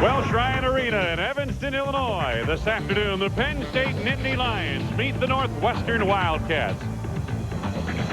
Welsh-Ryan Arena in Evanston, Illinois. This afternoon, the Penn State Nittany Lions meet the Northwestern Wildcats.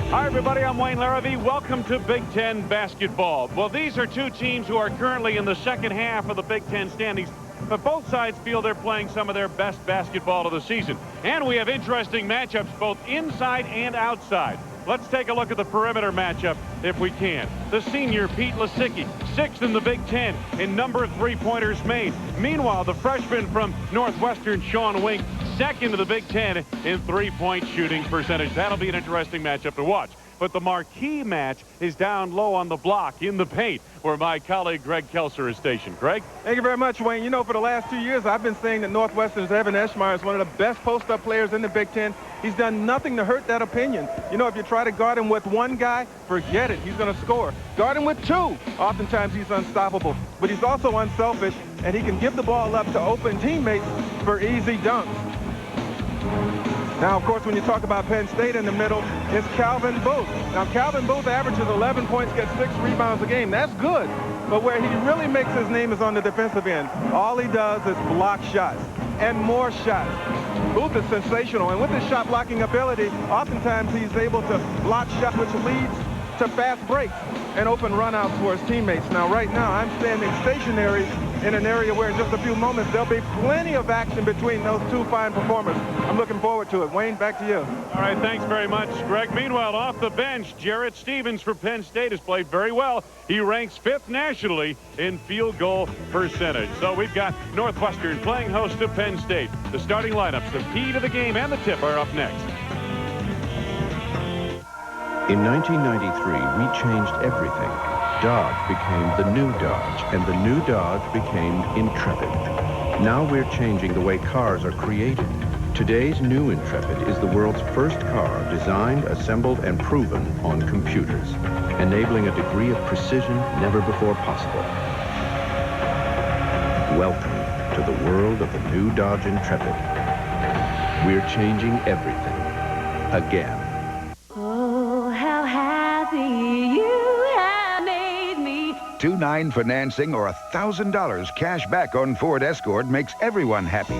Hi, everybody. I'm Wayne Larrabee. Welcome to Big Ten basketball. Well, these are two teams who are currently in the second half of the Big Ten standings, but both sides feel they're playing some of their best basketball of the season. And we have interesting matchups both inside and outside. Let's take a look at the perimeter matchup if we can. The senior, Pete Lisicky, 6th in the Big Ten in number of three-pointers made. Meanwhile, the freshman from Northwestern, Sean Wink, 2nd in the Big Ten in three-point shooting percentage. That'll be an interesting matchup to watch. But the marquee match is down low on the block in the paint, where my colleague Greg Kelser is stationed. Greg? Thank you very much, Wayne. You know, for the last 2 years, I've been saying that Northwestern's Evan Eschmeyer is one of the best post-up players in the Big Ten. He's done nothing to hurt that opinion. You know, if you try to guard him with one guy, forget it. He's going to score. Guard him with two. Oftentimes, he's unstoppable. But he's also unselfish, and he can give the ball up to open teammates for easy dunks. Now, of course, when you talk about Penn State in the middle, it's Calvin Booth. Now, Calvin Booth averages 11 points, gets 6 rebounds a game. That's good. But where he really makes his name is on the defensive end. All he does is block shots and more shots. Booth is sensational. And with his shot blocking ability, oftentimes he's able to block shots, which leads to fast breaks and open runouts for his teammates. Now, right now, I'm standing stationary in an area where in just a few moments there'll be plenty of action between those two fine performers. I'm looking forward to it. Wayne, back to you. All right, thanks very much, Greg. Meanwhile, off the bench, Jarrett Stephens for Penn State has played very well. He ranks 5th nationally in field goal percentage. So we've got Northwestern playing host to Penn State. The starting lineups, the key to the game, and the tip are up next. In 1993, we changed everything. Dodge became the new Dodge, and the new Dodge became Intrepid. Now we're changing the way cars are created. Today's new Intrepid is the world's first car designed, assembled, and proven on computers, enabling a degree of precision never before possible. Welcome to the world of the new Dodge Intrepid. We're changing everything. Again. $2.9 financing or $1,000 cash back on Ford Escort makes everyone happy.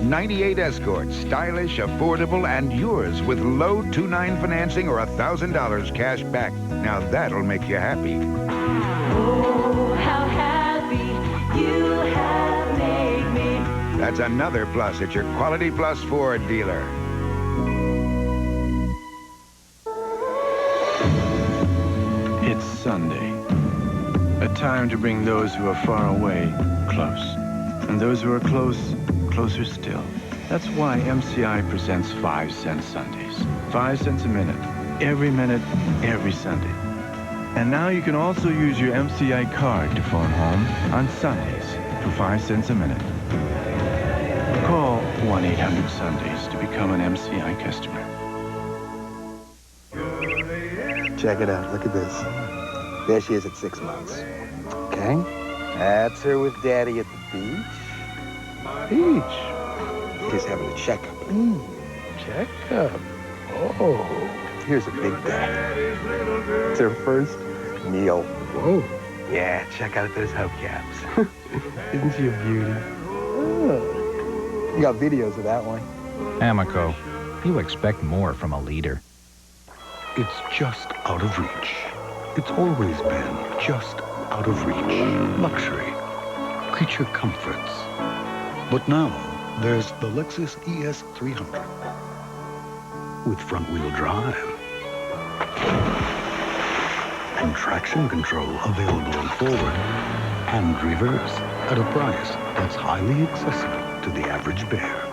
98 Escort, stylish, affordable, and yours with low $2.9 financing or $1,000 cash back. Now that'll make you happy. Oh, how happy you have made me. That's another plus at your Quality Plus Ford dealer. It's Sunday. A time to bring those who are far away close, and those who are close, closer still. That's why MCI presents 5 cent Sundays. 5 cents a minute, every Sunday. And now you can also use your MCI card to phone home on Sundays for 5 cents a minute. Call 1-800-SUNDAYS to become an MCI customer. Check it out. Look at this. There she is at 6 months. Okay? That's her with Daddy at the beach. Beach? He's having a checkup. Checkup? Oh. Here's a big bag. It's her first meal. Whoa. Yeah, check out those hubcaps. Isn't she a beauty? Oh. You got videos of that one. Amico, you expect more from a leader. It's just out of reach. It's always been just out of reach. Luxury. Creature comforts. But now, there's the Lexus ES 300. With front-wheel drive. And traction control available in forward and reverse at a price that's highly accessible to the average bear.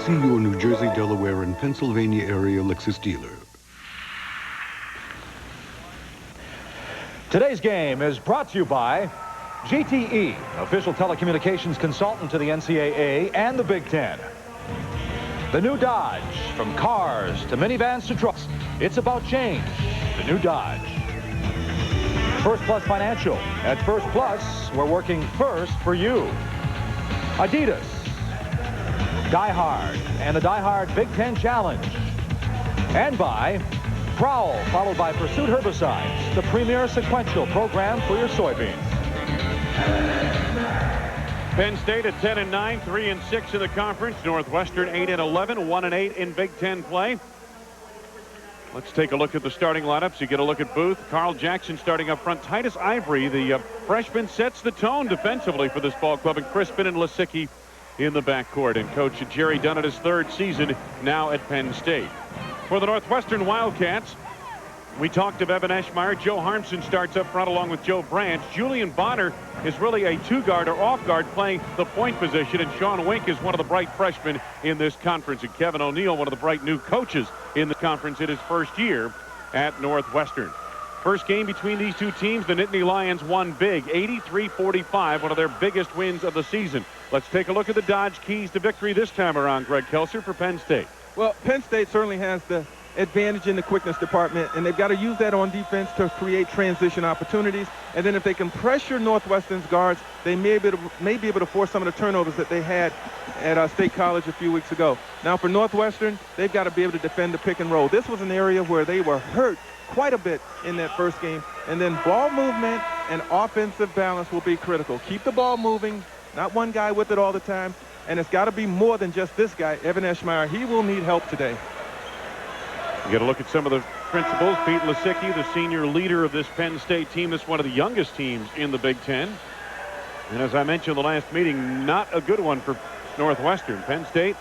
See your New Jersey, Delaware, and Pennsylvania area Lexus dealer. Today's game is brought to you by GTE, official telecommunications consultant to the NCAA and the Big Ten. The new Dodge, from cars to minivans to trucks, it's about change. The new Dodge. First Plus Financial. At First Plus, we're working first for you. Adidas, Die Hard, and the Die Hard Big Ten Challenge. And by Prowl, followed by Pursuit Herbicides, the premier sequential program for your soybeans. Penn State at 10-9, 3-6 in the conference. Northwestern 8-11, 1-8 in Big Ten play. Let's take a look at the starting lineups. You get a look at Booth. Carl Jackson starting up front. Titus Ivory, the freshman, sets the tone defensively for this ball club. And Crispin and Lisicky in the backcourt. And Coach Jerry Dunn at his 3rd season now at Penn State. For the Northwestern Wildcats, we talked of Evan Eschmeyer. Joe Harmsen starts up front along with Joe Branch. Julian Bonner is really a 2-guard or off-guard playing the point position. And Sean Wink is one of the bright freshmen in this conference. And Kevin O'Neill, one of the bright new coaches in the conference in his first year at Northwestern. First game between these two teams, the Nittany Lions won big, 83-45, one of their biggest wins of the season. Let's take a look at the Dodge keys to victory this time around, Greg Kelser, for Penn State. Well, Penn State certainly has the advantage in the quickness department, and they've got to use that on defense to create transition opportunities. And then if they can pressure Northwestern's guards, they may be able to force some of the turnovers that they had at State College a few weeks ago. Now for Northwestern, they've got to be able to defend the pick and roll. This was an area where they were hurt quite a bit in that first game. And then ball movement and offensive balance will be critical. Keep the ball moving, not one guy with it all the time. And it's got to be more than just this guy, Evan Eschmeyer. He will need help today. You get a look at some of the principals. Pete Lisicky, the senior leader of this Penn State team. That's one of the youngest teams in the Big Ten. And as I mentioned in the last meeting, not a good one for Northwestern. Penn State,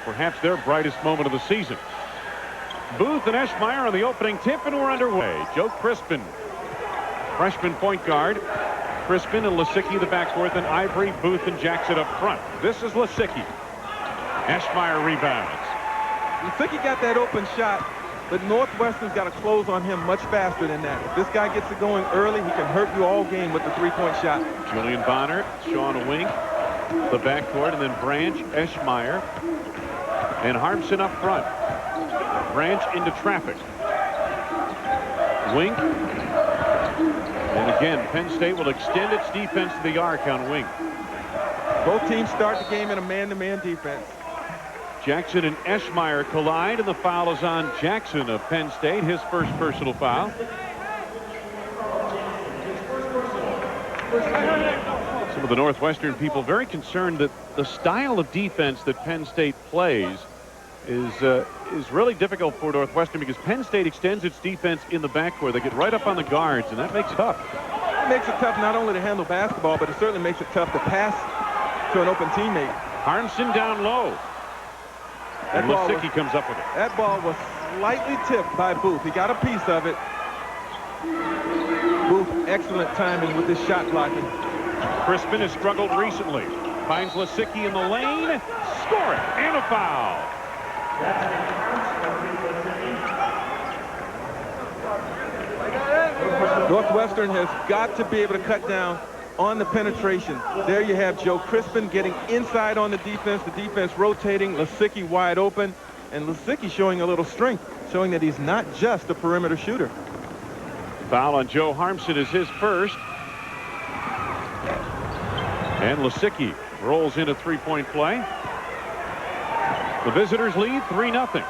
perhaps their brightest moment of the season. Booth and Eschmeyer on the opening tip, and we're underway. Joe Crispin, freshman point guard. Crispin and Lisicky the backcourt, and Ivory, Booth, and Jackson up front. This is Lisicky. Eschmeyer rebounds. Lisicky got that open shot, but Northwestern's got to close on him much faster than that. If this guy gets it going early, he can hurt you all game with the 3-point shot. Julian Bonner, Sean Wink, the backcourt, and then Branch, Eschmeyer, and Harmsen up front. Branch into traffic. Wink. And again, Penn State will extend its defense to the arc on Wink. Both teams start the game in a man-to-man defense. Jackson and Eschmeyer collide, and the foul is on Jackson of Penn State, his first personal foul. Some of the Northwestern people very concerned that the style of defense that Penn State plays is really difficult for Northwestern because Penn State extends its defense in the backcourt. They get right up on the guards, and that makes it tough. It makes it tough not only to handle basketball, but it certainly makes it tough to pass to an open teammate. Harmsen down low. And Lisicky comes up with it. That ball was slightly tipped by Booth. He got a piece of it. Booth, excellent timing with his shot blocking. Crispin has struggled recently. Finds Lisicky in the lane. Score it. And a foul. Northwestern has got to be able to cut down on the penetration. There you have Joe Crispin getting inside on the defense rotating, Lisicky wide open, and Lisicky showing a little strength, showing that he's not just a perimeter shooter. Foul on Joe Harmsen is his first. And Lisicky rolls into 3-point play. The visitors lead 3-0.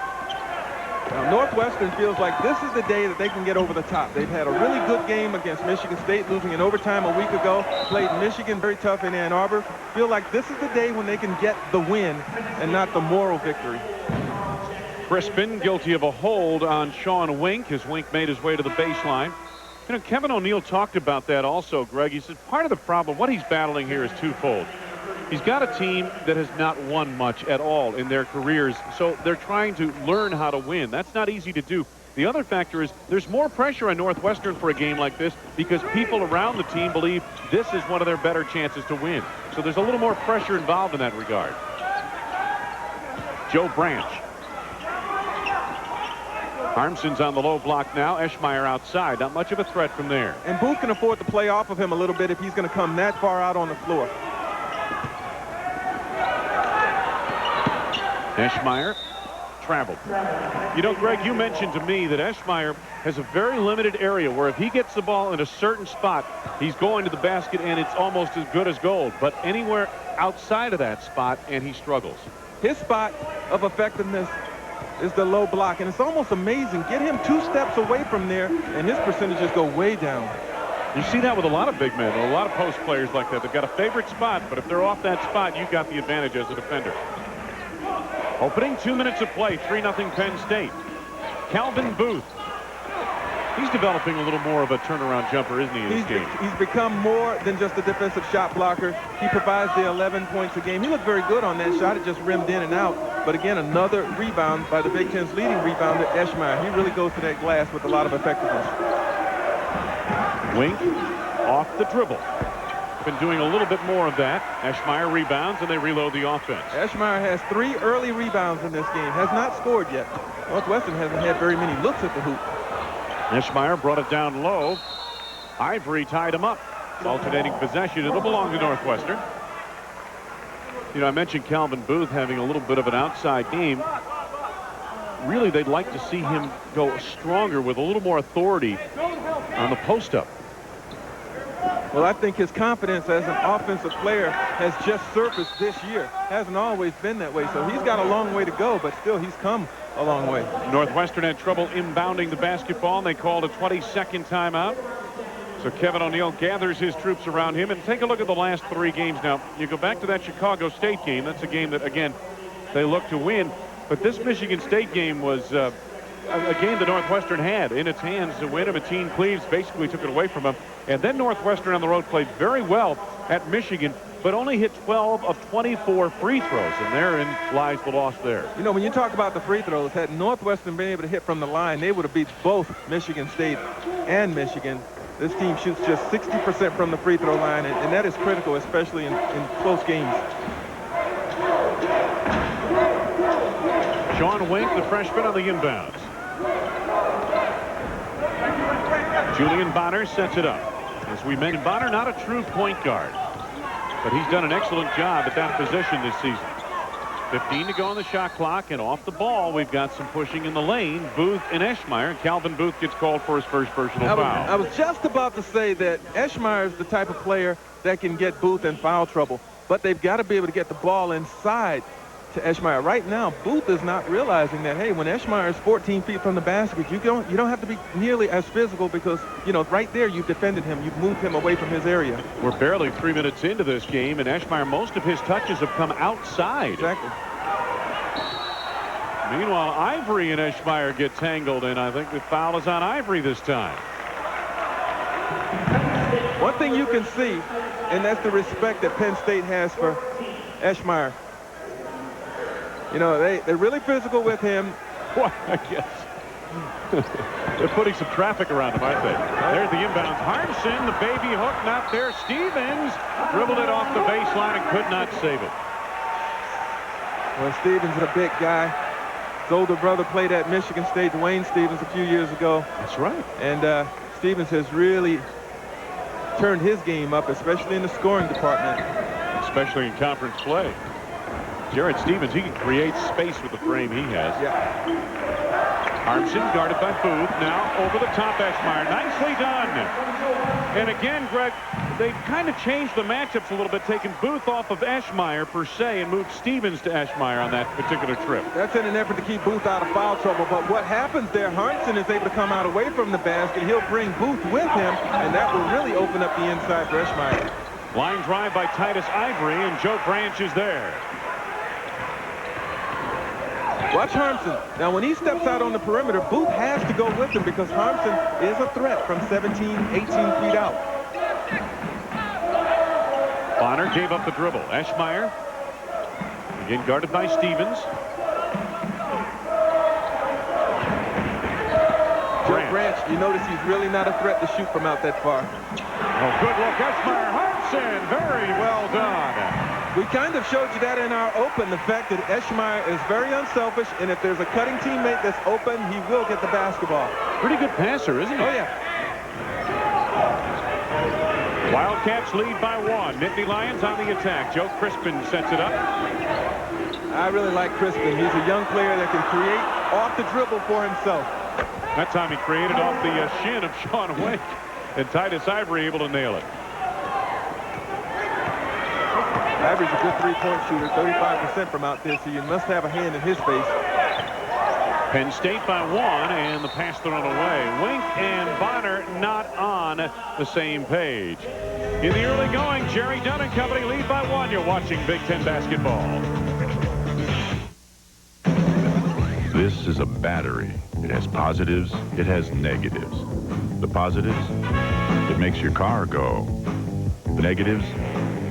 Now, Northwestern feels like this is the day that they can get over the top. They've had a really good game against Michigan State, losing in overtime a week ago. Played Michigan very tough in Ann Arbor. Feel like this is the day when they can get the win and not the moral victory. Crispin guilty of a hold on Sean Wink as Wink made his way to the baseline. You know, Kevin O'Neill talked about that also, Greg. He said part of the problem, what he's battling here is twofold. He's got a team that has not won much at all in their careers, so they're trying to learn how to win. That's not easy to do. The other factor is there's more pressure on Northwestern for a game like this because people around the team believe this is one of their better chances to win. So there's a little more pressure involved in that regard. Joe Branch. Harmsen's on the low block now. Eschmeyer outside. Not much of a threat from there. And Booth can afford to play off of him a little bit if he's going to come that far out on the floor. Eschmeyer traveled. You know, Greg, you mentioned to me that Eschmeyer has a very limited area where if he gets the ball in a certain spot, he's going to the basket and it's almost as good as gold. But anywhere outside of that spot, and he struggles. His spot of effectiveness is the low block, and it's almost amazing. Get him 2 steps away from there, and his percentages go way down. You see that with a lot of big men, a lot of post players like that. They've got a favorite spot, but if they're off that spot, you've got the advantage as a defender. Opening 2 minutes of play, 3-0 Penn State. Calvin Booth. He's developing a little more of a turnaround jumper, isn't he, in this game? He's become more than just a defensive shot blocker. He provides the 11 points a game. He looked very good on that shot. It just rimmed in and out. But again, another rebound by the Big Ten's leading rebounder, Eschmeyer. He really goes to that glass with a lot of effectiveness. Wink off the dribble. Been doing a little bit more of that. Eschmeyer rebounds, and they reload the offense. Eschmeyer has 3 early rebounds in this game. Has not scored yet. Northwestern hasn't had very many looks at the hoop. Eschmeyer brought it down low. Ivory tied him up. Alternating possession. It'll belong to Northwestern. You know, I mentioned Calvin Booth having a little bit of an outside game. Really, they'd like to see him go stronger with a little more authority on the post-up. Well, I think his confidence as an offensive player has just surfaced this year. Hasn't always been that way, so he's got a long way to go, but still he's come a long way. Northwestern had trouble inbounding the basketball, and they called a 22nd timeout. So Kevin O'Neill gathers his troops around him. And take a look at the last 3 games now. You go back to that Chicago State game. That's a game that, again, they look to win. But this Michigan State game was a game that Northwestern had in its hands to win him. Teen Cleaves basically took it away from him. And then Northwestern on the road played very well at Michigan, but only hit 12 of 24 free throws. And therein lies the loss there. You know, when you talk about the free throws, had Northwestern been able to hit from the line, they would have beat both Michigan State and Michigan. This team shoots just 60% from the free throw line, and that is critical, especially in close games. Sean Wink, the freshman, on the inbounds. Julian Bonner sets it up. As we mentioned, Bonner not a true point guard, but he's done an excellent job at that position this season. 15 to go on the shot clock, and off the ball, we've got some pushing in the lane. Booth and Eschmeyer. Calvin Booth gets called for his first personal foul. I was just about to say that Eschmeyer is the type of player that can get Booth in foul trouble, but they've got to be able to get the ball inside to Eschmeyer. Right now, Booth is not realizing that, hey, when Eschmeyer is 14 feet from the basket, you don't have to be nearly as physical because, you know, right there you've defended him. You've moved him away from his area. We're barely 3 minutes into this game, and Eschmeyer, most of his touches have come outside. Exactly. Meanwhile, Ivory and Eschmeyer get tangled, and I think the foul is on Ivory this time. One thing you can see, and that's the respect that Penn State has for Eschmeyer. You know, they're really physical with him. Well, I guess. They're putting some traffic around him, aren't they? There's the inbounds. Harmsen, the baby hook, not there. Stephens dribbled it off the baseline and could not save it. Well, Stephens is a big guy. His older brother played at Michigan State, Dwayne Stephens, a few years ago. That's right. And Stephens has really turned his game up, especially in the scoring department. Especially in conference play. Jarrett Stephens, he can create space with the frame he has. Yeah. Harmsen guarded by Booth. Now over the top, Eschmeyer. Nicely done. And again, Greg, they've kind of changed the matchups a little bit, taking Booth off of Eschmeyer per se and moved Stephens to Eschmeyer on that particular trip. That's in an effort to keep Booth out of foul trouble. But what happens there, Harmsen is able to come out away from the basket. He'll bring Booth with him, and that will really open up the inside for Eschmeyer. Line drive by Titus Ivory, and Joe Branch is there. Watch Harmsen. Now, when he steps out on the perimeter, Booth has to go with him because Harmsen is a threat from 17, 18 feet out. Bonner gave up the dribble. Eschmeyer, again guarded by Stephens. Branch, you notice he's really not a threat to shoot from out that far. Oh, good look. Eschmeyer, Harmsen, very well done. We kind of showed you that in our open, the fact that Eschmeyer is very unselfish, and if there's a cutting teammate that's open, he will get the basketball. Pretty good passer, isn't he? Oh, yeah. Wildcats lead by 1. Nittany Lions on the attack. Joe Crispin sets it up. I really like Crispin. He's a young player that can create off the dribble for himself. That time he created off the shin of Sean Wink, and Titus Ivory able to nail it. Ivory's a good three-point shooter, 35% from out there, so you must have a hand in his face. Penn State by 1, and the pass thrown away. Wink and Bonner not on the same page. In the early going, Jerry Dunn and company lead by 1. You're watching Big Ten basketball. This is a battery. It has positives, it has negatives. The positives, it makes your car go. The negatives,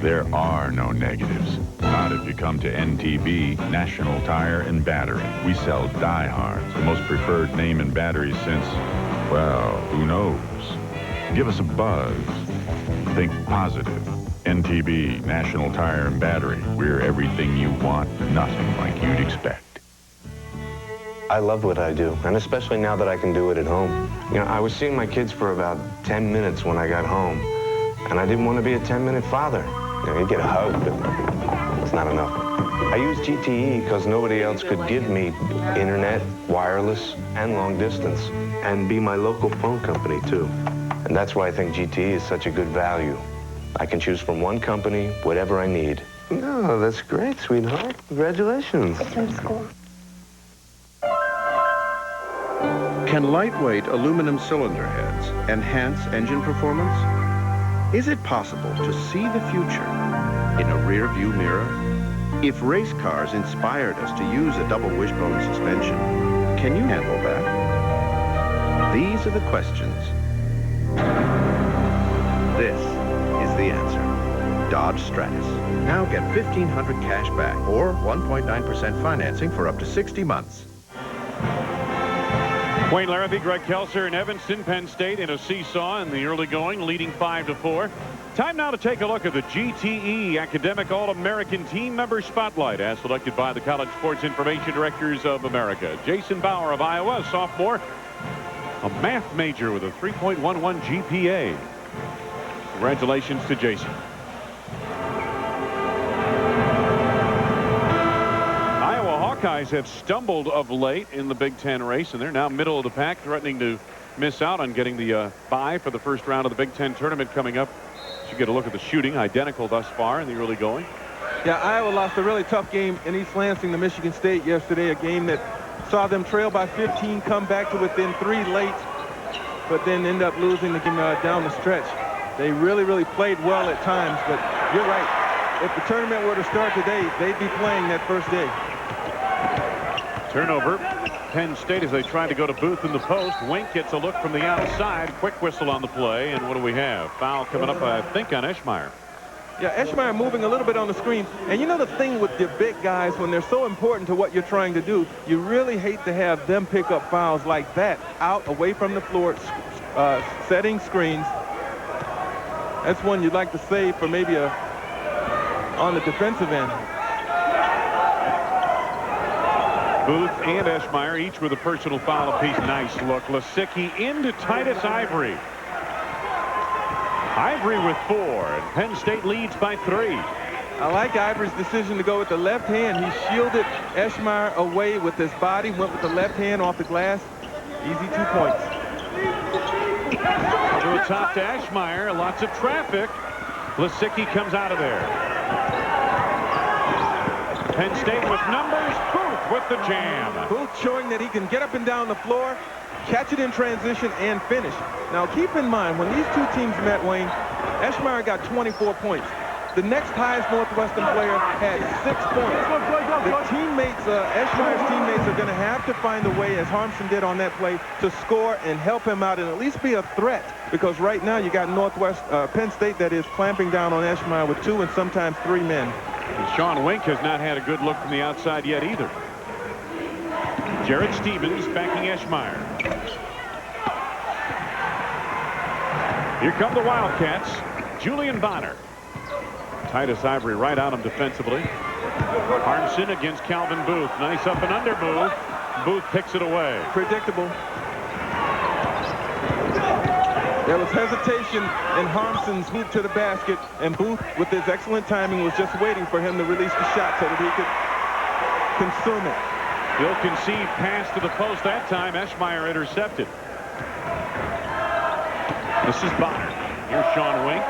there are no negatives. Not if you come to NTB, National Tire and Battery. We sell diehards, the most preferred name in batteries since, well, who knows? Give us a buzz. Think positive. NTB, National Tire and Battery. We're everything you want, nothing like you'd expect. I love what I do, and especially now that I can do it at home. You know, I was seeing my kids for about 10 minutes when I got home, and I didn't want to be a 10-minute father. You know, you get a hug, but it's not enough. I use GTE because nobody else could give me internet, wireless, and long distance, and be my local phone company, too. And that's why I think GTE is such a good value. I can choose from one company, whatever I need. No, that's great, sweetheart. Congratulations. Can lightweight aluminum cylinder heads enhance engine performance? Is it possible to see the future in a rear-view mirror? If race cars inspired us to use a double wishbone suspension, can you handle that? These are the questions. This is the answer. Dodge Stratus. Now get $1,500 cash back or 1.9% financing for up to 60 months. Wayne Larrabee, Greg Kelser, and Evanston, Penn State in a seesaw in the early going, leading 5-4. Time now to take a look at the GTE Academic All-American Team Member Spotlight, as selected by the College Sports Information Directors of America. Jason Bauer of Iowa, a sophomore, a math major with a 3.11 GPA. Congratulations to Jason. Hawkeyes have stumbled of late in the Big Ten race, and they're now middle of the pack, threatening to miss out on getting the bye for the first round of the Big Ten tournament coming up. You get a look at the shooting, identical thus far in the early going. Yeah, Iowa lost a really tough game in East Lansing to Michigan State yesterday, a game that saw them trail by 15, come back to within 3 late, but then end up losing the game down the stretch. They really played well at times, but you're right. If the tournament were to start today, they'd be playing that first day. Turnover. Penn State as they try to go to Booth in the post. Wink gets a look from the outside. Quick whistle on the play. And what do we have? Foul coming up, I think, on Eschmeyer. Yeah, Eschmeyer moving a little bit on the screen. And you know the thing with the big guys, when they're so important to what you're trying to do, you really hate to have them pick up fouls like that out away from the floor, setting screens. That's one you'd like to save for maybe on the defensive end. Booth and Eschmeyer each with a personal foul apiece. Nice look. Lisicky into Titus Ivory. Ivory with 4, and Penn State leads by 3. I like Ivory's decision to go with the left hand. He shielded Eschmeyer away with his body, went with the left hand off the glass. Easy 2 points. Over the top to Eschmeyer. Lots of traffic. Lisicky comes out of there. Penn State with numbers. Booth with the jam. Booth showing that he can get up and down the floor, catch it in transition, and finish. Now keep in mind, when these two teams met, Wayne, Eschmeyer got 24 points. The next highest Northwestern player had 6 points. The teammates, Eschmeyer's teammates, are going to have to find a way, as Harmsen did on that play, to score and help him out and at least be a threat. Because right now you got Penn State that is clamping down on Eschmeyer with 2 and sometimes 3 men. And Sean Wink has not had a good look from the outside yet either. Jarrett Stephens backing Eschmeyer. Here come the Wildcats. Julian Bonner. Titus Ivory right on him defensively. Harmsen against Calvin Booth. Nice up and under move. Booth picks it away. Predictable. There was hesitation in Harmsen's hoop to the basket, and Booth, with his excellent timing, was just waiting for him to release the shot so that he could consume it. He'll concede pass to the post that time. Eschmeyer intercepted. This is Bonner. Here's Sean Wink.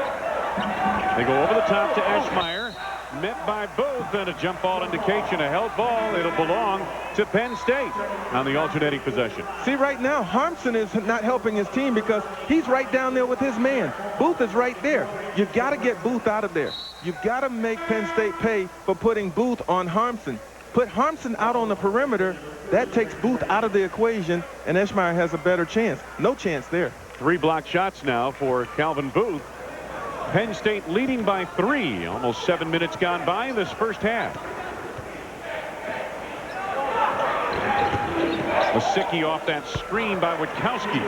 They go over the top to Eschmeyer. met by Booth, and a jump ball indication, a held ball. It'll belong to Penn State on the alternating possession. See, right now, Harmsen is not helping his team because he's right down there with his man. Booth is right there. You've got to get Booth out of there. You've got to make Penn State pay for putting Booth on Harmsen. Put Harmsen out on the perimeter. That takes Booth out of the equation, and Eschmeyer has a better chance. No chance there. 3 block shots now for Calvin Booth. Penn State leading by 3. Almost 7 minutes gone by in this first half. Lisicky off that screen by Witkowsky.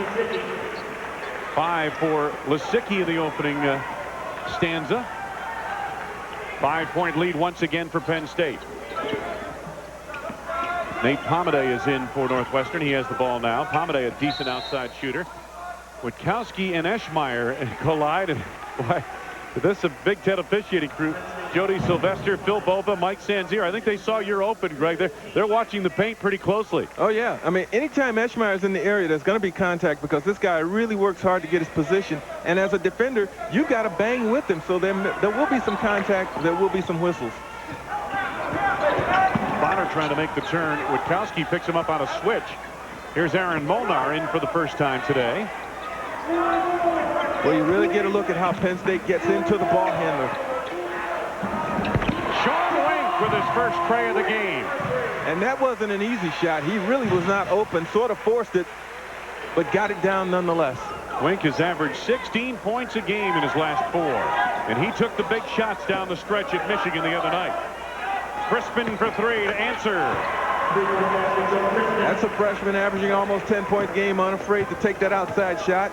5 for Lisicky in the opening stanza. 5-point lead once again for Penn State. Nate Pomeday is in for Northwestern. He has the ball now. Pomeday, a decent outside shooter. Witkowsky and Eschmeyer collide. And boy, this is a Big Ten officiating crew. Jody Sylvester, Phil Boba, Mike Sanzier. I think they saw you're open, Greg. They're watching the paint pretty closely. Oh, yeah. I mean, anytime Eschmeyer's in the area, there's going to be contact because this guy really works hard to get his position. And as a defender, you've got to bang with him. So there will be some contact. There will be some whistles. Bonner trying to make the turn. Witkowsky picks him up on a switch. Here's Aron Molnar in for the first time today. Well, you really get a look at how Penn State gets into the ball handler. Sean Wink with his first tray of the game. And that wasn't an easy shot. He really was not open, sort of forced it, but got it down nonetheless. Wink has averaged 16 points a game in his last 4. And he took the big shots down the stretch at Michigan the other night. Crispin for 3 to answer. That's a freshman averaging almost 10 points a game, unafraid to take that outside shot.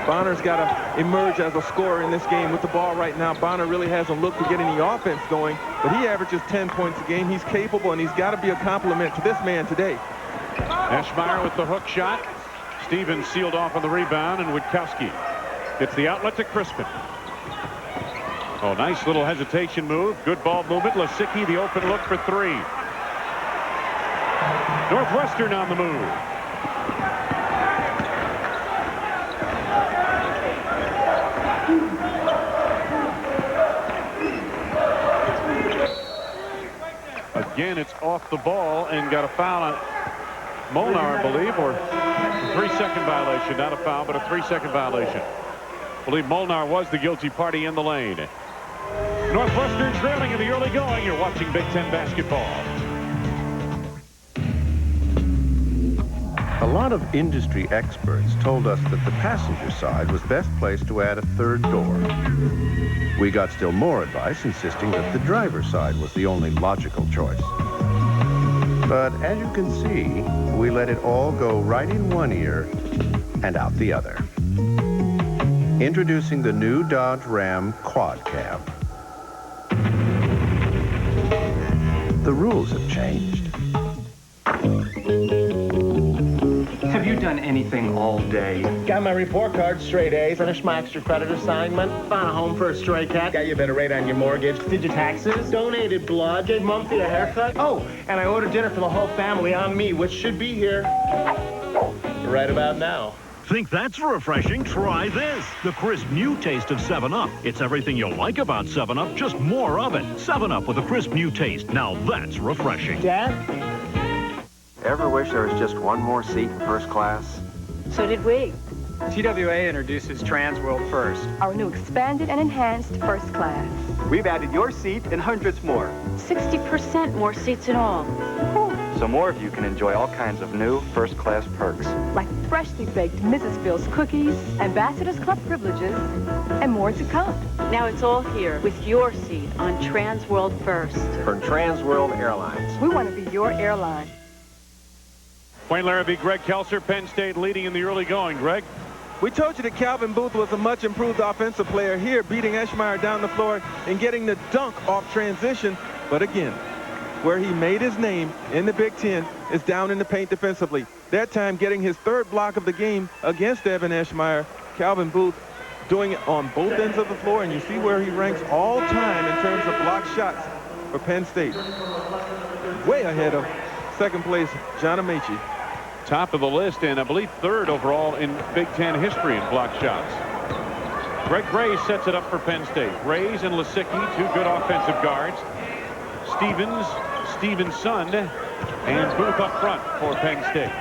Bonner's got to emerge as a scorer in this game with the ball right now. Bonner really hasn't looked to get any offense going, but he averages 10 points a game. He's capable, and he's got to be a compliment to this man today. Eschmeyer with the hook shot. Stevens sealed off on the rebound, and Witkowsky gets the outlet to Crispin. Oh, nice little hesitation move. Good ball movement. Lisicky, the open look for 3. Northwestern on the move. Again, it's off the ball and got a foul on Molnar, I believe, or a 3-second violation. Not a foul, but a 3-second violation. I believe Molnar was the guilty party in the lane. Northwestern trailing in the early going. You're watching Big Ten basketball. A lot of industry experts told us that the passenger side was best placed to add a 3rd door. We got still more advice insisting that the driver's side was the only logical choice. But as you can see, we let it all go right in one ear and out the other. Introducing the new Dodge Ram Quad Cab. The rules have changed. Have you done anything all day? Got my report card, straight A. Finished my extra credit assignment. Found a home for a stray cat. Got you a better rate on your mortgage. Did your taxes. Donated blood. Gave Mumphy a haircut. Oh, and I ordered dinner for the whole family on me, which should be here right about now. Think that's refreshing? Try this. The crisp new taste of 7-Up. It's everything you like about 7-Up, just more of it. 7-Up with a crisp new taste. Now that's refreshing. Dad? Ever wish there was just one more seat in first class? So did we. TWA introduces Trans World First. Our new expanded and enhanced first class. We've added your seat and hundreds more. 60% more seats in all. So more of you can enjoy all kinds of new first-class perks. Like freshly baked Mrs. Phil's cookies, Ambassadors Club privileges, and more to come. Now it's all here with your seat on Trans World First. From Trans World Airlines. We want to be your airline. Wayne Larrabee, Greg Kelser, Penn State leading in the early going. Greg? We told you that Calvin Booth was a much improved offensive player here, beating Eschmeyer down the floor and getting the dunk off transition. But again, where he made his name in the Big Ten is down in the paint defensively. That time getting his 3rd block of the game against Evan Eschmeyer. Calvin Booth doing it on both ends of the floor, and you see where he ranks all time in terms of block shots for Penn State. Way ahead of 2nd place, John Amaechi. Top of the list, and I believe 3rd overall in Big Ten history in block shots. Greg Graves sets it up for Penn State. Graves and Lisicky, two good offensive guards. Stephens, Stevenson, and Booth up front for Penn State.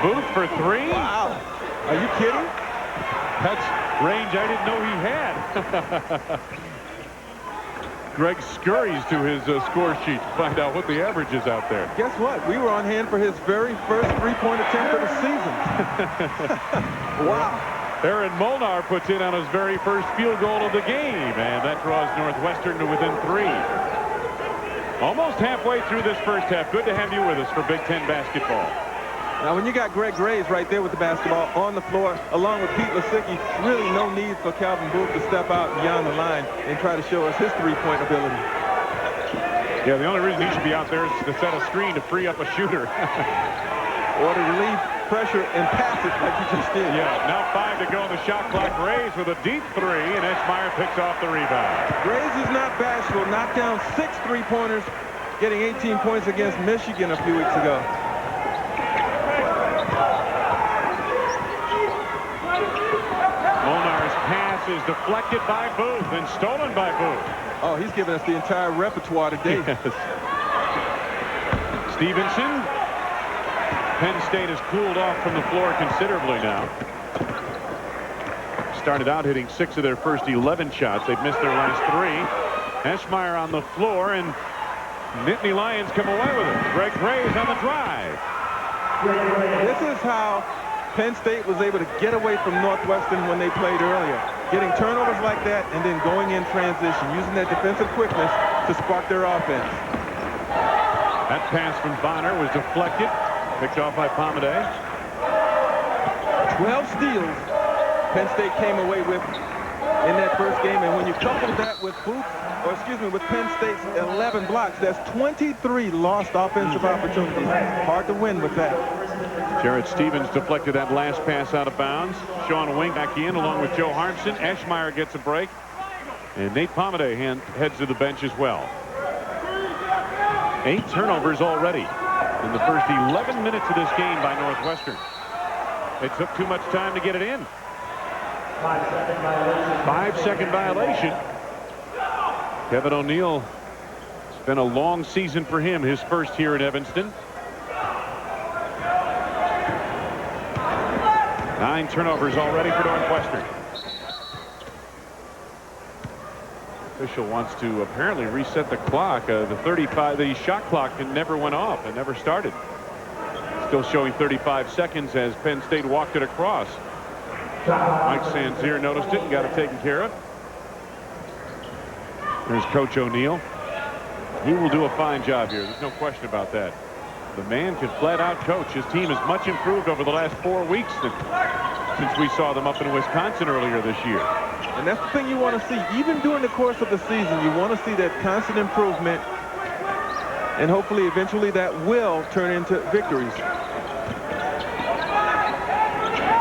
Booth for three. Wow. Are you kidding? That's range I didn't know he had. Greg scurries to his score sheet to find out what the average is out there. Guess what? We were on hand for his very first three-point attempt of the season. Wow. Aron Molnar puts in on his very first field goal of the game, and that draws Northwestern to within 3. Almost halfway through this first half. Good to have you with us for Big Ten basketball. Now, when you got Greg Graves right there with the basketball on the floor, along with Pete Lisicky, really no need for Calvin Booth to step out beyond the line and try to show us his three-point ability. Yeah, the only reason he should be out there is to set a screen to free up a shooter. Or to relieve pressure and pass it like he just did. Yeah, now 5 to go on the shot clock. Graves with a deep 3, and Eschmeyer picks off the rebound. Graves is not bashful. Knocked down 6 three-pointers, getting 18 points against Michigan a few weeks ago. Molnar's pass is deflected by Booth and stolen by Booth. Oh, he's giving us the entire repertoire today. Yes. Stevenson. Penn State has cooled off from the floor considerably now. Started out hitting 6 of their first 11 shots. They've missed their last 3. Eschmeyer on the floor, and Nittany Lions come away with it. Greg Graves on the drive. This is how Penn State was able to get away from Northwestern when they played earlier. Getting turnovers like that and then going in transition, using that defensive quickness to spark their offense. That pass from Bonner was deflected. Picked off by Pomeday. 12 steals Penn State came away with in that first game. And when you couple that with with Penn State's 11 blocks, that's 23 lost offensive opportunities. Hard to win with that. Jarrett Stephens deflected that last pass out of bounds. Sean Wing back in along with Joe Harmsen. Eschmeyer gets a break. And Nate Pomeday heads to the bench as well. 8 turnovers already in the first 11 minutes of this game by Northwestern. They took too much time to get it in. 5-second violation. Kevin O'Neal, it's been a long season for him, his first here in Evanston. 9 turnovers already for Northwestern. Official wants to apparently reset the clock. The shot clock never went off and never started. Still showing 35 seconds as Penn State walked it across. Mike Sanzier noticed it and got it taken care of. There's Coach O'Neal. He will do a fine job here. There's no question about that. The man can flat out coach. His team is much improved over the last 4 weeks since we saw them up in Wisconsin earlier this year. And that's the thing you want to see. Even during the course of the season, you want to see that constant improvement. And hopefully, eventually, that will turn into victories.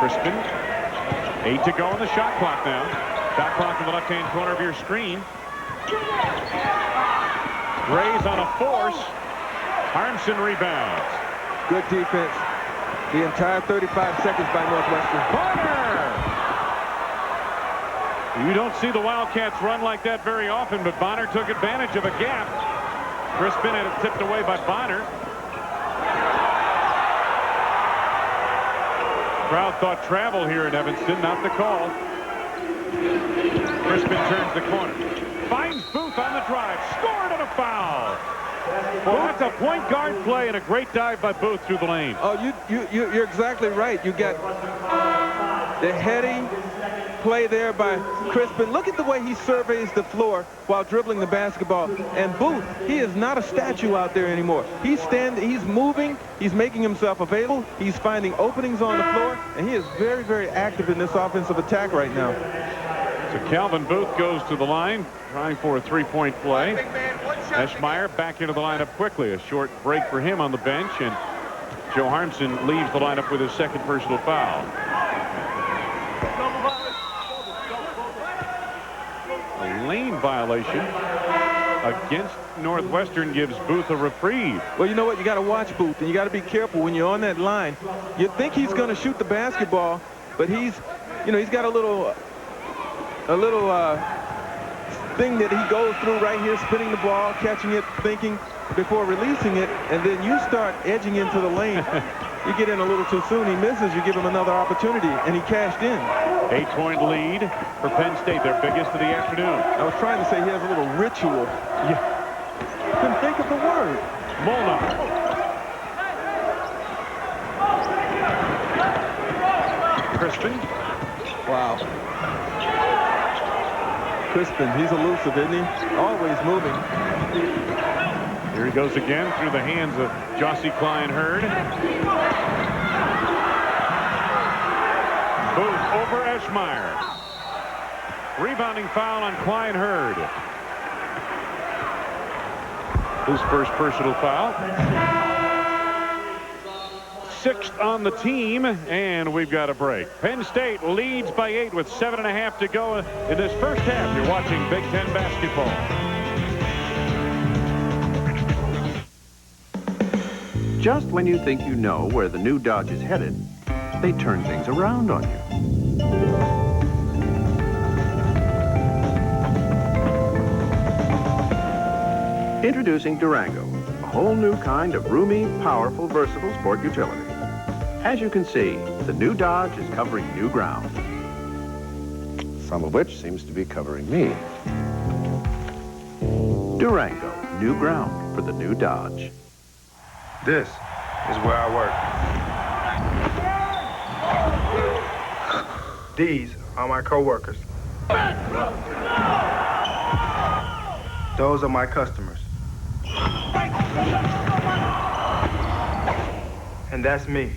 Crispin. 8 to go on the shot clock now. Shot clock in the left-hand corner of your screen. Graves on a force. Harmsen rebounds. Good defense. The entire 35 seconds by Northwestern. Bonner! You don't see the Wildcats run like that very often, but Bonner took advantage of a gap. Crispin had it tipped away by Bonner. Crowd thought travel here in Evanston, not the call. Crispin turns the corner. Finds Booth on the drive. Scored on a foul. Well, that's a point guard play and a great dive by Booth through the lane. Oh, you're exactly right. You got the heady play there by Crispin. Look at the way he surveys the floor while dribbling the basketball. And Booth, he is not a statue out there anymore. He's moving, he's making himself available, he's finding openings on the floor, and he is very, very active in this offensive attack right now. So Calvin Booth goes to the line, trying for a three-point play. Eschmeyer back into the lineup quickly. A short break for him on the bench, and Joe Harmsen leaves the lineup with his second personal foul. A lane violation. against Northwestern gives Booth a reprieve. Well, you know what? You got to watch Booth, and you got to be careful when you're on that line. You think he's going to shoot the basketball, but he's got a little thing that he goes through right here, spinning the ball, catching it, thinking before releasing it, and then you start edging into the lane. You get in a little too soon. He misses. You give him another opportunity, and he cashed in. 8-point lead for Penn State, their biggest of the afternoon. I was trying to say he has a little ritual. Yeah. Couldn't think of the word. Molnar. Crispin. Wow. Crispin, he's elusive, isn't he? Always moving. Here he goes again through the hands of Gyasi Cline-Heard. Booth over Eschmeyer. Rebounding foul on Cline-Heard. His first personal foul. 6th on the team, and we've got a break. Penn State leads by 8 with 7.5 to go in this first half. You're watching Big Ten basketball. Just when you think you know where the new Dodge is headed, they turn things around on you. Introducing Durango, a whole new kind of roomy, powerful, versatile sport utility. As you can see, the new Dodge is covering new ground. Some of which seems to be covering me. Durango, new ground for the new Dodge. This is where I work. These are my co-workers. Those are my customers. And that's me.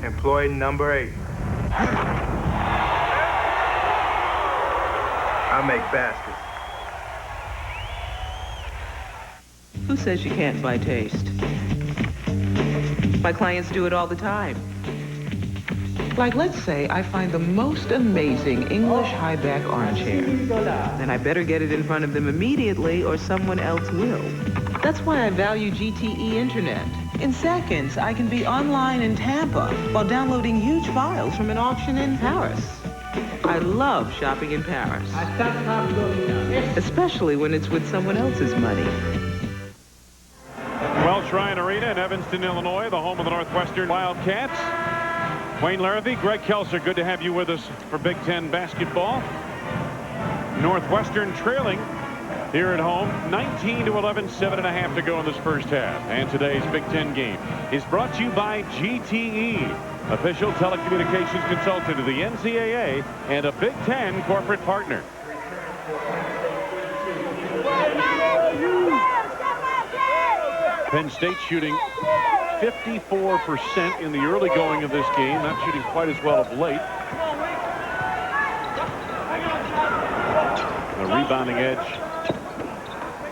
Employee number 8. I make baskets. Who says you can't buy taste? My clients do it all the time. Like, let's say I find the most amazing English high-back armchair. Then I better get it in front of them immediately or someone else will. That's why I value GTE Internet. In seconds, I can be online in Tampa while downloading huge files from an auction in Paris. I love shopping in Paris, especially when it's with someone else's money. Welsh-Ryan Arena in Evanston, Illinois, the home of the Northwestern Wildcats. Wayne Larrivee, Greg Kelser, good to have you with us for Big Ten basketball. Northwestern trailing here at home, 19-11, 7.5 to go in this first half. And today's Big Ten game is brought to you by GTE, official telecommunications consultant of the NCAA and a Big Ten corporate partner. Penn State shooting 54% in the early going of this game, not shooting quite as well of late. The rebounding edge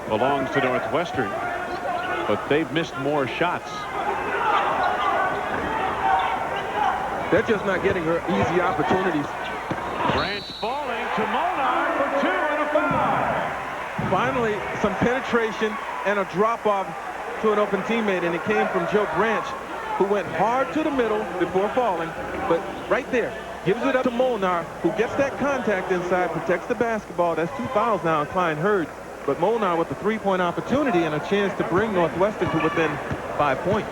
belongs to Northwestern, but they've missed more shots. They're just not getting her easy opportunities. Branch falling to Molnar for 2 and a foul. Finally, some penetration and a drop-off to an open teammate, and it came from Joe Branch, who went hard to the middle before falling, but right there, gives it up to Molnar, who gets that contact inside, protects the basketball. That's 2 fouls now on Cline-Heard, but Molnar with the 3-point opportunity and a chance to bring Northwestern to within 5 points.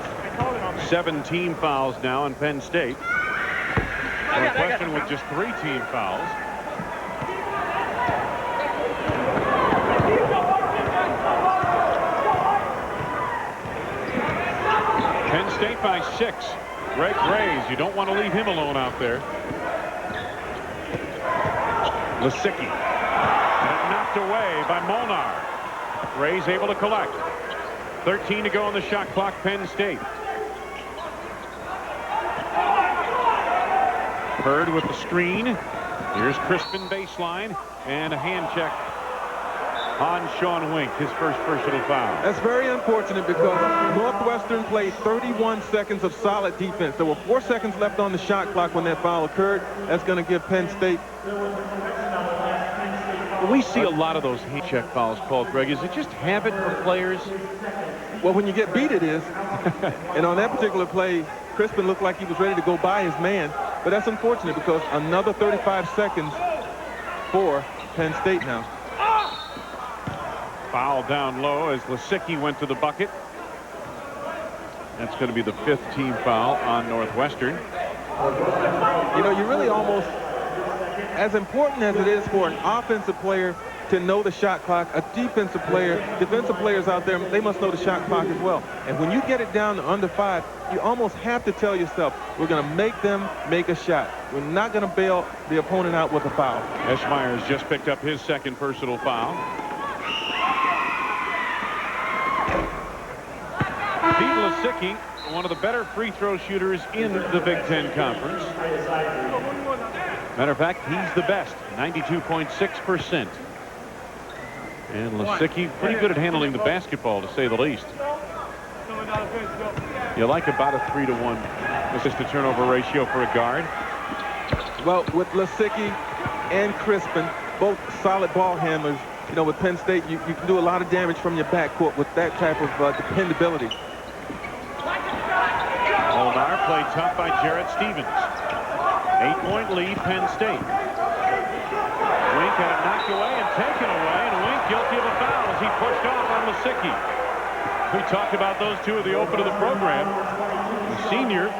17 fouls now on Penn State. Northwestern with just 3 team fouls. Penn State by 6. Greg Grays, you don't want to leave him alone out there. Lisicky. And it knocked away by Molnar. Grays able to collect. 13 to go on the shot clock, Penn State. Heard with the screen. Here's Crispin baseline and a hand check on Sean Wink, his first personal foul. That's very unfortunate because Northwestern played 31 seconds of solid defense. There were 4 seconds left on the shot clock when that foul occurred. That's going to give Penn State We see a lot of those hand check fouls called, Greg. Is it just habit for players? Well, when you get beat, it is. And on that particular play, Crispin looked like he was ready to go by his man. But that's unfortunate because another 35 seconds for Penn State now. Foul down low as Lisicky went to the bucket. That's going to be the 5th team foul on Northwestern. You know, you really almost, as important as it is for an offensive player to know the shot clock, a defensive players out there, they must know the shot clock as well. And when you get it down to under 5, you almost have to tell yourself, we're going to make them make a shot. We're not going to bail the opponent out with a foul. Eschmeyer has just picked up his 2nd personal foul. Pete Lisicky, one of the better free throw shooters in the Big Ten Conference. Matter of fact, he's the best, 92.6%. And Lisicky pretty good at handling the basketball, to say the least. You like about a 3-to-1 assist-to-turnover ratio for a guard. Well, with Lisicky and Crispin, both solid ball handlers, you know, with Penn State, you can do a lot of damage from your backcourt with that type of dependability. Molnar played tough by Jarrett Stephens. 8-point lead, Penn State. Wink had it knocked away and taken away, and Wink guilty of a foul as he pushed off on Lisicky. We talked about those two at the open of the program. The senior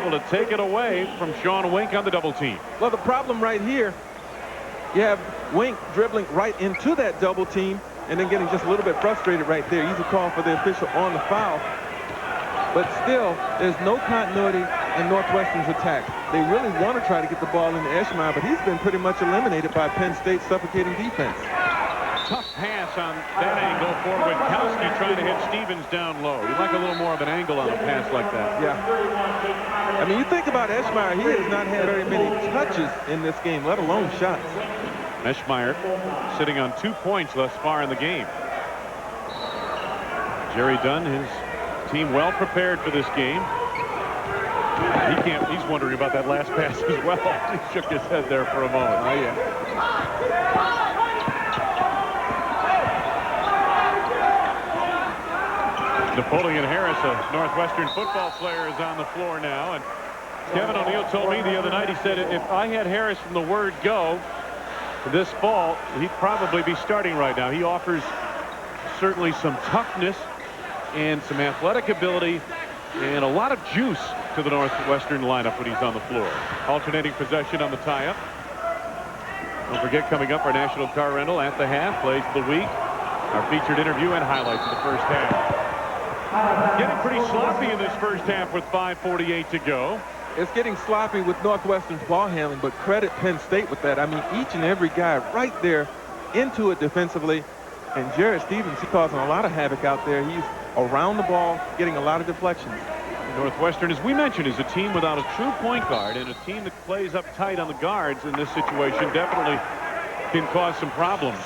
able to take it away from Sean Wink on the double team. Well, the problem right here, you have Wink dribbling right into that double team and then getting just a little bit frustrated right there. Easy call for the official on the foul. But still, there's no continuity in Northwestern's attack. They really want to try to get the ball into Eschmeyer, but he's been pretty much eliminated by Penn State's suffocating defense. Tough pass on that angle for Witkowsky trying to hit Stephens down low. You like a little more of an angle on a pass like that. Yeah. I mean, you think about Eschmeyer, he has not had very many touches in this game, let alone shots. Eschmeyer sitting on 2 points thus far in the game. Jerry Dunn, his team well prepared for this game. He's wondering about that last pass as well. He shook his head there for a moment. Oh, yeah. Napoleon Harris, a Northwestern football player, is on the floor now. And Kevin O'Neill told me the other night, he said, if I had Harris from the word go this fall, he'd probably be starting right now. He offers certainly some toughness and some athletic ability and a lot of juice to the Northwestern lineup when he's on the floor. Alternating possession on the tie-up. Don't forget, coming up, our national car rental at the half, plays of the week, our featured interview and highlights of the first half. Getting pretty sloppy in this first half with 5:48 to go. It's getting sloppy with Northwestern's ball handling, but credit Penn State with that. I mean, each and every guy right there into it defensively. And Jarrett Stephens, he's causing a lot of havoc out there. He's around the ball, getting a lot of deflections. Northwestern, as we mentioned, is a team without a true point guard, and a team that plays up tight on the guards in this situation definitely can cause some problems.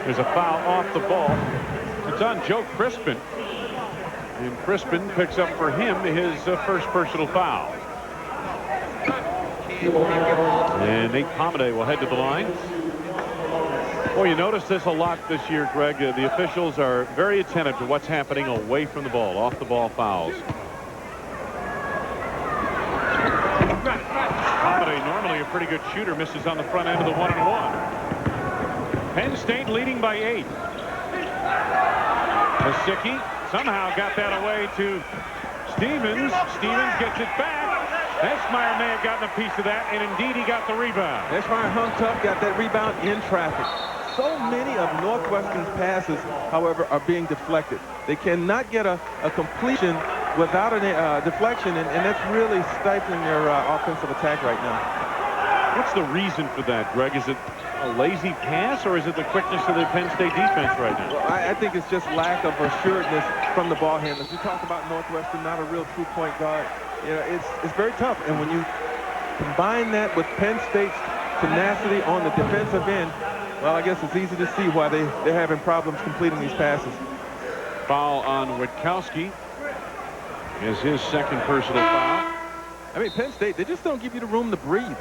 There's a foul off the ball. It's on Joe Crispin. And Crispin picks up for him his first personal foul. And Nate Pomeday will head to the line. Well, you notice this a lot this year, Greg. The officials are very attentive to what's happening away from the ball, off the ball fouls. Pomeday, normally a pretty good shooter, misses on the front end of the 1-and-1. Penn State leading by 8. Lisicky somehow got that away to Stephens. Stephens gets it back. Eschmeyer may have gotten a piece of that, and indeed he got the rebound. Eschmeyer hung tough, got that rebound in traffic. So many of Northwestern's passes, however, are being deflected. They cannot get a completion without a deflection, and that's really stifling their offensive attack right now. What's the reason for that, Greg? Is it a lazy pass, or is it the quickness of the Penn State defense right now? Well, I think it's just lack of assuredness from the ball handlers. We talk about Northwestern, not a real true point guard. You know, it's very tough, and when you combine that with Penn State's tenacity on the defensive end, well, I guess it's easy to see why they're having problems completing these passes. Foul on Witkowsky is his second personal foul. I mean, Penn State, they just don't give you the room to breathe.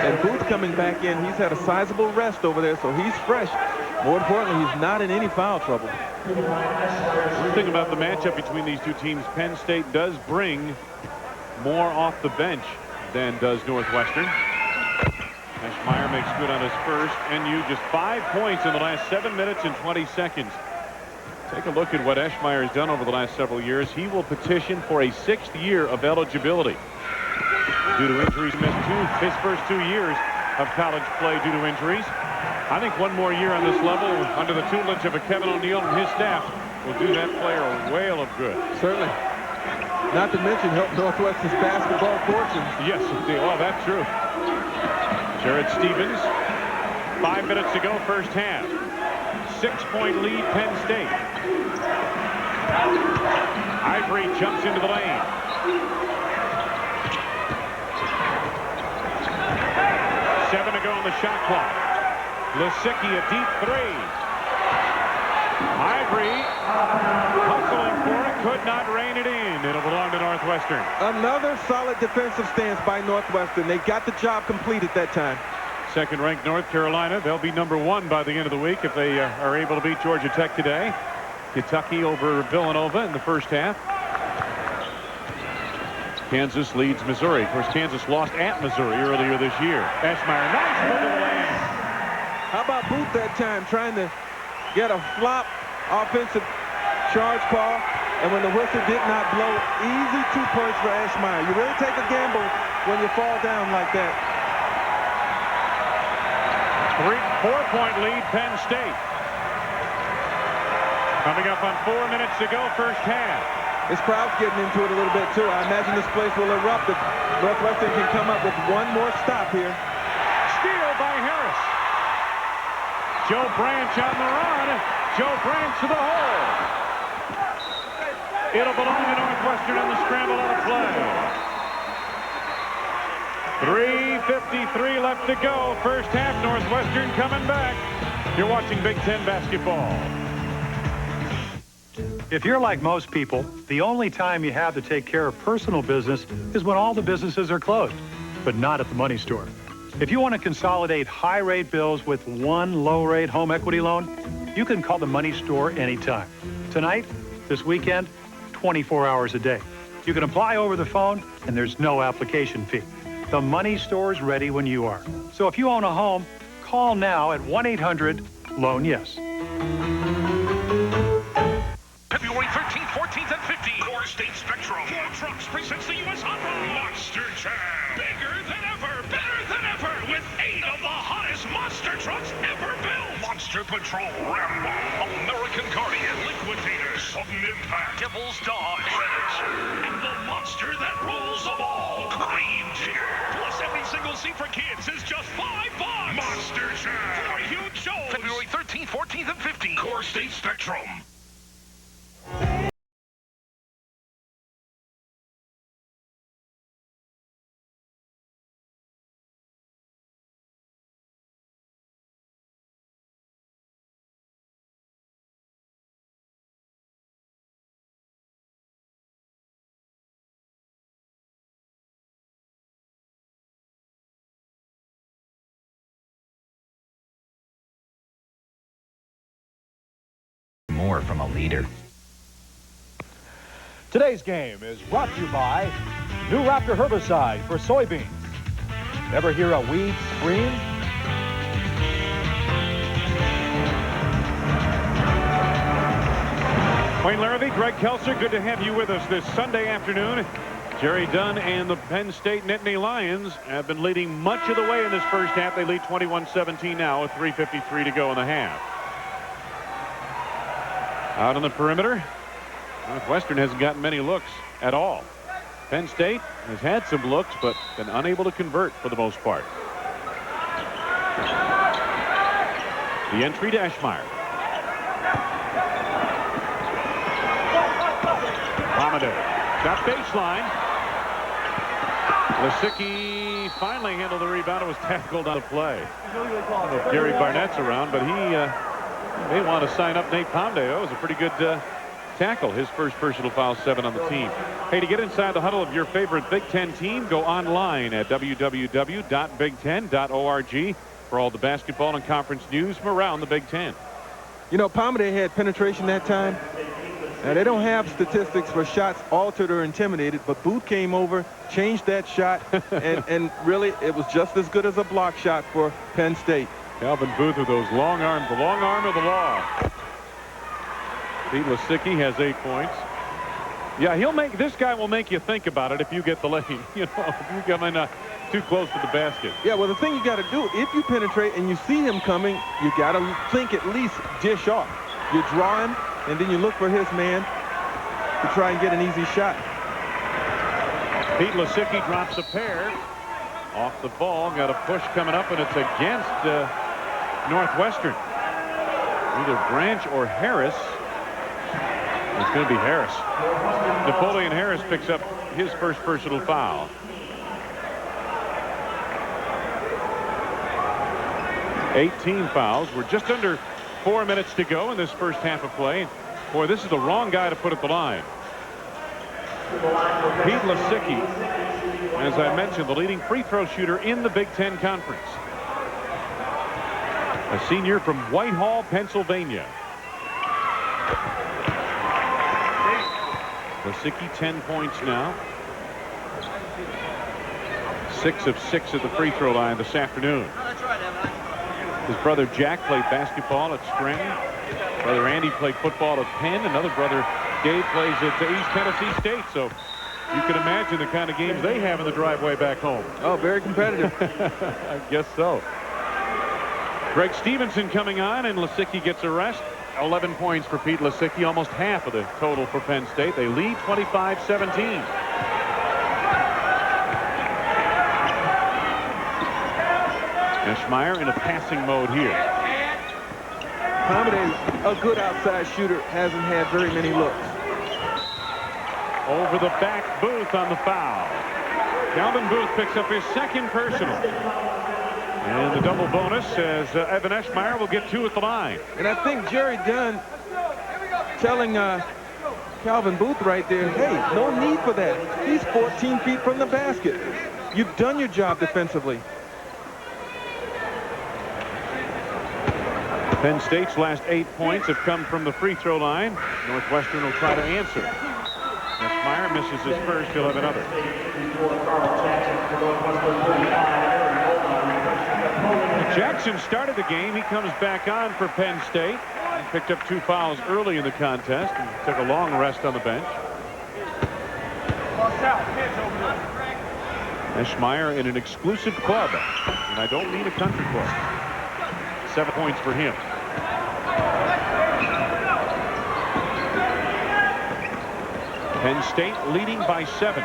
And Booth coming back in, he's had a sizable rest over there, so he's fresh. More importantly, he's not in any foul trouble. One thing about the matchup between these two teams, Penn State does bring more off the bench than does Northwestern. Eschmeyer makes good on his first. NU just 5 points in the last 7 minutes and 20 seconds. Take a look at what Eschmeyer has done over the last several years. He will petition for a 6th year of eligibility. Due to injuries, he missed his first 2 years of college play due to injuries. I think one more year on this level under the tutelage of a Kevin O'Neill and his staff will do that player a whale of good. Certainly. Not to mention help Northwestern's basketball fortunes. Yes, indeed. Oh, that's true. Jarrett Stephens, 5 minutes to go, first half. 6-point lead, Penn State. Ivory jumps into the lane. Seven to go on the shot clock. Lisicky, a deep three. Ivory hustling for it, could not rein it in. It'll belong to Northwestern. Another solid defensive stance by Northwestern. They got the job completed that time. Second-ranked North Carolina. They'll be #1 by the end of the week if they are able to beat Georgia Tech today. Kentucky over Villanova in the first half. Kansas leads Missouri. Of course, Kansas lost at Missouri earlier this year. Eschmeyer, nice move to the lane. How about Booth that time trying to get a flop offensive charge call, and when the whistle did not blow, easy 2 points for Eschmeyer. You really take a gamble when you fall down like that. 4-point lead, Penn State. Coming up on 4 minutes to go, first half. This crowd's getting into it a little bit, too. I imagine this place will erupt if Northwestern can come up with one more stop here. Steal by Harris. Joe Branch on the run. Joe Branch to the hole. It'll belong to Northwestern on the scramble out of play. 3:53 left to go. First half, Northwestern coming back. You're watching Big Ten basketball. If you're like most people, the only time you have to take care of personal business is when all the businesses are closed, but not at the money store. If you want to consolidate high-rate bills with one low-rate home equity loan, you can call the money store anytime. Tonight, this weekend, 24 hours a day. You can apply over the phone, and there's no application fee. The money store's ready when you are. So if you own a home, call now at 1-800-LOAN-YES. February 13th, 14th, and 15th. Core State Spectrum. Ford Trucks presents the U.S. Hot Rod Monster Jam. Bigger than ever, better than ever, with 8 of the hottest monster trucks ever built. Monster Patrol, Rambo, American Guardian, Liquidator, Sudden Impact, Devil's Dodge, Predator, and the monster that rules them all, Green Tier. Plus, every single seat for kids is just $5. Monster Jam. 4 huge shows. February 13th, 14th, and 15th. Core State Spectrum. More from a leader. Today's game is brought to you by New Raptor herbicide for soybeans. Ever hear a weed scream? Wayne Larrabee, Greg Kelser, good to have you with us this Sunday afternoon. Jerry Dunn and the Penn State Nittany Lions have been leading much of the way in this first half. They lead 21-17 now with 3:53 to go in the half. Out on the perimeter, Northwestern hasn't gotten many looks at all. Penn State has had some looks, but been unable to convert for the most part. The entry to Eschmeyer. Pomeday, got baseline. Lisicky finally handled the rebound. It was tackled on the play. I don't know if Gary Barnett's around, but he may want to sign up Nate Pomeday. That was a pretty good tackle. His first personal foul, 7 on the team. Hey, to get inside the huddle of your favorite Big Ten team, go online at www.big10.org for all the basketball and conference news from around the Big Ten. You know, Pomeday had penetration that time. Now, they don't have statistics for shots altered or intimidated, but Booth came over, changed that shot, and really it was just as good as a block shot for Penn State. Calvin Booth with those long arms, the long arm of the law. Pete Lisicky has 8 points. Yeah, this guy will make you think about it if you get the lane. You know, if you come in too close to the basket. Yeah, well, the thing you got to do, if you penetrate and you see him coming, you got to think at least dish off. You draw him, and then you look for his man to try and get an easy shot. Pete Lisicky drops a pair off the ball. Got a push coming up, and it's against Northwestern. Either Branch or Harris. It's going to be Harris. Napoleon Harris picks up his first personal foul. Eighteen fouls. We're just under 4 minutes to go in this first half of play. Boy, this is the wrong guy to put at the line. Pete Lisicky, as I mentioned, the leading free throw shooter in the Big Ten Conference. A senior from Whitehall, Pennsylvania. Lisicky 10 points now. 6 of 6 at the free throw line this afternoon. His brother Jack played basketball at Stratton. Brother Andy played football at Penn. Another brother Gabe plays at East Tennessee State. So you can imagine the kind of games they have in the driveway back home. Oh, very competitive. I guess so. Greg Stevenson coming on, and Lisicky gets a rest. 11 points for Pete Lisicky, almost half of the total for Penn State. They lead 25-17. Eschmeyer in a passing mode here. Pomeday, a good outside shooter, hasn't had very many looks. Over the back, Booth on the foul. Calvin Booth picks up his second personal. And the double bonus as Evan Eschmeyer will get 2 at the line. And I think Jerry Dunn telling Calvin Booth right there, hey, no need for that. He's 14 feet from the basket. You've done your job defensively. Penn State's last 8 points have come from the free throw line. Northwestern will try to answer. Eschmeyer misses his first. He'll have another. Jackson started the game. He comes back on for Penn State. He picked up 2 fouls early in the contest and took a long rest on the bench. Eschmeyer in an exclusive club, and I don't mean a country club. 7 points for him. Penn State leading by 7.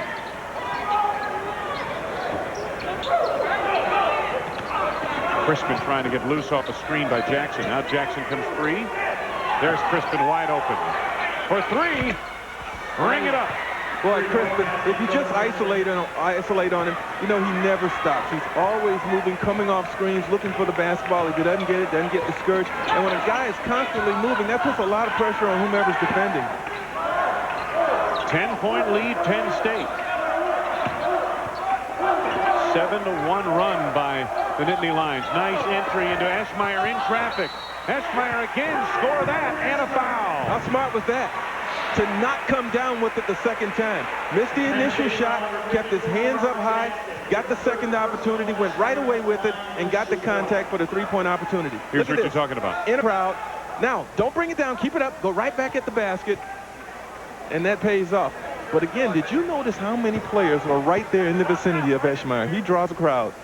Crispin trying to get loose off a screen by Jackson. Now Jackson comes free. There's Crispin wide open for 3. Ring it up. Boy, Crispin, if you just isolate on him, you know he never stops. He's always moving, coming off screens, looking for the basketball. If he doesn't get it, doesn't get discouraged. And when a guy is constantly moving, that puts a lot of pressure on whomever's defending. 10-point lead, Penn State. 7-1 run by the Nittany Lions. Nice entry into Eschmeyer in traffic. Eschmeyer again, score that, and a foul. How smart was that? To not come down with it the second time. Missed the initial shot, kept his hands up high, got the second opportunity, went right away with it, and got the contact for the 3-point opportunity. Here's what you're talking about. In a crowd. Now, don't bring it down. Keep it up. Go right back at the basket. And that pays off. But again, did you notice how many players are right there in the vicinity of Eschmeyer? He draws a crowd.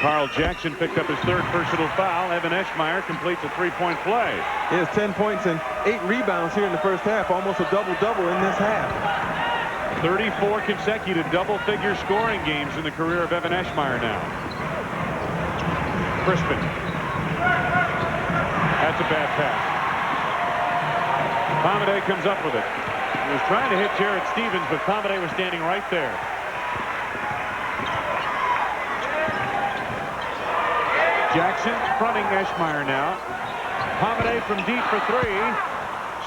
Carl Jackson picked up his 3rd personal foul. Evan Eschmeyer completes a 3-point play. He has 10 points and 8 rebounds here in the first half. Almost a double-double in this half. 34 consecutive double-figure scoring games in the career of Evan Eschmeyer now. Crispin. That's a bad pass. Pomeday comes up with it. He was trying to hit Jarrett Stephens, but Pomeday was standing right there. Jackson fronting Eschmeyer now. Pomeday from deep for 3.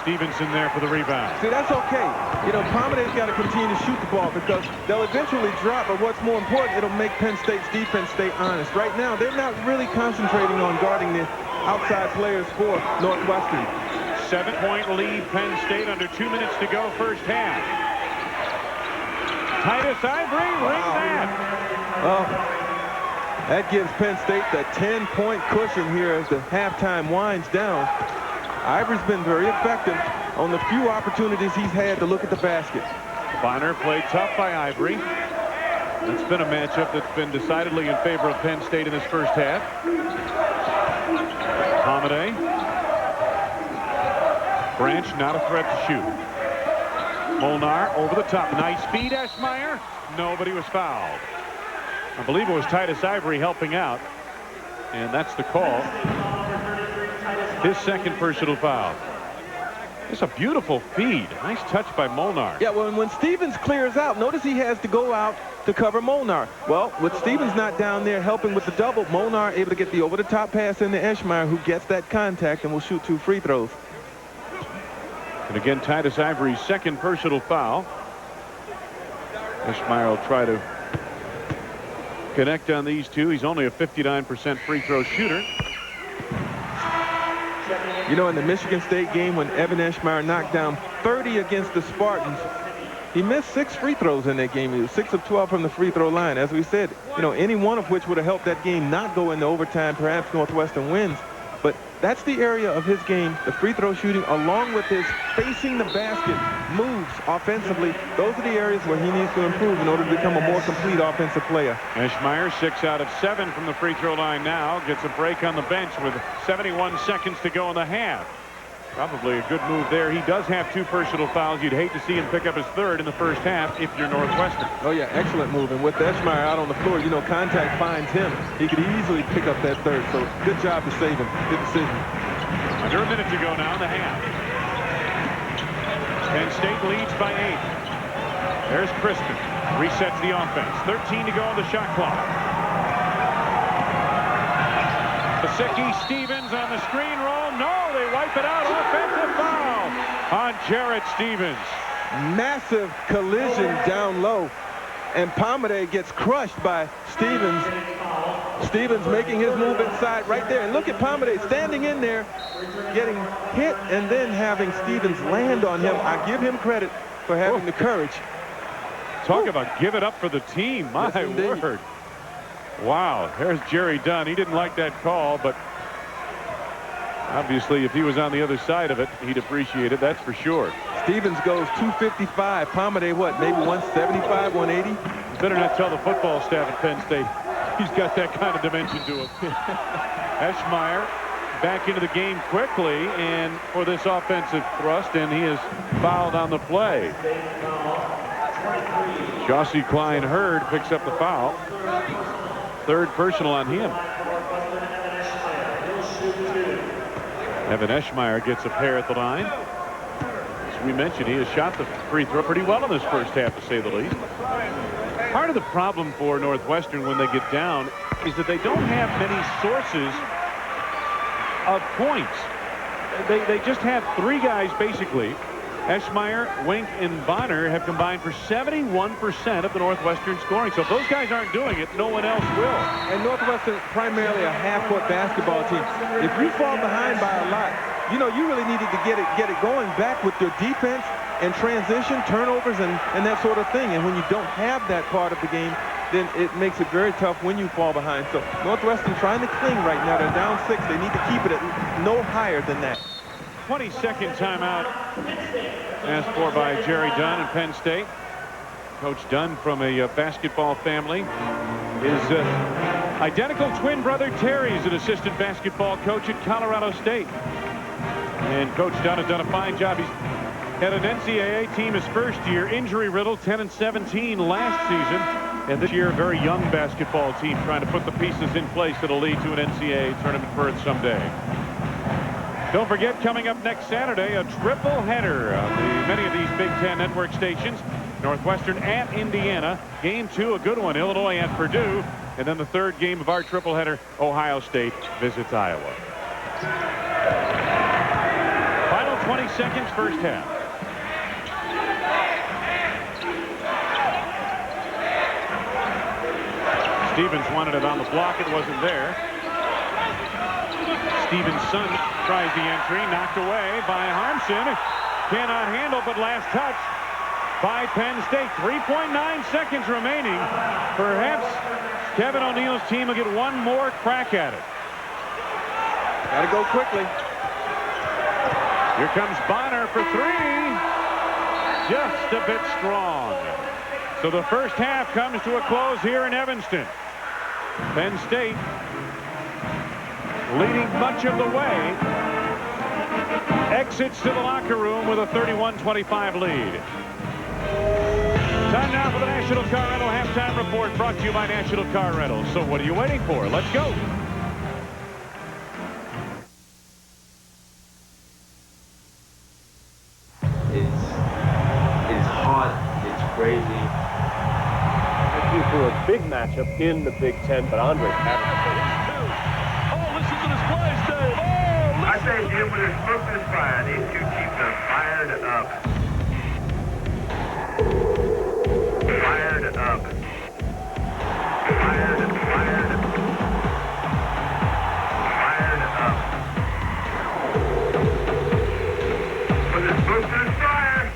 Stevenson there for the rebound. See, that's okay. You know, Pomeday's got to continue to shoot the ball because they'll eventually drop, but what's more important, it'll make Penn State's defense stay honest. Right now, they're not really concentrating on guarding the outside players for Northwestern. 7-point lead, Penn State, under 2 minutes to go, first half. Titus Ivory, ring that. Oh, that gives Penn State the 10-point cushion here as the halftime winds down. Ivory's been very effective on the few opportunities he's had to look at the basket. Bonner played tough by Ivory. It's been a matchup that's been decidedly in favor of Penn State in this first half. Pomeday. Branch not a threat to shoot. Molnar over the top. Nice speed, Eschmeyer. Nobody was fouled. I believe it was Titus Ivory helping out. And that's the call. His second personal foul. It's a beautiful feed. Nice touch by Molnar. Yeah, well, when Stevens clears out, notice he has to go out to cover Molnar. Well, with Stevens not down there helping with the double, Molnar able to get the over-the-top pass into Eschmeyer, who gets that contact and will shoot 2 free throws. And again, Titus Ivory's second personal foul. Eschmeyer will try to connect on these two. He's only a 59% free throw shooter. You know, in the Michigan State game when Evan Eschmeyer knocked down 30 against the Spartans, he missed 6 free throws in that game. He was 6 of 12 from the free throw line. As we said, you know, any one of which would have helped that game not go into overtime. Perhaps Northwestern wins. But that's the area of his game, the free throw shooting, along with his facing the basket moves offensively. Those are the areas where he needs to improve in order to become a more complete offensive player. Eschmeyer 6 out of 7 from the free throw line now. Gets a break on the bench with 71 seconds to go in the half. Probably a good move there. He does have 2 personal fouls. You'd hate to see him pick up his 3rd in the first half if you're Northwestern. Oh, yeah, excellent move. And with Eschmeyer out on the floor, you know, contact finds him. He could easily pick up that 3rd. So good job to save him. Good decision. Under a minute to go now in the half. Penn State leads by 8. There's Crispin. Resets the offense. 13 to go on the shot clock. Lisicky, Stephens on the screen roll. No, they wipe it out. Offensive foul on Jarrett Stephens. Massive collision down low. And Pomeday gets crushed by Stephens. Stephens making his move inside right there. And look at Pomeday standing in there, getting hit, and then having Stephens land on him. I give him credit for having the courage. Talk about give it up for the team. My word. Wow, there's Jerry Dunn. He didn't like that call, but obviously if he was on the other side of it, he'd appreciate it, that's for sure. Stephens goes 255. Pomeday, what, maybe 175, 180? You better not tell the football staff at Penn State he's got that kind of dimension to him. Eschmeyer back into the game quickly and for this offensive thrust, and he is fouled on the play. Gyasi Cline-Heard picks up the foul. 3rd personal on him. Evan Eschmeyer gets a pair at the line. As we mentioned, he has shot the free throw pretty well in this first half, to say the least. Part of the problem for Northwestern when they get down is that they don't have many sources of points. They just have 3 guys, basically. Eschmeyer, Wink, and Bonner have combined for 71% of the Northwestern scoring. So if those guys aren't doing it, no one else will. And Northwestern primarily a half-court basketball team. If you fall behind by a lot, you know, you really needed to get it going back with your defense and transition, turnovers, and that sort of thing. And when you don't have that part of the game, then it makes it very tough when you fall behind. So Northwestern trying to cling right now. They're down 6. They need to keep it at no higher than that. 22nd timeout asked for by Jerry Dunn in Penn State. Coach Dunn, from a basketball family. His identical twin brother Terry is an assistant basketball coach at Colorado State. And Coach Dunn has done a fine job. He's had an NCAA team his first year, injury-riddled, 10-17 last season. And this year, a very young basketball team trying to put the pieces in place that'll lead to an NCAA tournament berth someday. Don't forget, coming up next Saturday, a triple header on many of these Big Ten network stations. Northwestern at Indiana. Game 2, a good one, Illinois at Purdue. And then the 3rd game of our triple header, Ohio State visits Iowa. Final 20 seconds, first half. Stevens wanted it on the block. It wasn't there. Stevenson tries the entry, knocked away by Harmsen. Cannot handle, but last touch by Penn State. 3.9 seconds remaining. Perhaps Kevin O'Neill's team will get one more crack at it. Got to go quickly. Here comes Bonner for three. Just a bit strong. So the first half comes to a close here in Evanston. Penn State leading much of the way. Exits to the locker room with a 31-25 lead. Time now for the National Car Rental halftime report, brought to you by National Car Rental. So what are you waiting for? Let's go. It's hot. It's crazy. For a big matchup in the Big Ten, but Andre having Listen to this play, Dave. I say, Jim, when there's smoke this fire, these two teams are fired up. Fired up. Fired up. When there's smoke to this fire.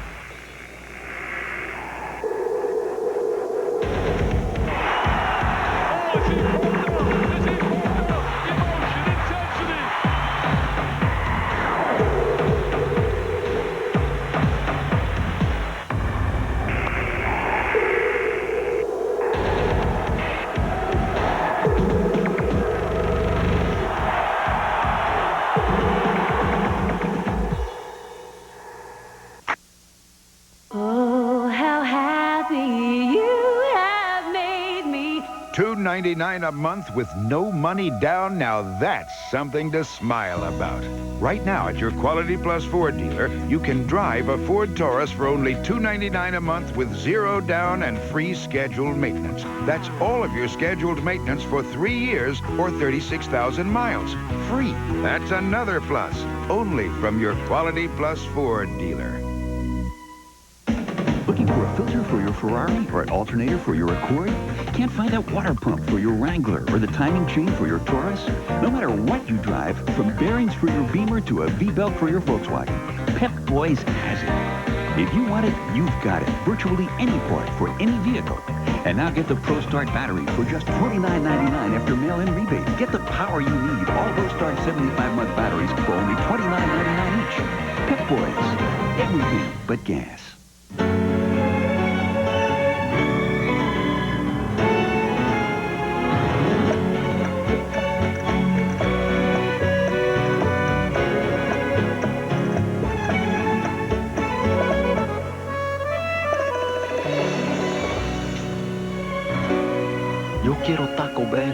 $2.99 a month with no money down. Now that's something to smile about. Right now at your Quality Plus Ford dealer, you can drive a Ford Taurus for only $2.99 a month with zero down and free scheduled maintenance. That's all of your scheduled maintenance for 3 years or 36,000 miles. Free. That's another plus. Only from your Quality Plus Ford dealer. Looking for a filter for your Ferrari or an alternator for your Accord? Can't find that water pump for your Wrangler or the timing chain for your Taurus? No matter what you drive, from bearings for your Beamer to a V-belt for your Volkswagen, Pep Boys has it. If you want it, you've got it. Virtually any part for any vehicle. And now get the Pro Start battery for just $29.99 after mail-in rebate. Get the power you need. All Pro Start 75-month batteries for only $29.99 each. Pep Boys. Everything but gas. Yo quiero Taco Bell.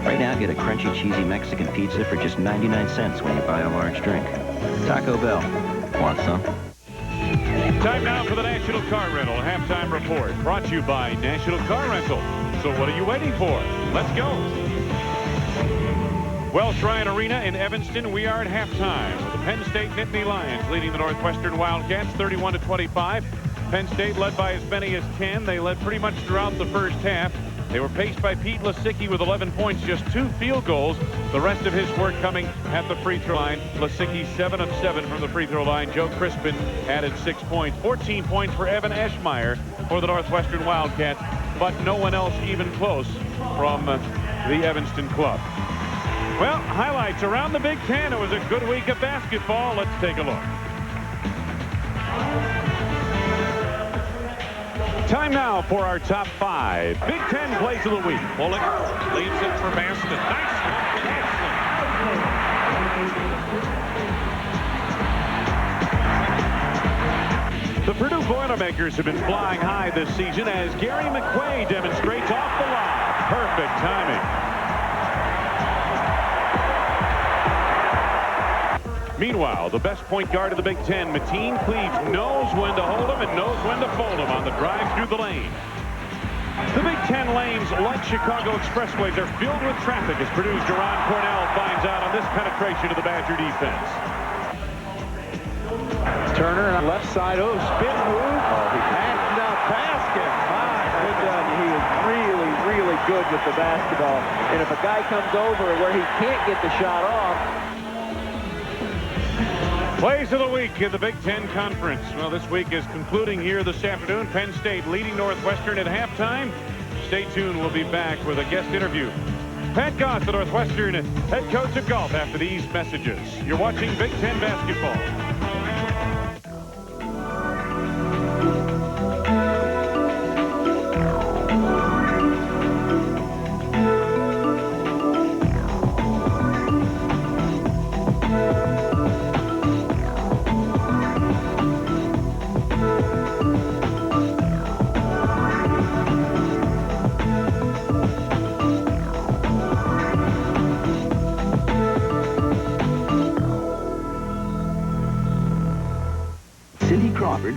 Right now, get a crunchy, cheesy Mexican pizza for just 99 cents when you buy a large drink. Taco Bell. Want some? Time now for the National Car Rental halftime report, brought to you by National Car Rental. So what are you waiting for? Let's go. Welsh-Ryan Arena in Evanston. We are at halftime with the Penn State Nittany Lions leading the Northwestern Wildcats 31-25. Penn State led by as many as 10. They led pretty much throughout the first half. They were paced by Pete Lisicky with 11 points, just 2 field goals. The rest of his work coming at the free throw line. Lisicky 7 of 7 from the free throw line. Joe Crispin added 6 points. 14 points for Evan Eschmeyer for the Northwestern Wildcats, but no one else even close from the Evanston club. Well, highlights around the Big Ten. It was a good week of basketball. Let's take a look. Time now for our top 5 Big Ten plays of the week. Bullock leaves it for Baston. Nice one. The Purdue Boilermakers have been flying high this season as Gary McQuaid demonstrates off the lob. Perfect timing. Meanwhile, the best point guard of the Big Ten, Mateen Cleaves, knows when to hold him and knows when to fold him on the drive through the lane. The Big Ten lanes, like Chicago expressways, are filled with traffic as Purdue's Deron Cornell finds out on this penetration of the Badger defense. Turner on the left side. Oh, spin move. And the basket. My goodness. He is really, really good with the basketball. And if a guy comes over where he can't get the shot off. Plays of the week in the Big Ten Conference. Well, this week is concluding here this afternoon. Penn State leading Northwestern at halftime. Stay tuned. We'll be back with a guest interview. Pat Goss, the Northwestern head coach of golf, after these messages. You're watching Big Ten basketball.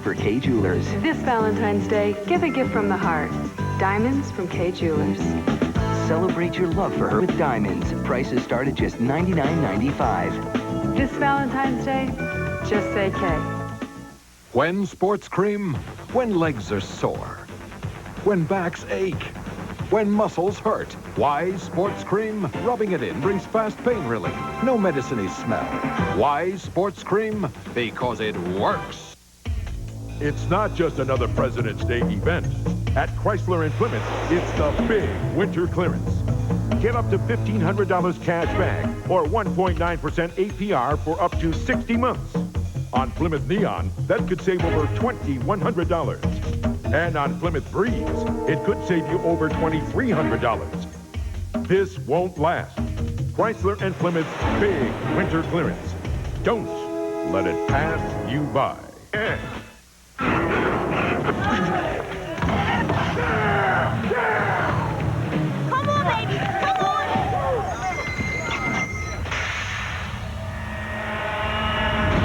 For K Jewelers. This Valentine's Day, give a gift from the heart. Diamonds from K Jewelers. Celebrate your love for her with diamonds. Prices start at just $99.95. This Valentine's Day, just say K. When sports cream? When legs are sore. When backs ache. When muscles hurt. Why sports cream? Rubbing it in brings fast pain relief. No medicine-y smell. Why sports cream? Because it works. It's not just another President's Day event. At Chrysler in Plymouth, it's the big winter clearance. Get up to $1,500 cash back or 1.9% APR for up to 60 months. On Plymouth Neon, that could save over $2,100. And on Plymouth Breeze, it could save you over $2,300. This won't last. Chrysler and Plymouth's big winter clearance. Don't let it pass you by. Come on, baby. Come on.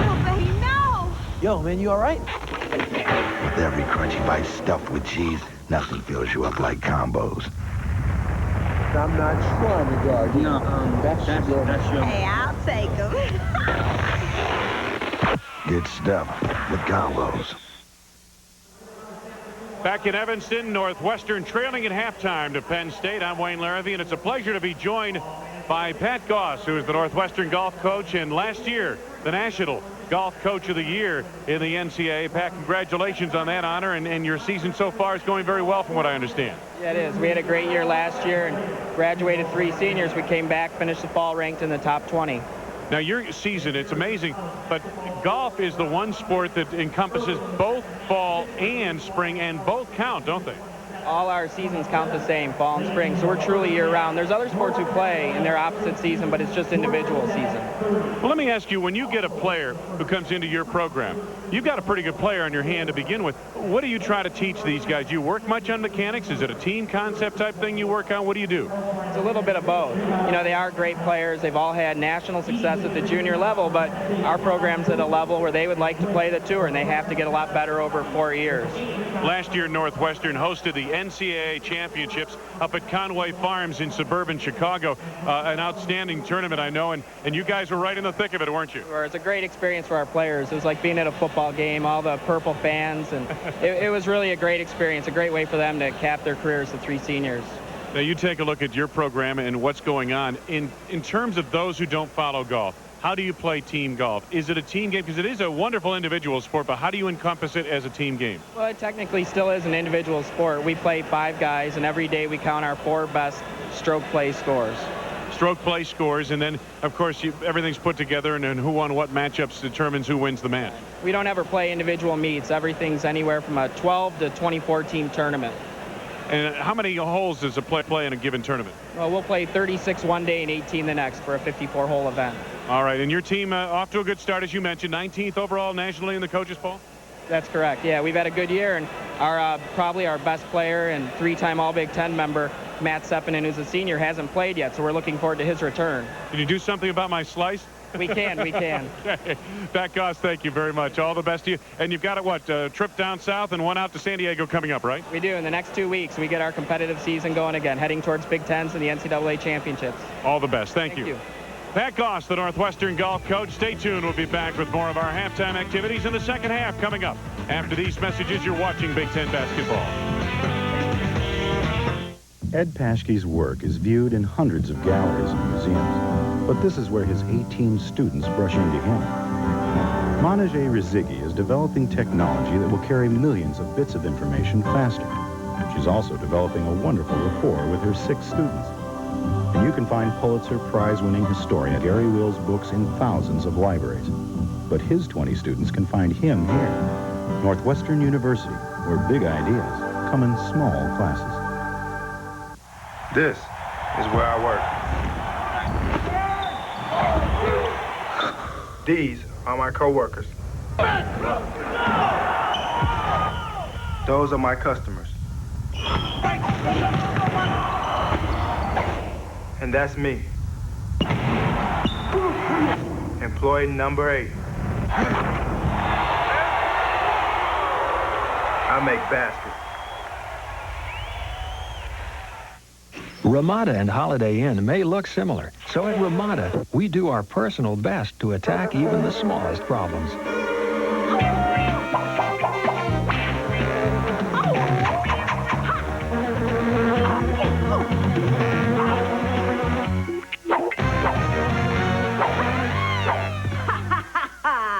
Oh, baby, no. Yo, man, you all right? With every crunchy bite stuffed with cheese, nothing fills you up like combos. I'm not trying to guard you. No, that's your... Hey, I'll take him. Good stuff with combos. Back in Evanston, Northwestern trailing at halftime to Penn State. I'm Wayne Larrivee, and it's a pleasure to be joined by Pat Goss, who is the Northwestern golf coach and last year the National Golf Coach of the Year in the NCAA. Pat, congratulations on that honor, and your season so far is going very well from what I understand. Yeah, it is. We had a great year last year and graduated 3 seniors. We came back, finished the fall ranked in the top 20. Now, your season, it's amazing, but golf is the one sport that encompasses both fall and spring, and both count, don't they? All our seasons count the same, fall and spring, so we're truly year-round. There's other sports who play in their opposite season, but it's just individual season. Well, let me ask you, when you get a player who comes into your program, you've got a pretty good player on your hand to begin with. What do you try to teach these guys? Do you work much on mechanics? Is it a team concept type thing you work on? What do you do? It's a little bit of both. You know, they are great players. They've all had national success at the junior level, but our program's at a level where they would like to play the tour, and they have to get a lot better over 4 years. Last year, Northwestern hosted the NCAA Championships up at Conway Farms in suburban Chicago. An outstanding tournament, I know, and you guys were right in the thick of it, weren't you? It's a great experience for our players. It was like being at a football game, all the purple fans, and it was really a great experience, a great way for them to cap their careers, the 3 seniors. Now, you take a look at your program and what's going on. In terms of those who don't follow golf, how do you play team golf? Is it a team game? Because it is a wonderful individual sport, but how do you encompass it as a team game? Well, it technically still is an individual sport. We play 5 guys, and every day we count our 4 best stroke play scores. Stroke play scores, and then, of course, everything's put together, and then who won what matchups determines who wins the match. We don't ever play individual meets. Everything's anywhere from a 12 to 24-team tournament. And how many holes does a player play in a given tournament? Well, we'll play 36 one day and 18 the next for a 54-hole event. All right, and your team off to a good start, as you mentioned, 19th overall nationally in the coaches poll? That's correct. Yeah, we've had a good year, and our probably our best player and 3-time All-Big Ten member, Matt Seppinen, who's a senior, hasn't played yet, so we're looking forward to his return. Can you do something about my slice? We can. Okay. Pat Goss, thank you very much. All the best to you. And you've got a trip down south and one out to San Diego coming up, right? We do. In the next 2 weeks, we get our competitive season going again, heading towards Big Tens and the NCAA championships. All the best. Thank you. Pat Goss, the Northwestern golf coach. Stay tuned. We'll be back with more of our halftime activities in the second half coming up. After these messages, you're watching Big Ten basketball. Ed Paschke's work is viewed in hundreds of galleries and museums, but this is where his 18 students brush into him. Monaje Lisicky is developing technology that will carry millions of bits of information faster. She's also developing a wonderful rapport with her 6 students. And you can find Pulitzer Prize-winning historian Gary Will's books in thousands of libraries. But his 20 students can find him here, Northwestern University, where big ideas come in small classes. This is where I work. These are my co-workers. Those are my customers. And that's me. Employee number 8. I make baskets. Ramada and Holiday Inn may look similar, so at Ramada, we do our personal best to attack even the smallest problems.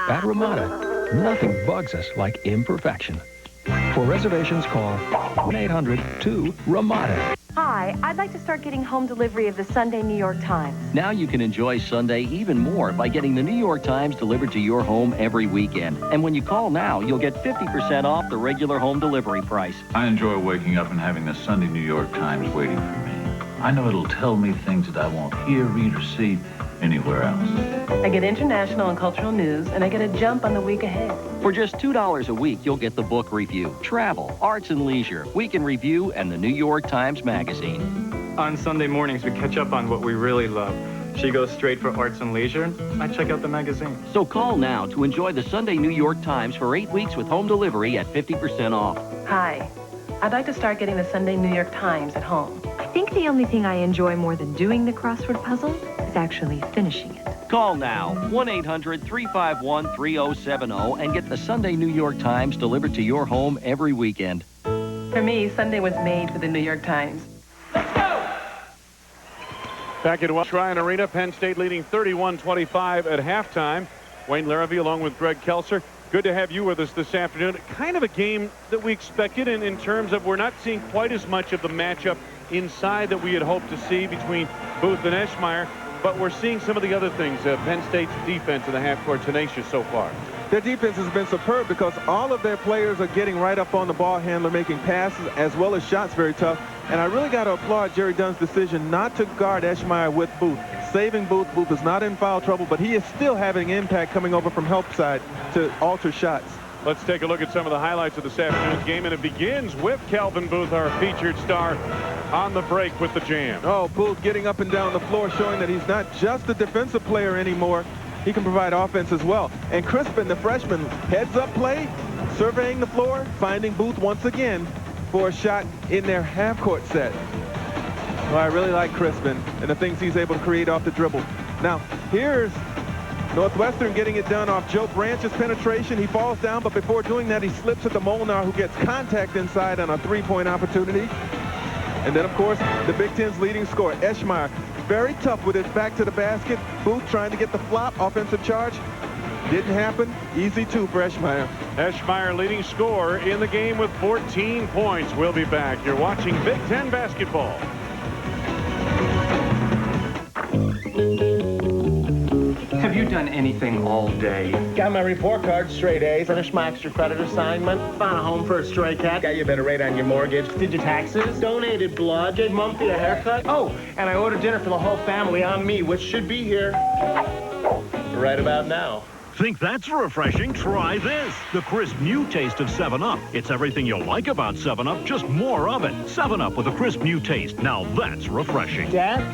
At Ramada, nothing bugs us like imperfection. For reservations, call 1-800-2-RAMADA. Hi, I'd like to start getting home delivery of the Sunday New York Times. Now you can enjoy Sunday even more by getting the New York Times delivered to your home every weekend. And when you call now, you'll get 50% off the regular home delivery price. I enjoy waking up and having the Sunday New York Times waiting for me. I know it'll tell me things that I won't hear, read, or see anywhere else. I get international and cultural news, and I get a jump on the week ahead. For just $2 a week, you'll get the book review, travel, arts and leisure, week in review, and the New York Times Magazine. On Sunday mornings, we catch up on what we really love. She goes straight for arts and leisure. I check out the magazine. So call now to enjoy the Sunday New York Times for 8 weeks with home delivery at 50% off. Hi, I'd like to start getting the Sunday New York Times at home. I think the only thing I enjoy more than doing the crossword puzzle is actually finishing it. Call now, 1-800-351-3070, and get the Sunday New York Times delivered to your home every weekend. For me, Sunday was made for the New York Times. Back at Welsh-Ryan Arena, Penn State leading 31-25 at halftime. Wayne Larrivee along with Greg Kelser. Good to have you with us this afternoon. Kind of a game that we expected in terms of we're not seeing quite as much of the matchup inside that we had hoped to see between Booth and Eschmeyer, but we're seeing some of the other things. Penn State's defense in the half-court tenacious so far. Their defense has been superb because all of their players are getting right up on the ball handler, making passes as well as shots very tough. And I really got to applaud Jerry Dunn's decision not to guard Eschmeyer with Booth. Saving Booth. Booth is not in foul trouble, but he is still having impact coming over from help side to alter shots. Let's take a look at some of the highlights of this afternoon's game, and it begins with Calvin Booth, our featured star, on the break with the jam. Oh, Booth getting up and down the floor, showing that he's not just a defensive player anymore. He can provide offense as well. And Crispin, the freshman, heads-up play, surveying the floor, finding Booth once again for a shot in their half-court set. Well, I really like Crispin and the things he's able to create off the dribble. Now, here's Northwestern getting it done off Joe Branch's penetration. He falls down, but before doing that, he slips it to Molnar, who gets contact inside on a three-point opportunity. And then, of course, the Big Ten's leading scorer, Eschmeyer, very tough with his back to the basket. Booth trying to get the flop, offensive charge. Didn't happen. Easy two for Eschmeyer. Eschmeyer leading scorer in the game with 14 points. We'll be back. You're watching Big Ten basketball. Have you done anything all day? Got my report card, straight A's. Finished my extra credit assignment. Found a home for a stray cat. Got you a better rate on your mortgage. Did your taxes. Donated blood. Gave Mumpy a haircut. Oh, and I ordered dinner for the whole family on me, which should be here right about now. Think that's refreshing? Try this. The crisp new taste of 7-Up. It's everything you like about 7-Up, just more of it. 7-Up with a crisp new taste. Now that's refreshing. Dad?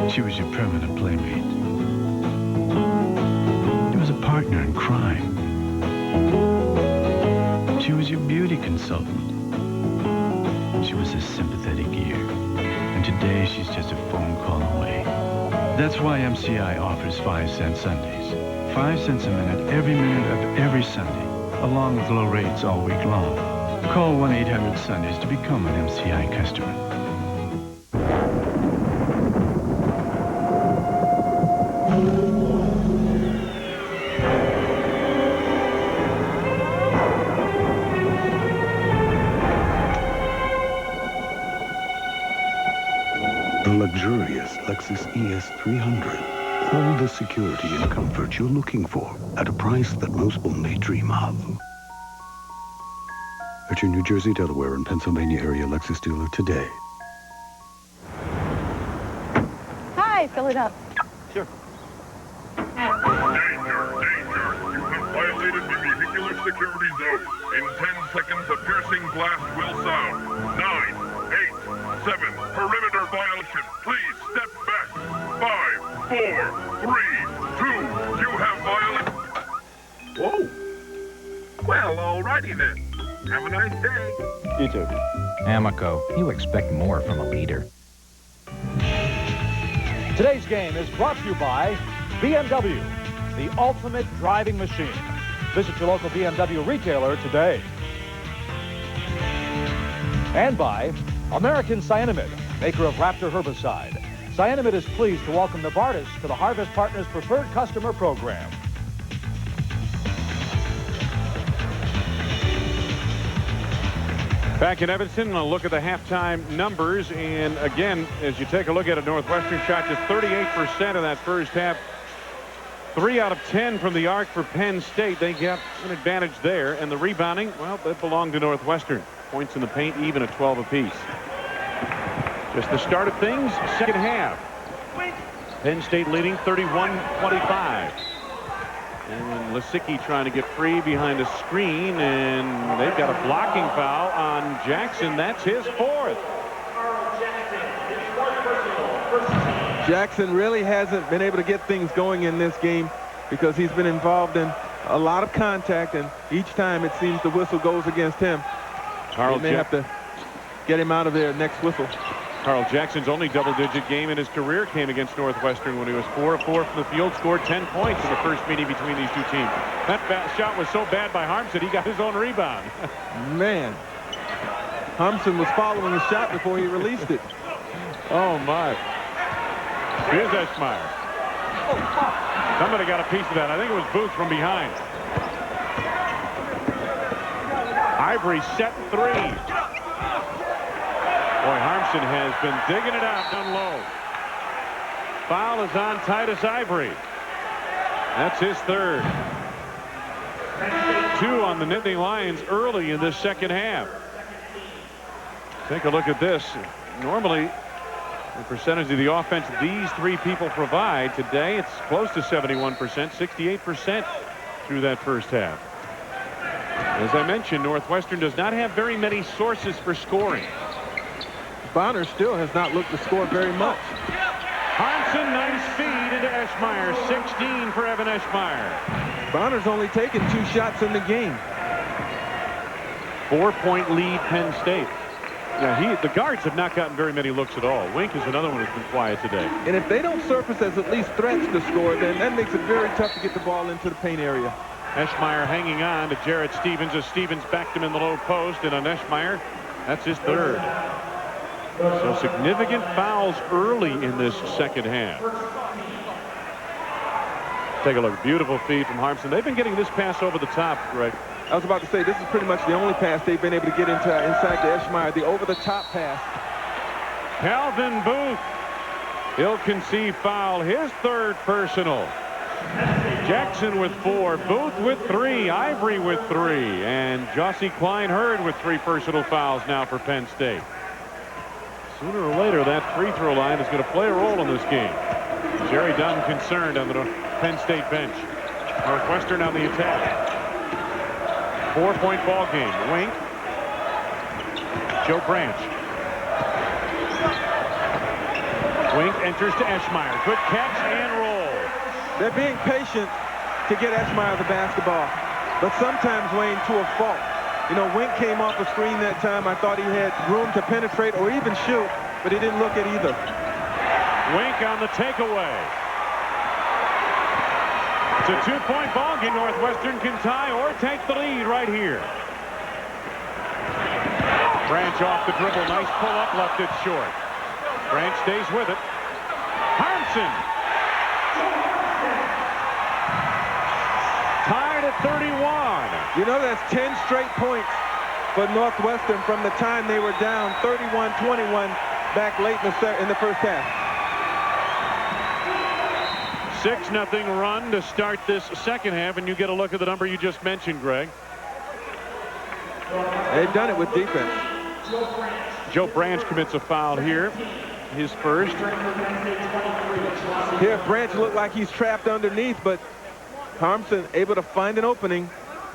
She was your permanent playmate. She was a partner in crime. She was your beauty consultant. She was a sympathetic ear. And today, she's just a phone call away. That's why MCI offers 5-cent Sundays. 5 cents a minute of every Sunday, along with low rates all week long. Call 1-800-SUNDAYS to become an MCI customer. The luxurious Lexus ES 300. All the security and comfort you're looking for at a price that most only dream of. At your New Jersey, Delaware, and Pennsylvania area Lexus dealer today. Hi, fill it up. Danger, danger. You have violated the vehicular security zone. In 10 seconds, a piercing blast will sound. 9, 8, 7, perimeter violation. Please step back. 5, 4, 3, 2, you have violated. Whoa. Well, alrighty then. Have a nice day. You too. Amico, you expect more from a leader. Today's game is brought to you by BMW, the ultimate driving machine. Visit your local BMW retailer today. And by American Cyanamid, maker of Raptor herbicide. Cyanamid is pleased to welcome Novartis to the Harvest Partners Preferred Customer Program. Back in Evanston, a look at the halftime numbers. And again, as you take a look at it, Northwestern shot just 38% in that first half. 3 out of 10 from the arc for Penn State. They got an advantage there. And the rebounding, well, that belonged to Northwestern. Points in the paint, even at 12 apiece. Just the start of things, second half. Penn State leading 31-25. And Lisicky trying to get free behind a screen, and they've got a blocking foul on Jackson. That's his 4th. Jackson really hasn't been able to get things going in this game because he's been involved in a lot of contact, and each time it seems the whistle goes against him. They may have to get him out of there next whistle. Carl Jackson's only double-digit game in his career came against Northwestern when he was 4 of 4 from the field, scored 10 points in the first meeting between these two teams. That shot was so bad by Harmsen, he got his own rebound. Man, Harmsen was following the shot before he released it. Oh, my. Here's Eschmeyer. Somebody got a piece of that. I think it was Booth from behind. Ivory set 3. Boy, Harmsen has been digging it out down low. Foul is on Titus Ivory. That's his 3rd. 2 on the Nittany Lions early in this second half. Take a look at this. Normally, the percentage of the offense these 3 people provide today, it's close to 71%, 68% through that first half. As I mentioned, Northwestern does not have very many sources for scoring. Bonner still has not looked to score very much. Harmsen, nice feed into Eschmeyer. 16 for Evan Eschmeyer. Bonner's only taken 2 shots in the game. 4-point lead, Penn State. Yeah, the guards have not gotten very many looks at all. Wink is another one who's been quiet today. And if they don't surface as at least threats to score, then that makes it very tough to get the ball into the paint area. Eschmeyer hanging on to Jarrett Stephens as Stephens backed him in the low post, and on Eschmeyer, that's his 3rd. So significant fouls early in this second half. Take a look. Beautiful feed from Harmsen. They've been getting this pass over the top, right? I was about to say, this is pretty much the only pass they've been able to get inside to Eschmeyer, the over-the-top pass. Calvin Booth. He'll concede foul, his 3rd personal. Jackson with 4, Booth with 3, Ivory with 3, and Gyasi Cline-Heard with 3 personal fouls now for Penn State. Sooner or later, that free throw line is going to play a role in this game. Jerry Dunn concerned on the Penn State bench. Northwestern on the attack. 4-point ball game. Wink. Joe Branch. Wink enters to Eschmeyer. Good catch and roll. They're being patient to get Eschmeyer the basketball, but sometimes, Wayne, to a fault. You know, Wink came off the screen that time. I thought he had room to penetrate or even shoot, but he didn't look at either. Wink on the takeaway. It's a 2-point ball game. Northwestern can tie or take the lead right here. Branch off the dribble. Nice pull-up, left it short. Branch stays with it. Harmsen. Tied at 31. You know, that's 10 straight points for Northwestern from the time they were down 31-21 back late in the first half. 6-0 run to start this second half, and you get a look at the number you just mentioned, Greg. They've done it with defense. Joe Branch commits a foul here, his first. Here, Branch looked like he's trapped underneath, but Harmsen able to find an opening,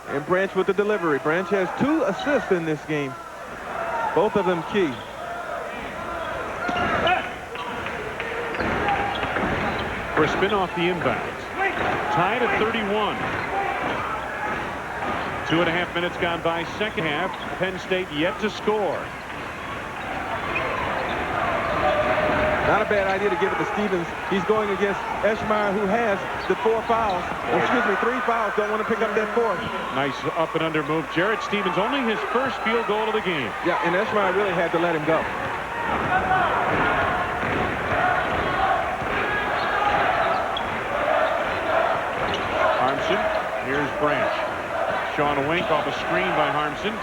and Branch with the delivery. Branch has 2 assists in this game, both of them key. Crispin off the inbounds. Tied at 31. 2.5 minutes gone by, second half. Penn State yet to score. Not a bad idea to give it to Stevens. He's going against Eschmeyer, who has the 4 fouls. Excuse me, 3 fouls. Don't want to pick up that 4th. Nice up and under move. Jarrett Stephens, only his first field goal of the game. Yeah, and Eschmeyer really had to let him go. Harmsen, here's Branch. Sean Wink off a screen by Harmsen.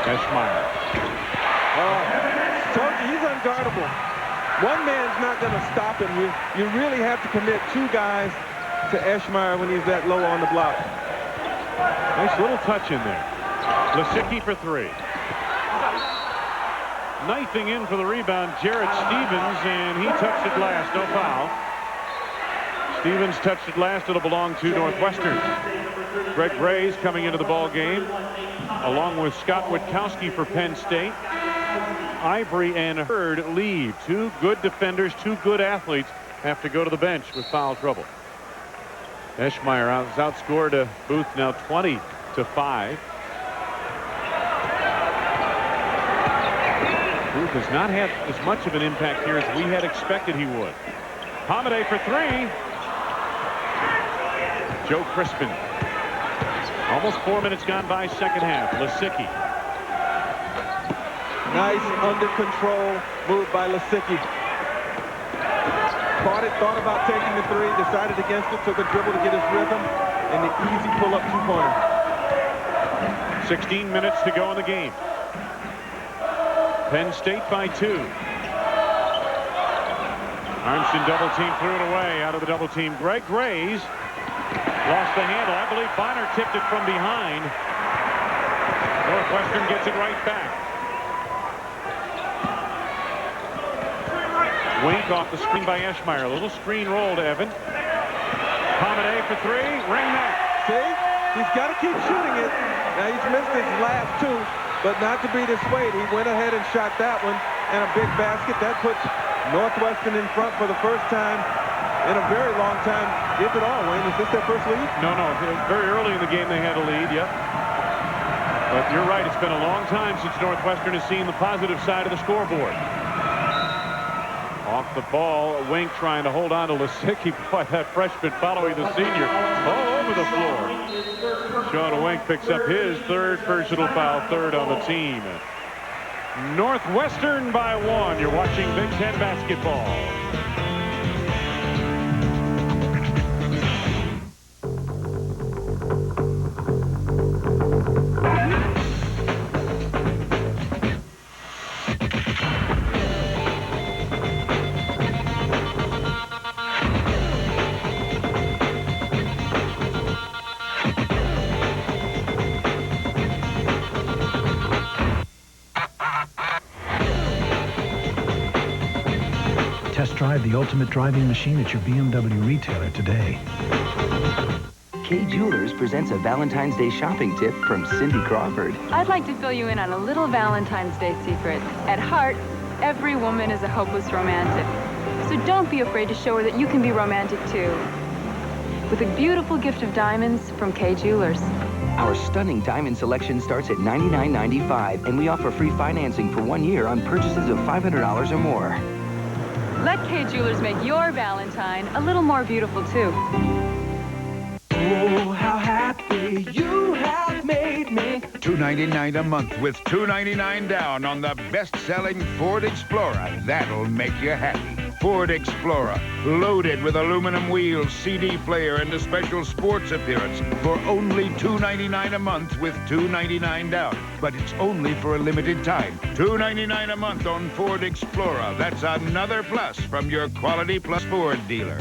Eschmeyer. Told you, he's unguardable. One man's not going to stop him. You really have to commit 2 guys to Eschmeyer when he's that low on the block. Nice little touch in there. Lisicky for 3. Knifing in for the rebound, Jarrett Stephens, and he touched it last. No foul. Stevens touched it last. It'll belong to Northwestern. Greg Gray's coming into the ball game, along with Scott Witkowsky for Penn State. Ivory and Heard leave. 2 good defenders, 2 good athletes have to go to the bench with foul trouble. Eschmeyer has outscored Booth now 20-5. Booth has not had as much of an impact here as we had expected he would. Pomeday for 3. Joe Crispin. Almost 4 minutes gone by, second half. Lisicky. Nice under control move by Lisicky. Caught it, thought about taking the 3, decided against it, took a dribble to get his rhythm, and the easy pull-up 2-pointer. 16 minutes to go in the game. Penn State by 2. Harmsen double team, threw it away out of the double team. Greg Grays lost the handle. I believe Bonner tipped it from behind. Northwestern gets it right back. Wink off the screen by Eschmeyer. A little screen roll to Evan. Pomeday for 3. Ring that. See? He's got to keep shooting it. Now he's missed his last 2, but not to be dissuaded. He went ahead and shot that one, and a big basket. That puts Northwestern in front for the first time in a very long time, if at all. Wayne, is this their first lead? No. Very early in the game they had a lead, yeah. But you're right, it's been a long time since Northwestern has seen the positive side of the scoreboard. Off the ball, Wink trying to hold on to Lisicky. Boy, that freshman following the senior all over the floor. Sean Wink picks up his 3rd personal foul, 3rd on the team. Northwestern by 1. You're watching Big Ten basketball. Test drive the ultimate driving machine at your BMW retailer today. Kay Jewelers presents a Valentine's Day shopping tip from Cindy Crawford. I'd like to fill you in on a little Valentine's Day secret. At heart, every woman is a hopeless romantic. So don't be afraid to show her that you can be romantic too. With a beautiful gift of diamonds from Kay Jewelers. Our stunning diamond selection starts at $99.95, and we offer free financing for 1 year on purchases of $500 or more. Let Kay Jewelers make your Valentine a little more beautiful, too. Oh, how happy you have made me. $299 a month with $299 down on the best-selling Ford Explorer. That'll make you happy. Ford Explorer, loaded with aluminum wheels, CD player, and a special sports appearance for only $299 a month with $299 down. But it's only for a limited time. $299 a month on Ford Explorer. That's another plus from your Quality Plus Ford dealer.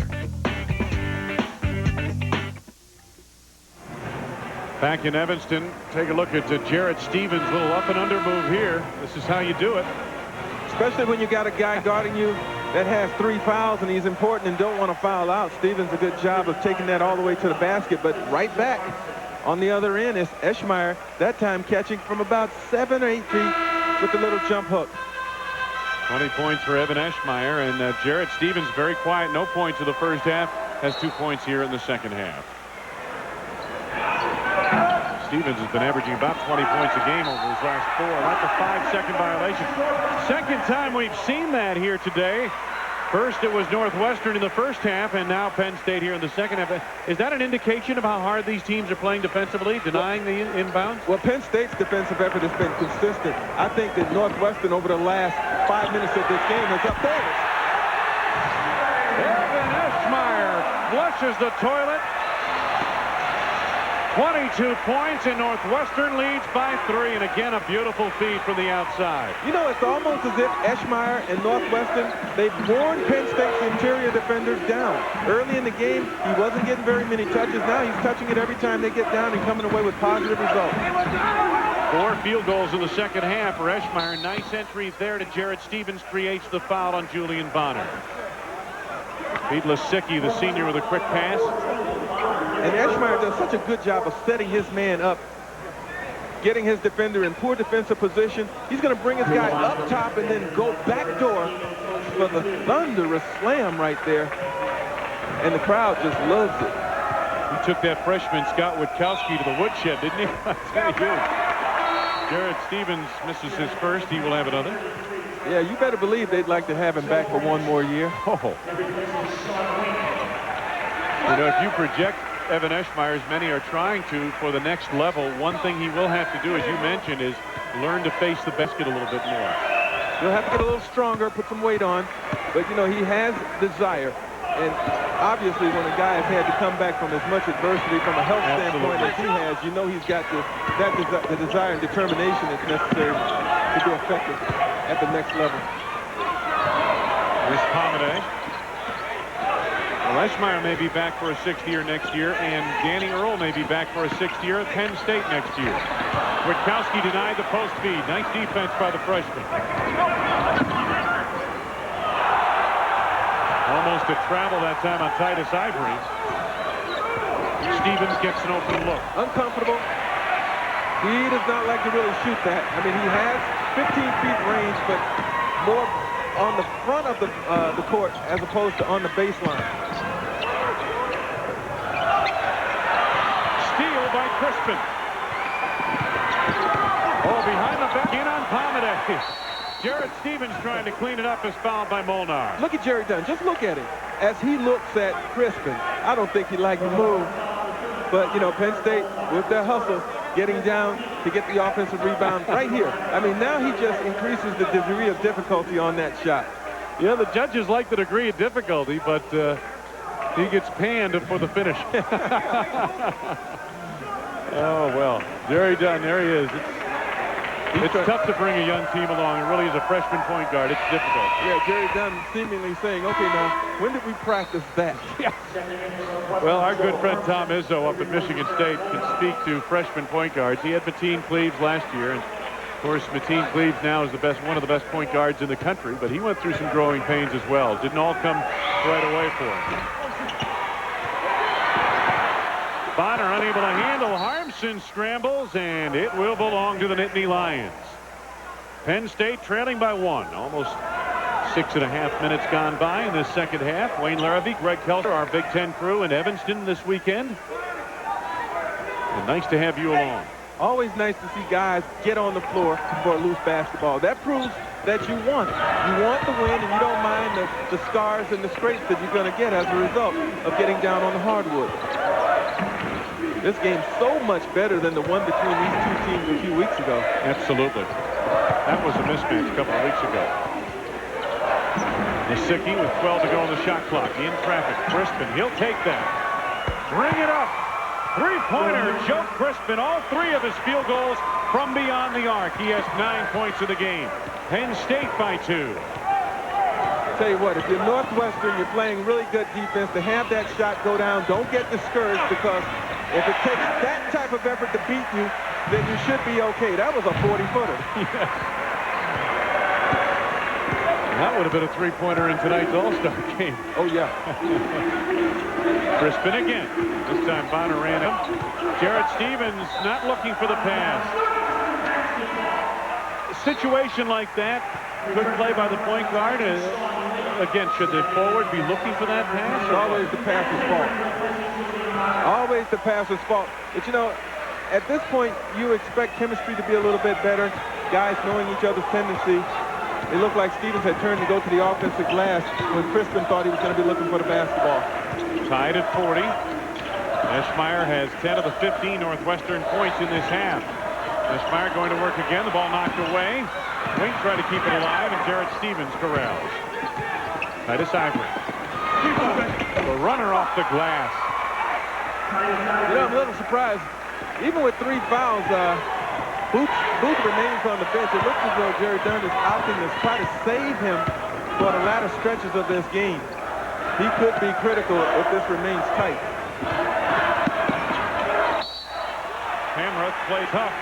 Back in Evanston, take a look at Jarrett Stephens' little up and under move here. This is how you do it. Especially when you got a guy guarding you that has 3 fouls and he's important and don't want to foul out. Stephens a good job of taking that all the way to the basket, but right back on the other end is Eschmeyer, that time catching from about 7 or 8 feet with the little jump hook. 20 points for Evan Eschmeyer, and Jarrett Stephens very quiet, no points in the first half, has 2 points here in the second half. Stephens has been averaging about 20 points a game over his last 4. That's a 5-second violation. Second time we've seen that here today. First it was Northwestern in the first half, and now Penn State here in the second half. Is that an indication of how hard these teams are playing defensively, denying the inbounds? Well, Penn State's defensive effort has been consistent. I think that Northwestern over the last 5 minutes of this game has upped theirs. Evan Eschmeyer flushes the toilet. 22 points, and Northwestern leads by 3, and again a beautiful feed from the outside. You know, it's almost as if Eschmeyer and Northwestern, they've worn Penn State's interior defenders down. Early in the game, he wasn't getting very many touches. Now he's touching it every time they get down and coming away with positive results. 4 field goals in the second half for Eschmeyer. Nice entry there to Jarrett Stephens, creates the foul on Julian Bonner. Beat Lisicky, the senior, with a quick pass. And Eschmeyer does such a good job of setting his man up, getting his defender in poor defensive position. He's going to bring his guy up top and then go back door for the thunderous slam right there. And the crowd just loves it. He took that freshman, Scott Witkowsky, to the woodshed, didn't he? That's very good. Jarrett Stephens misses his first. He will have another. Yeah, you better believe they'd like to have him back for 1 more year. Oh. You know, if you project Evan Eschmeyer, as many are trying to, for the next level, one thing he will have to do, as you mentioned, is learn to face the basket a little bit more. He'll have to get a little stronger, put some weight on, but, you know, he has desire. And obviously, when a guy has had to come back from as much adversity from a health standpoint as he has, you know he's got the desire and determination that's necessary to be effective at the next level. Here's Pomeday. Well, Eschmeyer may be back for a 6th year next year, and Danny Earl may be back for a 6th year at Penn State next year. Witkowsky denied the post feed. Nice defense by the freshman. Almost a travel that time on Titus Ivory. Stephens gets an open look. Uncomfortable. He does not like to really shoot that. I mean, he has 15 feet range, but more on the front of the court as opposed to on the baseline. Steal by Crispin. Oh, behind the back in on Pomeday. Jarrett Stephens trying to clean it up is fouled by Molnar. Look at Jerry Dunn. Just look at him. As he looks at Crispin, I don't think he liked the move. But, you know, Penn State, with their hustle, getting down to get the offensive rebound right here. I mean, now he just increases the degree of difficulty on that shot. Yeah, the judges like the degree of difficulty, but he gets panned for the finish. Oh, well. Jerry Dunn, there he is. It's tough to bring a young team along. It really is a freshman point guard. It's difficult. Yeah, Jerry Dunn seemingly saying, okay, now, when did we practice that? Yeah. Well, our good friend Tom Izzo up at Michigan State can speak to freshman point guards. He had Mateen Cleaves last year, and of course, Mateen Cleaves now is one of the best point guards in the country, but he went through some growing pains as well. Didn't all come right away for him. Bonner unable to handle. Harmsen scrambles, and it will belong to the Nittany Lions. Penn State trailing by 1. Almost 6.5 minutes gone by in this second half. Wayne Larrabee, Greg Kelser, our Big Ten crew in Evanston this weekend. And nice to have you along. Always nice to see guys get on the floor for a loose basketball. That proves that you want it. You want the win, and you don't mind the scars and the scrapes that you're going to get as a result of getting down on the hardwood. This game's so much better than the one between these two teams a few weeks ago. Absolutely. That was a mismatch a couple of weeks ago. Lisicky with 12 to go on the shot clock. In traffic. Crispin, he'll take that. Bring it up. Three-pointer, Joe Crispin. All three of his field goals from beyond the arc. He has 9 points in the game. Penn State by 2. Tell you what, if you're Northwestern, you're playing really good defense. To have that shot go down, don't get discouraged, because if it takes that type of effort to beat you, then you should be okay. That was a 40-footer. That would have been a three-pointer in tonight's All-Star game. Oh, yeah. Crispin again. This time Bonner ran him. Jarrett Stephens not looking for the pass. A situation like that, good play by the point guard. Again, should the forward be looking for that pass? Always the passer's fault. Always the passer's fault. But, you know, at this point, you expect chemistry to be a little bit better. Guys knowing each other's tendency. It looked like Stephens had turned to go to the offensive glass when Crispin thought he was going to be looking for the basketball. Tied at 40. Eschmeyer has 10 of the 15 Northwestern points in this half. Eschmeyer going to work again. The ball knocked away. Wing tried to keep it alive, and Jarrett Stephens corrals. Titus Ivory. The runner off the glass. You know, I'm a little surprised. Even with 3 fouls, Booth remains on the bench. It looks as though Jerry Dunn is opting to try to save him for the latter stretches of this game. He could be critical if this remains tight. Hamruth plays tough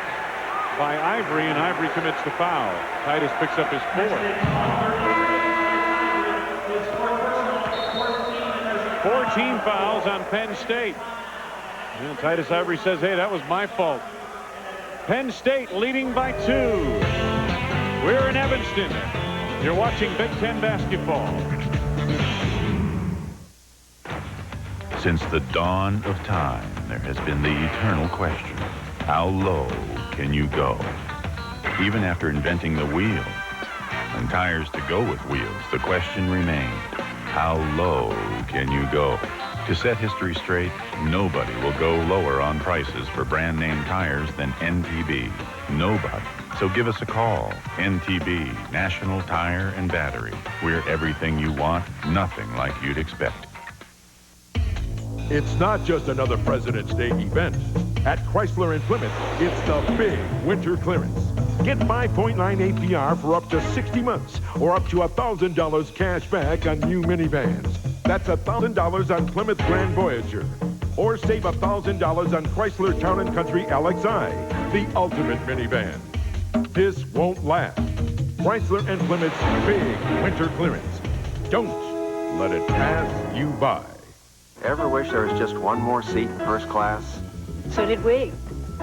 by Ivory, and Ivory commits the foul. Titus picks up his 4th. 14 fouls on Penn State. And Titus Ivory says, hey, that was my fault. Penn State leading by 2. We're in Evanston. You're watching Big Ten basketball. Since the dawn of time, there has been the eternal question: how low can you go? Even after inventing the wheel and tires to go with wheels, the question remained: how low can you go? To set history straight, nobody will go lower on prices for brand name tires than NTB. Nobody. So give us a call. NTB, National Tire and Battery. We're everything you want, nothing like you'd expect. It's not just another President's Day event. At Chrysler in Plymouth, it's the big winter clearance. Get 5.9 APR for up to 60 months, or up to $1,000 cash back on new minivans. That's $1,000 on Plymouth Grand Voyager. Or save $1,000 on Chrysler Town & Country LXI, the ultimate minivan. This won't last. Chrysler and Plymouth's big winter clearance. Don't let it pass you by. Ever wish there was just one more seat in first class? So did we.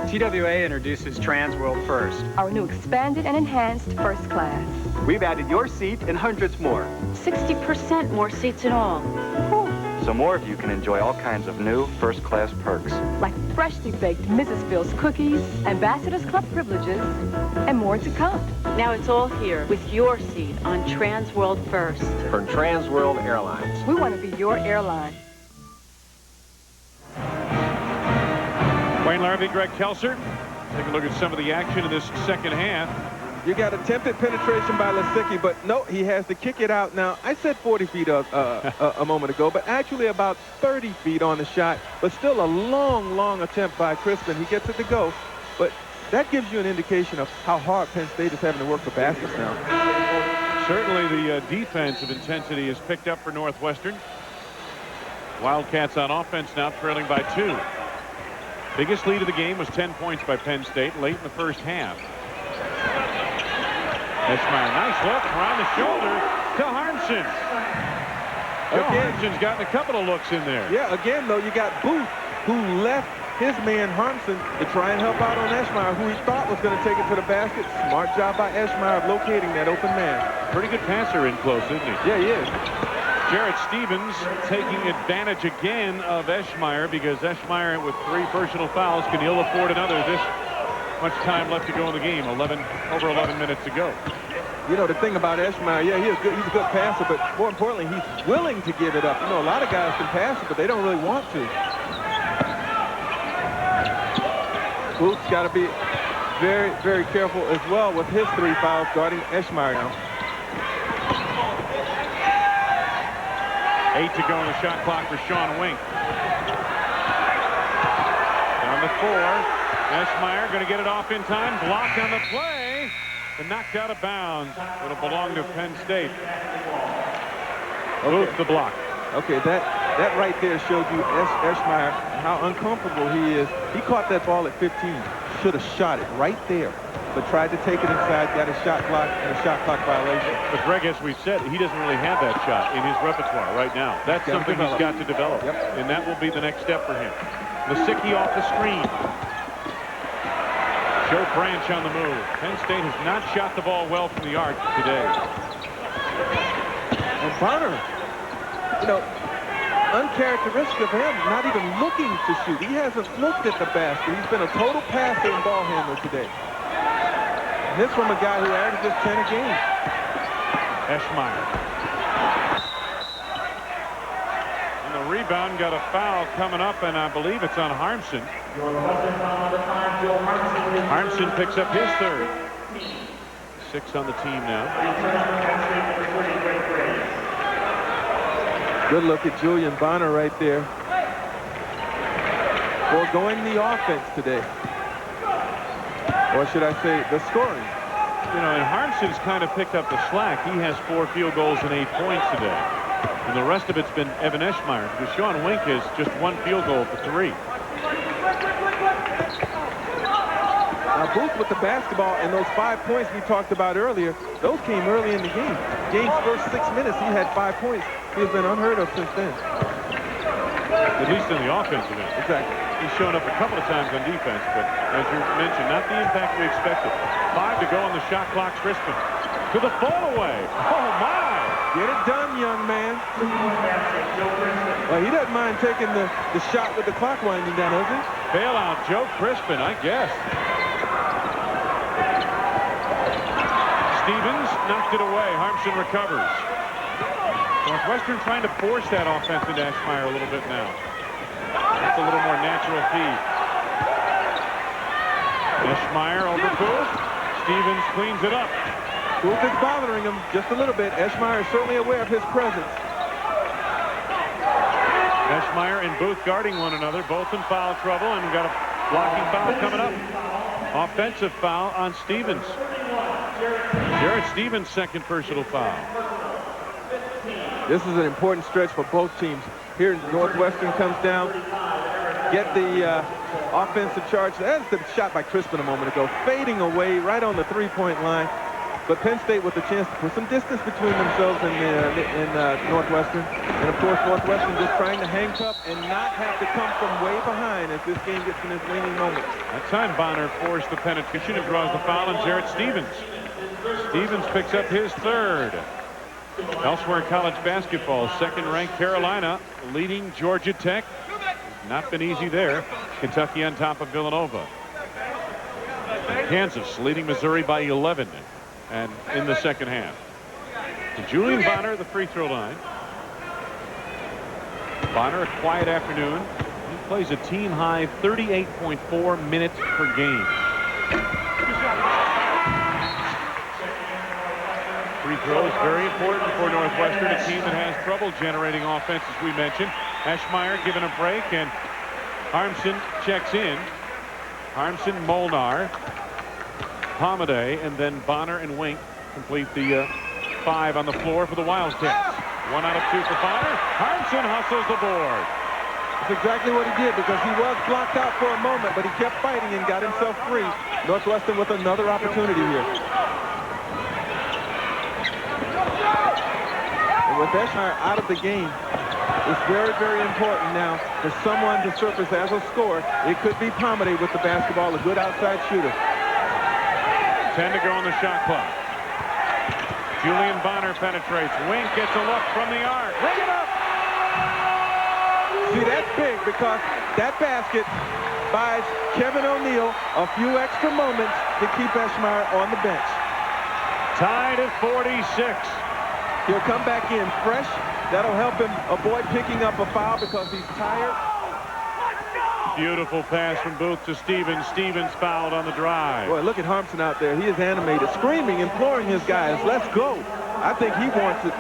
TWA introduces Trans World First. Our new expanded and enhanced first class. We've added your seat and hundreds more. 60% more seats in all. Cool. So more of you can enjoy all kinds of new first-class perks. Like freshly baked Mrs. Phil's cookies, Ambassadors Club privileges, and more to come. Now it's all here with your seat on Trans World First. From Trans World Airlines. We want to be your airline. Wayne Larrabee, Greg Kelser. Take a look at some of the action in this second half. You got attempted penetration by Lisicky, but no, he has to kick it out. Now, I said 40 feet a moment ago, but actually about 30 feet on the shot, but still a long, long attempt by Crispin. He gets it to go, but that gives you an indication of how hard Penn State is having to work for baskets now. Certainly the defensive intensity is picked up for Northwestern. Wildcats on offense now trailing by 2. Biggest lead of the game was 10 points by Penn State late in the first half. Eschmeyer, nice look around the shoulder to Harmsen. Harmsen's gotten a couple of looks in there. Yeah, again, though, you got Booth, who left his man Harmsen to try and help out on Eschmeyer, who he thought was going to take it to the basket. Smart job by Eschmeyer of locating that open man. Pretty good passer in close, isn't he? Yeah, he is. Jarrett Stephens taking advantage again of Eschmeyer, because Eschmeyer with 3 personal fouls can ill afford another. This much time left to go in the game. Over 11 minutes to go. You know, the thing about Eschmeyer, yeah, he's a good passer, but more importantly, he's willing to give it up. You know, a lot of guys can pass it, but they don't really want to. Booth's got to be very, very careful as well with his 3 fouls guarding Eschmeyer now. 8 to go in the shot clock for Sean Wink. Down the 4. Eschmeyer going to get it off in time. Blocked on the play. And knocked out of bounds. It'll belong to Penn State. Booth the block. Okay, that right there showed you Eschmeyer how uncomfortable he is. He caught that ball at 15. Should have shot it right there, but tried to take it inside, got a shot clock and a shot clock violation. But Greg, as we've said, he doesn't really have that shot in his repertoire right now. That's something he's got to develop. Yep. And that will be the next step for him. Lisicky off the screen. Joe Branch on the move. Penn State has not shot the ball well from the arc today. And Bonner, you know, uncharacteristic of him, not even looking to shoot. He hasn't looked at the basket. He's been a total passer and ball handler today. And this from a guy who averages 10 a game. Eschmeyer. And the rebound got a foul coming up, and I believe it's on Harmsen. Harmsen picks up his 3rd. 6 on the team now. Good look at Julian Bonner right there. Foregoing the offense today. Or should I say the scoring. You know, and Harmsen's kind of picked up the slack. He has 4 field goals and 8 points today. And the rest of it's been Evan Eschmeyer, because Sean Wink has just 1 field goal for 3. Now Booth with the basketball, and those 5 points we talked about earlier, those came early in the game. Game's first 6 minutes, he had 5 points. He has been unheard of since then. At least in the offensive end. Exactly. He's shown up a couple of times on defense, but as you mentioned, not the impact we expected. 5 to go on the shot clock. Crispin to the fall away. Oh my! Get it done, young man. Well, he doesn't mind taking the shot with the clock winding down, does he? Bailout Joe Crispin, I guess. Stephens knocked it away. Harmsen recovers. Northwestern trying to force that offense into Eschmeyer a little bit now. That's a little more natural feed. Eschmeyer over Booth. Stephens cleans it up. Booth is bothering him just a little bit. Eschmeyer is certainly aware of his presence. Eschmeyer and Booth guarding one another, both in foul trouble, and we've got a blocking foul coming up. Offensive foul on Stephens. Jarrett Stephens' 2nd personal foul. This is an important stretch for both teams. Here Northwestern comes down, get the offensive charge. That's the shot by Crispin a moment ago, fading away right on the 3-point line. But Penn State with a chance to put some distance between themselves and Northwestern. And of course, Northwestern just trying to hang tough and not have to come from way behind as this game gets in its waning moments. That time Bonner forced the penetration and draws the foul on Jarrett Stephens. Stephens picks up his 3rd. Elsewhere in college basketball, 2nd-ranked Carolina leading Georgia Tech. Not been easy there. Kentucky on top of Villanova. Kansas leading Missouri by 11 and in the 2nd half. And Julian Bonner, the free throw line. Bonner, a quiet afternoon. He plays a team-high 38.4 minutes per game. Free throws very important for Northwestern, a team that has trouble generating offense, as we mentioned. Eschmeyer given a break, and Harmsen checks in. Harmsen, Molnar, Pomeday, and then Bonner and Wink complete the 5 on the floor for the Wildcats. 1 out of 2 for Bonner. Harmsen hustles the board. That's exactly what he did, because he was blocked out for a moment, but he kept fighting and got himself free. Northwestern with another opportunity here. And with Eschmeyer out of the game, it's very, very important now for someone to surface as a scorer. It could be Pomeday with the basketball, a good outside shooter. 10 to go on the shot clock. Julian Bonner penetrates. Wink gets a look from the arc. Ring it up! See, that's big because that basket buys Kevin O'Neal a few extra moments to keep Eschmeyer on the bench. Tied at 46. He'll come back in fresh. That'll help him avoid picking up a foul because he's tired. Beautiful pass from Booth to Stevens. Stevens fouled on the drive. Boy, look at Harmsen out there. He is animated, screaming, imploring his guys, let's go. I think he wants it.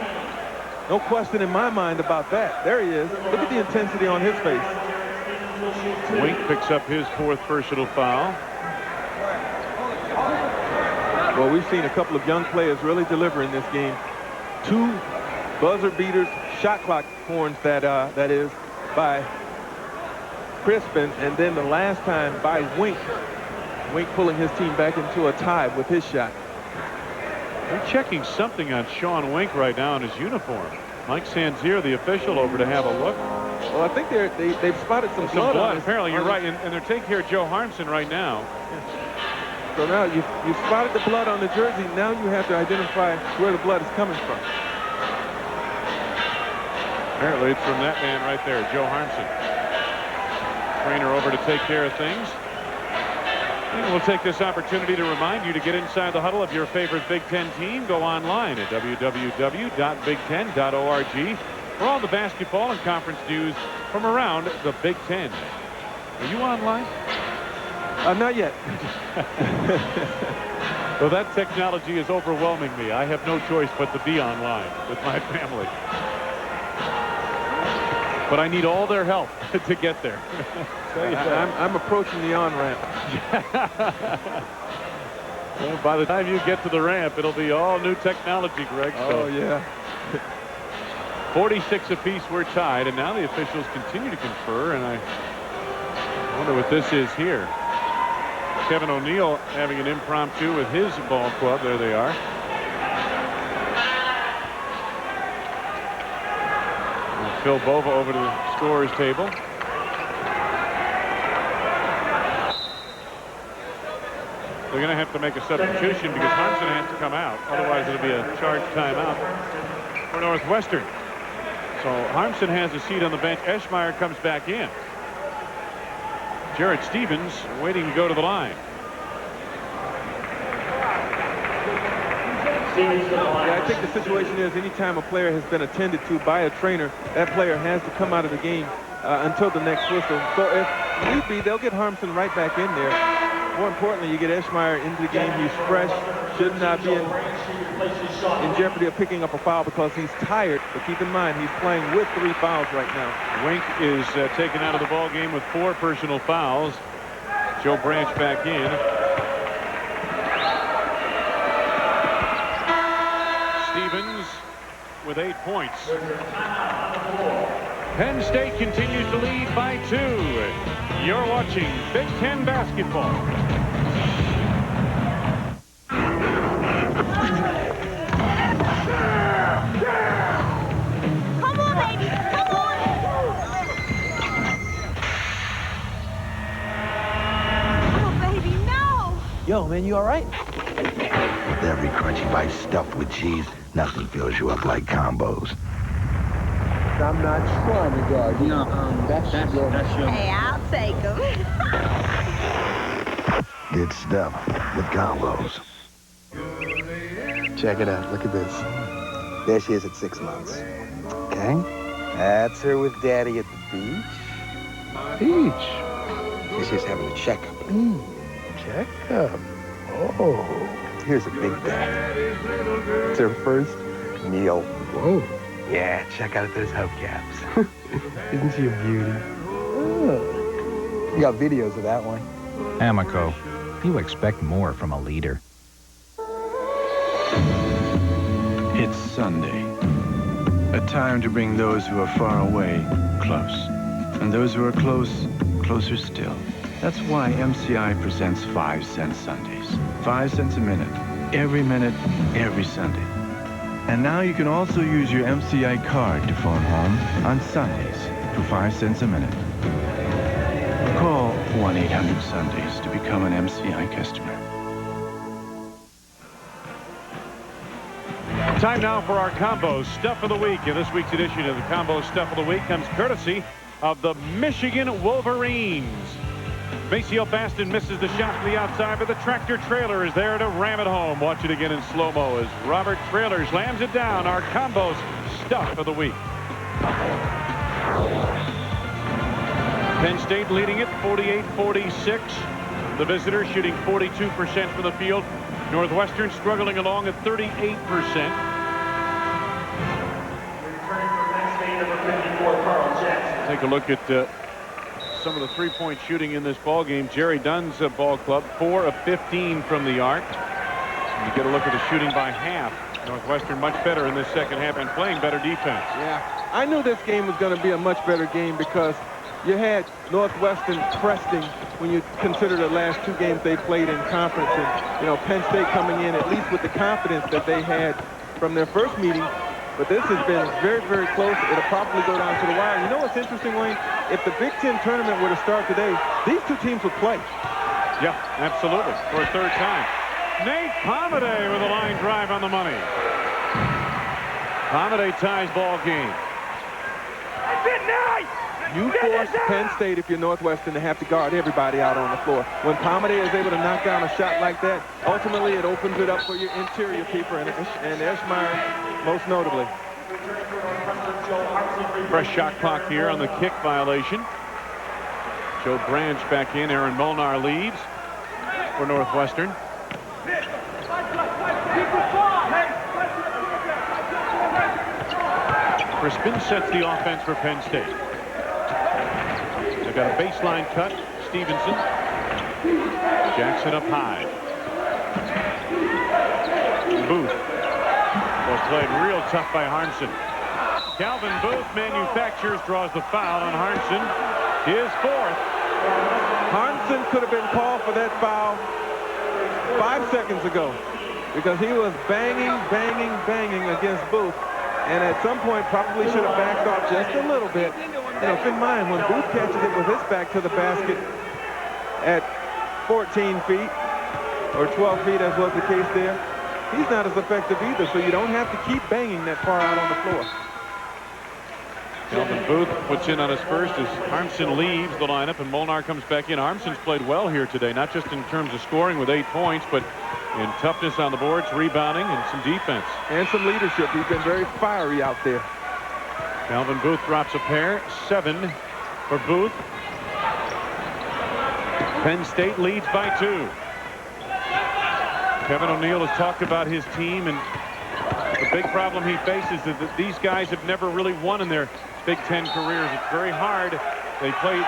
No question in my mind about that. There he is. Look at the intensity on his face. Wink picks up his 4th personal foul. Well, we've seen a couple of young players really deliver in this game. 2 buzzer beaters, shot clock horns that is, by Crispin, and then the last time by Wink. Wink pulling his team back into a tie with his shot. They're checking something on Sean Wink right now in his uniform. Mike Sanzier, the official, over to have a look. Well, I think they've spotted some blood. Apparently, you're right, and they're taking care of Joe Harmsen right now. So now you spotted the blood on the jersey. Now you have to identify where the blood is coming from. Apparently, it's from that man right there, Joe Harmsen. Trainer over to take care of things. And we'll take this opportunity to remind you to get inside the huddle of your favorite Big Ten team. Go online at www.big10.org for all the basketball and conference news from around the Big Ten. Are you online? Not yet. Well, that technology is overwhelming me. I have no choice but to be online with my family. But I need all their help to get there. I'm approaching the on-ramp. Well, by the time you get to the ramp, it'll be all new technology, Greg. Oh, yeah. 46 apiece, we're tied, and now the officials continue to confer, and I wonder what this is here. Kevin O'Neal having an impromptu with his ball club. There they are. And Phil Bova over to the scorer's table. They're going to have to make a substitution because Harmsen has to come out. Otherwise, it'll be a charged timeout for Northwestern. So Harmsen has a seat on the bench. Eschmeyer comes back in. Jarrett Stephens waiting to go to the line. Yeah, I think the situation is anytime a player has been attended to by a trainer, that player has to come out of the game until the next whistle. So if need be, they'll get Harmsen right back in there. More importantly, you get Eschmeyer into the game. He's fresh, should not be in jeopardy of picking up a foul because he's tired. But keep in mind, he's playing with 3 fouls right now. Wink is taken out of the ball game with 4 personal fouls. Joe Branch back in. Stevens with 8 points. Penn State continues to lead by 2. You're watching Big Ten basketball. Come on, baby. Come on. Oh, baby, no. Yo, man, you all right? With every crunchy bite stuffed with cheese, nothing fills you up like combos. I'm not trying to guard you. No, that's your... Hey, I'll take him. Good stuff with combos. Check it out. Look at this. There she is at 6 months. Okay? That's her with Daddy at the beach. Beach? This is having a checkup. Checkup? Oh. Here's a big bag. It's her first meal. Whoa. Yeah, check out those hubcaps. Isn't she a beauty? Oh. You got videos of that one. Amico, you expect more from a leader. It's Sunday. A time to bring those who are far away close. And those who are close, closer still. That's why MCI presents 5 cent Sundays. 5 cents a minute, every Sunday. And now you can also use your MCI card to phone home on Sundays for 5 cents a minute. Call 1-800-SUNDAYS to become an MCI customer. Time now for our Combo Stuff of the Week. And this week's edition of the Combo Stuff of the Week comes courtesy of the Michigan Wolverines. Maceo Baston misses the shot from the outside, but the tractor trailer is there to ram it home. Watch it again in slow-mo as Robert Trailer slams it down. Our Combo Stuff of the Week. Penn State leading it 48-46. The visitors shooting 42% from the field. Northwestern struggling along at 38%. Take a look at some of the three-point shooting in this ball game. Jerry Dunn's ball club, 4 of 15 from the arc. And you get a look at the shooting by half. Northwestern much better in this second half and playing better defense. Yeah, I knew this game was going to be a much better game because you had Northwestern cresting when you consider the last two games they played in conference, and Penn State coming in at least with the confidence that they had from their first meeting. But this has been very, very close. It'll probably go down to the wire. You know what's interesting, Wayne? If the Big Ten tournament were to start today, these two teams would play. Yeah, absolutely. For a third time. Nate Pomeday with a line drive on the money. Pomeday ties ball game. You force Penn State, if you're Northwestern, to have to guard everybody out on the floor. When Pomeday is able to knock down a shot like that, ultimately it opens it up for your interior keeper and Eschmeyer most notably. Fresh shot clock here on the kick violation. Joe Branch back in. Aron Molnar leaves for Northwestern. Crispin sets the offense for Penn State. They've got a baseline cut. Stevenson. Jackson up high. Booth was played real tough by Harmsen. Calvin Booth manufactures, draws the foul on Harmsen. His fourth. Harmsen could have been called for that foul 5 seconds ago because he was banging against Booth. And at some point probably should have backed off just a little bit. Keep in mind, when Booth catches it with his back to the basket at 14 feet or 12 feet, as was the case there, he's not as effective either, so you don't have to keep banging that far out on the floor. Calvin Booth puts in on his first as Harmsen leaves the lineup and Molnar comes back in. Harmsen's played well here today, not just in terms of scoring with 8 points, but in toughness on the boards, rebounding, and some defense. And some leadership. He's been very fiery out there. Calvin Booth drops a pair. 7 for Booth. Penn State leads by 2. Kevin O'Neill has talked about his team, and the big problem he faces is that these guys have never really won in their Big Ten careers. It's very hard. They play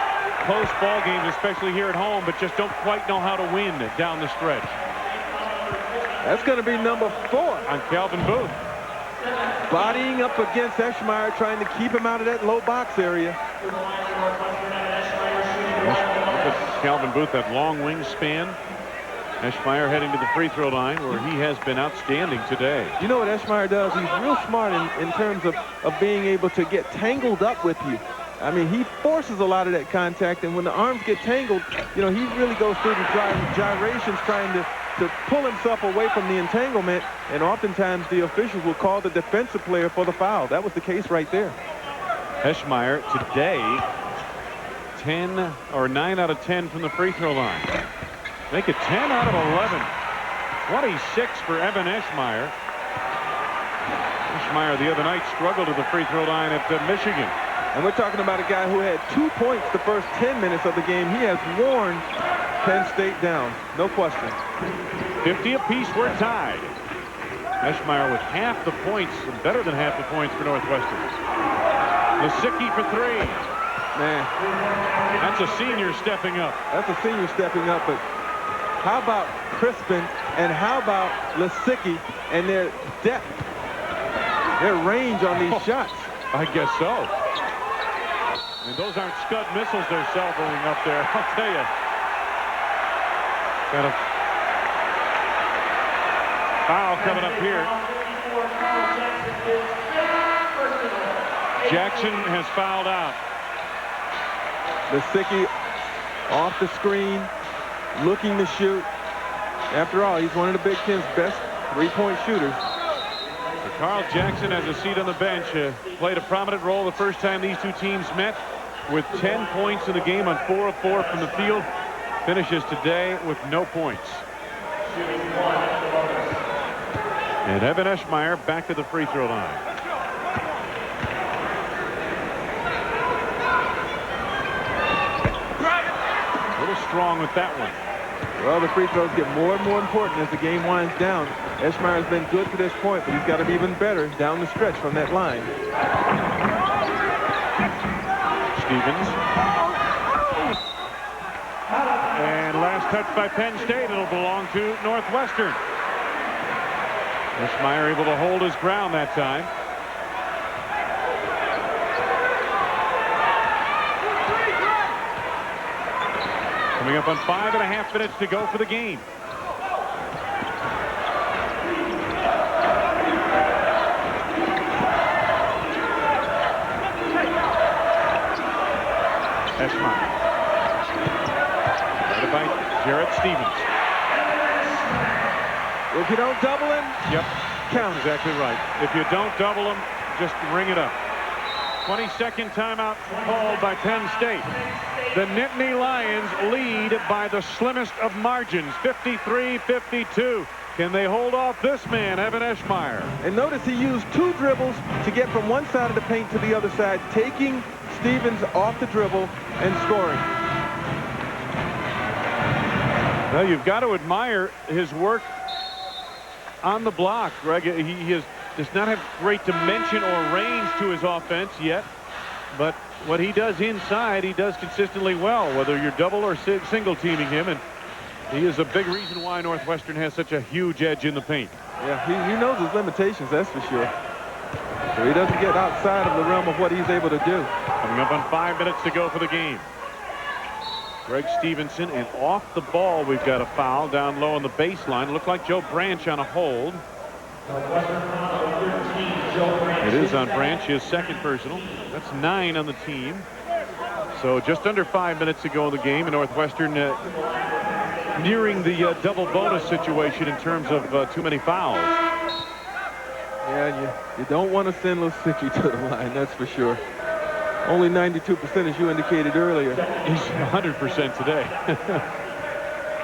close ball games, especially here at home, but just don't quite know how to win down the stretch. That's going to be number 4 on Calvin Booth. Bodying up against Eschmeyer, trying to keep him out of that low box area. Calvin Booth, that long wingspan. Eschmeyer heading to the free throw line where he has been outstanding today. You know what Eschmeyer does? He's real smart in terms of being able to get tangled up with you. I mean, he forces a lot of that contact, and when the arms get tangled, he really goes through the gyrations trying to pull himself away from the entanglement, and oftentimes the officials will call the defensive player for the foul. That was the case right there. Eschmeyer today 9 out of 10 from the free throw line. Make it 10 out of 11. 26 for Evan Eschmeyer. Eschmeyer the other night struggled at the free throw line at Michigan. And we're talking about a guy who had 2 points the first 10 minutes of the game. He has worn Penn State down, no question. 50 apiece, we're tied. Eschmeyer with half the points, and better than half the points for Northwestern. Lisicky for 3. Man, that's a senior stepping up. That's a senior stepping up, but how about Crispin and how about Lisicky and their depth, their range on these shots? I guess so. And those aren't Scud missiles they're celebrating up there, I'll tell you. Got a foul coming up here. Jackson has fouled out. Lisicky off the screen, looking to shoot. After all, he's one of the Big Ten's best three-point shooters. Carl Jackson has a seat on the bench. Played a prominent role the first time these two teams met with 10 points in the game on 4 of 4 from the field. Finishes today with no points. And Evan Eschmeyer back to the free throw line. A little strong with that one. Well, the free throws get more and more important as the game winds down. Eschmeyer's been good to this point, but he's got to be even better down the stretch from that line. Stevens. And last touch by Penn State. It'll belong to Northwestern. Eschmeyer able to hold his ground that time. Coming up on 5.5 minutes to go for the game. Eschmeyer. Guarded by Jarrett Stephens. If you don't double him, yep, count. Exactly right. If you don't double him, just ring it up. 22nd timeout called by Penn State. The Nittany Lions lead by the slimmest of margins, 53-52. Can they hold off this man, Evan Eschmeyer? And notice he used 2 dribbles to get from one side of the paint to the other side, taking Stevens off the dribble and scoring. Well, you've got to admire his work on the block, Greg. He does not have great dimension or range to his offense yet, but what he does inside, he does consistently well, whether you're double or single teaming him, and he is a big reason why Northwestern has such a huge edge in the paint. Yeah, he knows his limitations, that's for sure. So he doesn't get outside of the realm of what he's able to do. Coming up on 5 minutes to go for the game. Greg Stevenson, and off the ball, we've got a foul down low on the baseline. Looked like Joe Branch on a hold. It is on Branch, his second personal. That's 9 on the team. So just under 5 minutes to go in the game, and Northwestern nearing the double bonus situation in terms of too many fouls. Yeah, you don't want to send Lisicky to the line, that's for sure. Only 92% as you indicated earlier. He's 100% today.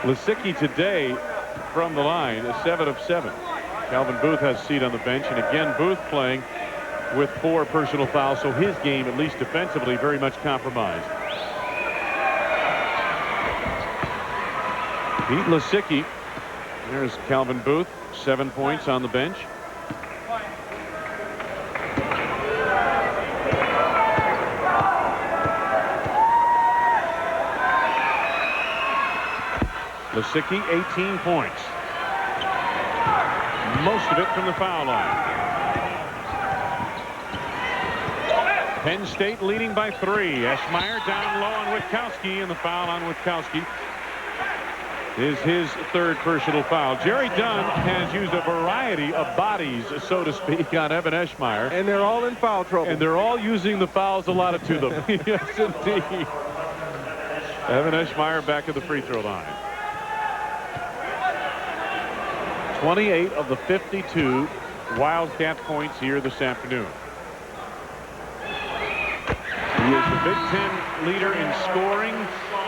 Lisicky today from the line is 7 of 7. Calvin Booth has a seat on the bench, and again Booth playing with 4 personal fouls, so his game, at least defensively, very much compromised. Pete Lisicky. There's Calvin Booth, 7 points on the bench. Lisicky, 18 points. Most of it from the foul line. Penn State leading by 3. Eschmeyer down low on Witkowsky, and the foul on Witkowsky is his 3rd personal foul. Jerry Dunn has used a variety of bodies, so to speak, on Evan Eschmeyer. And they're all in foul trouble. And they're all using the fouls allotted to them. Yes, indeed. Evan Eschmeyer back at the free throw line. 28 of the 52 Wildcat points here this afternoon. He is the Big Ten leader in scoring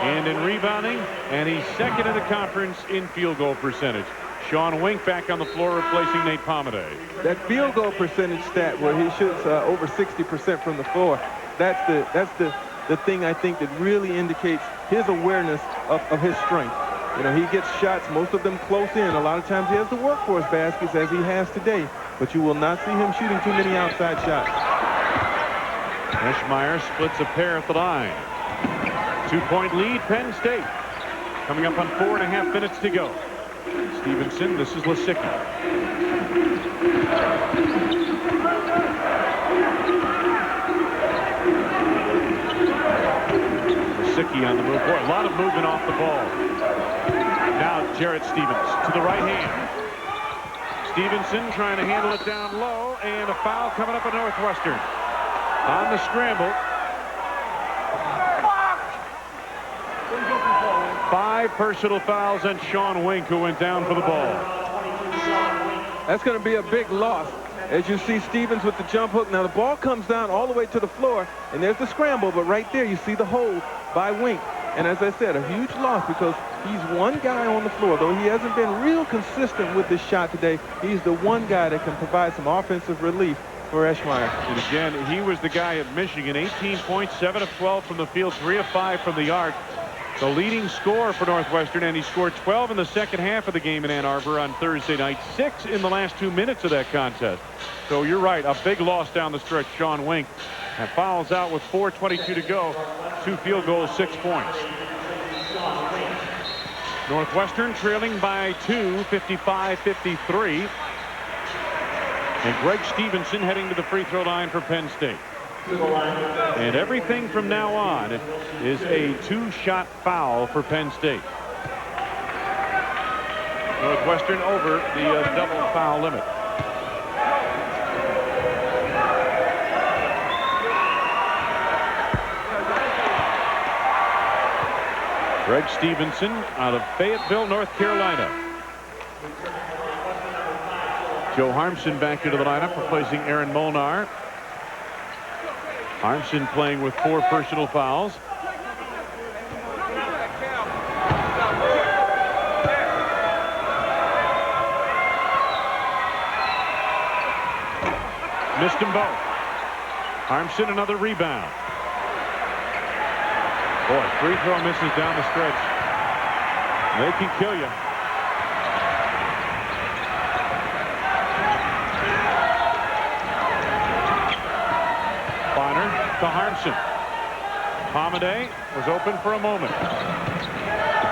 and in rebounding, and he's second in the conference in field goal percentage. Sean Wink back on the floor replacing Nate Pomeday. That field goal percentage stat where he shoots over 60% from the floor, that's the thing I think that really indicates his awareness of his strength. You know, he gets shots, most of them close in. A lot of times he has to work for his baskets as he has today, but you will not see him shooting too many outside shots. Eschmeyer splits a pair at the line. 2-point lead, Penn State. Coming up on 4.5 minutes to go. Stevenson, this is Lisicky. Lisicky on the move. Boy, a lot of movement off the ball. Now Jarrett Stephens to the right hand. Stevenson trying to handle it down low, and a foul coming up at Northwestern. On the scramble. 5 personal fouls on Sean Wink, who went down for the ball. That's going to be a big loss. as you see Stevens with the jump hook. Now the ball comes down all the way to the floor, and there's the scramble, but right there you see the hold by Wink. And as I said, a huge loss because he's one guy on the floor. Though he hasn't been real consistent with this shot today, he's the one guy that can provide some offensive relief for Eschmeyer. And again, he was the guy at Michigan, 18 points, 7 of 12 from the field, 3 of 5 from the arc. The leading scorer for Northwestern, and he scored 12 in the second half of the game in Ann Arbor on Thursday night, 6 in the last 2 minutes of that contest. So you're right, a big loss down the stretch, Sean Wink. And fouls out with 4:22 to go. 2 field goals, 6 points. Northwestern trailing by 2, 55-53. And Greg Stevenson heading to the free throw line for Penn State. And everything from now on is a 2-shot foul for Penn State. Northwestern over the double foul limit. Greg Stevenson out of Fayetteville, North Carolina. Joe Harmsen back into the lineup, replacing Aron Molnar. Harmsen playing with 4 personal fouls. Missed them both. Harmsen another rebound. Boy, free throw misses down the stretch. They can kill you. Bonner to Harmsen. Pomeday was open for a moment.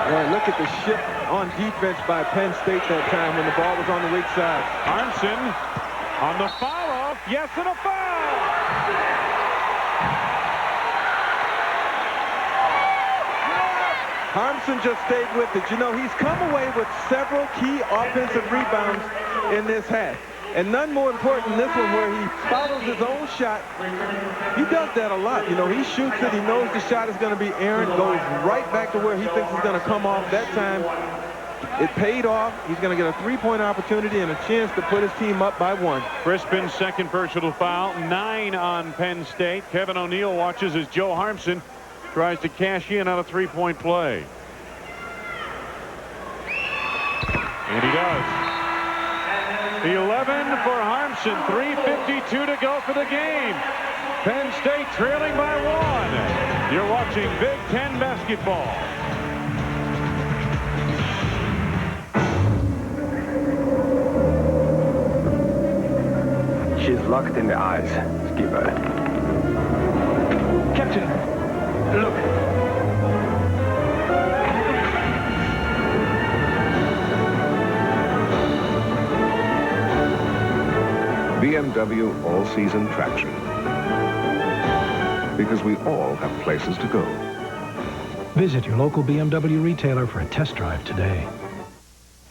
Boy, look at the shift on defense by Penn State that time when the ball was on the weak side. Harmsen on the follow. Yes, and a foul. Harmsen just stayed with it. You know, he's come away with several key offensive rebounds in this half. And none more important than this one where he follows his own shot. He does that a lot. You know, he shoots it. He knows the shot is going to be Aron. Goes right back to where he thinks it's going to come off. That time, it paid off. He's going to get a 3-point opportunity and a chance to put his team up by 1. Crispin's second personal foul. 9 on Penn State. Kevin O'Neill watches as Joe Harmsen tries to cash in on a 3-point play. And he does. 11 for Harmsen. 3:52 to go for the game. Penn State trailing by 1. You're watching Big Ten basketball. She's locked in the eyes, skipper. Captain, look. BMW all-season traction. Because we all have places to go. Visit your local BMW retailer for a test drive today.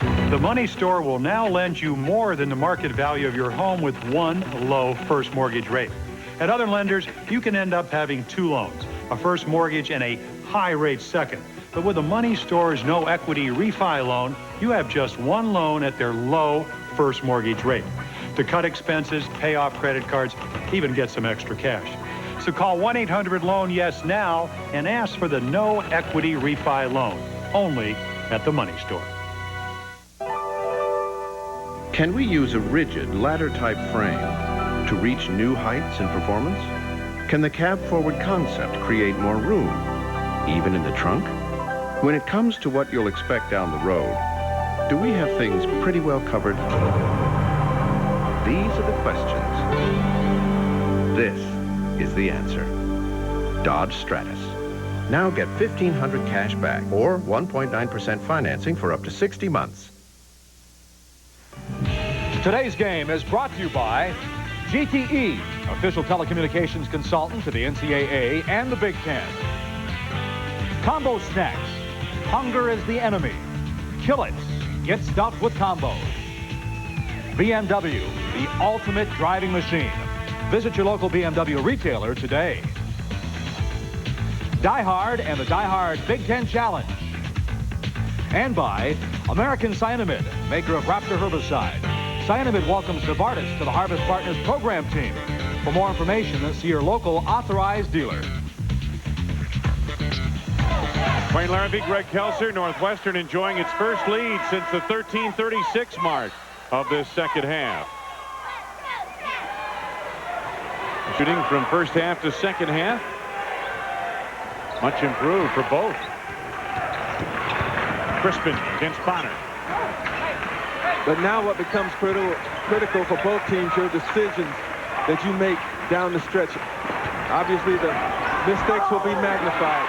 The Money Store will now lend you more than the market value of your home with one low first mortgage rate. At other lenders, you can end up having 2 loans, a first mortgage and a high-rate second. But with the Money Store's no equity refi loan, you have just 1 loan at their low first mortgage rate. To cut expenses, pay off credit cards, even get some extra cash. So call 1-800-LOAN-YES now and ask for the no equity refi loan, only at the Money Store. Can we use a rigid ladder-type frame to reach new heights in performance? Can the cab-forward concept create more room, even in the trunk? When it comes to what you'll expect down the road, do we have things pretty well covered? These are the questions. This is the answer. Dodge Stratus. Now get $1,500 cash back or 1.9% financing for up to 60 months. Today's game is brought to you by GTE, official telecommunications consultant to the NCAA and the Big Ten. Combo Snacks. Hunger is the enemy. Kill it. Get stuffed with combos. BMW, the ultimate driving machine. Visit your local BMW retailer today. Die Hard and the Die Hard Big Ten Challenge. And by American Cyanamid, maker of Raptor herbicide. Cyanamid welcomes Novartis to the Harvest Partners program team. For more information, see your local authorized dealer. Wayne Larrabee, Greg Kelser, Northwestern enjoying its first lead since the 13:36 mark of this second half. Shooting from first half to second half. Much improved for both. Crispin against Bonner. But now what becomes critical for both teams, your decisions that you make down the stretch. Obviously, the mistakes will be magnified.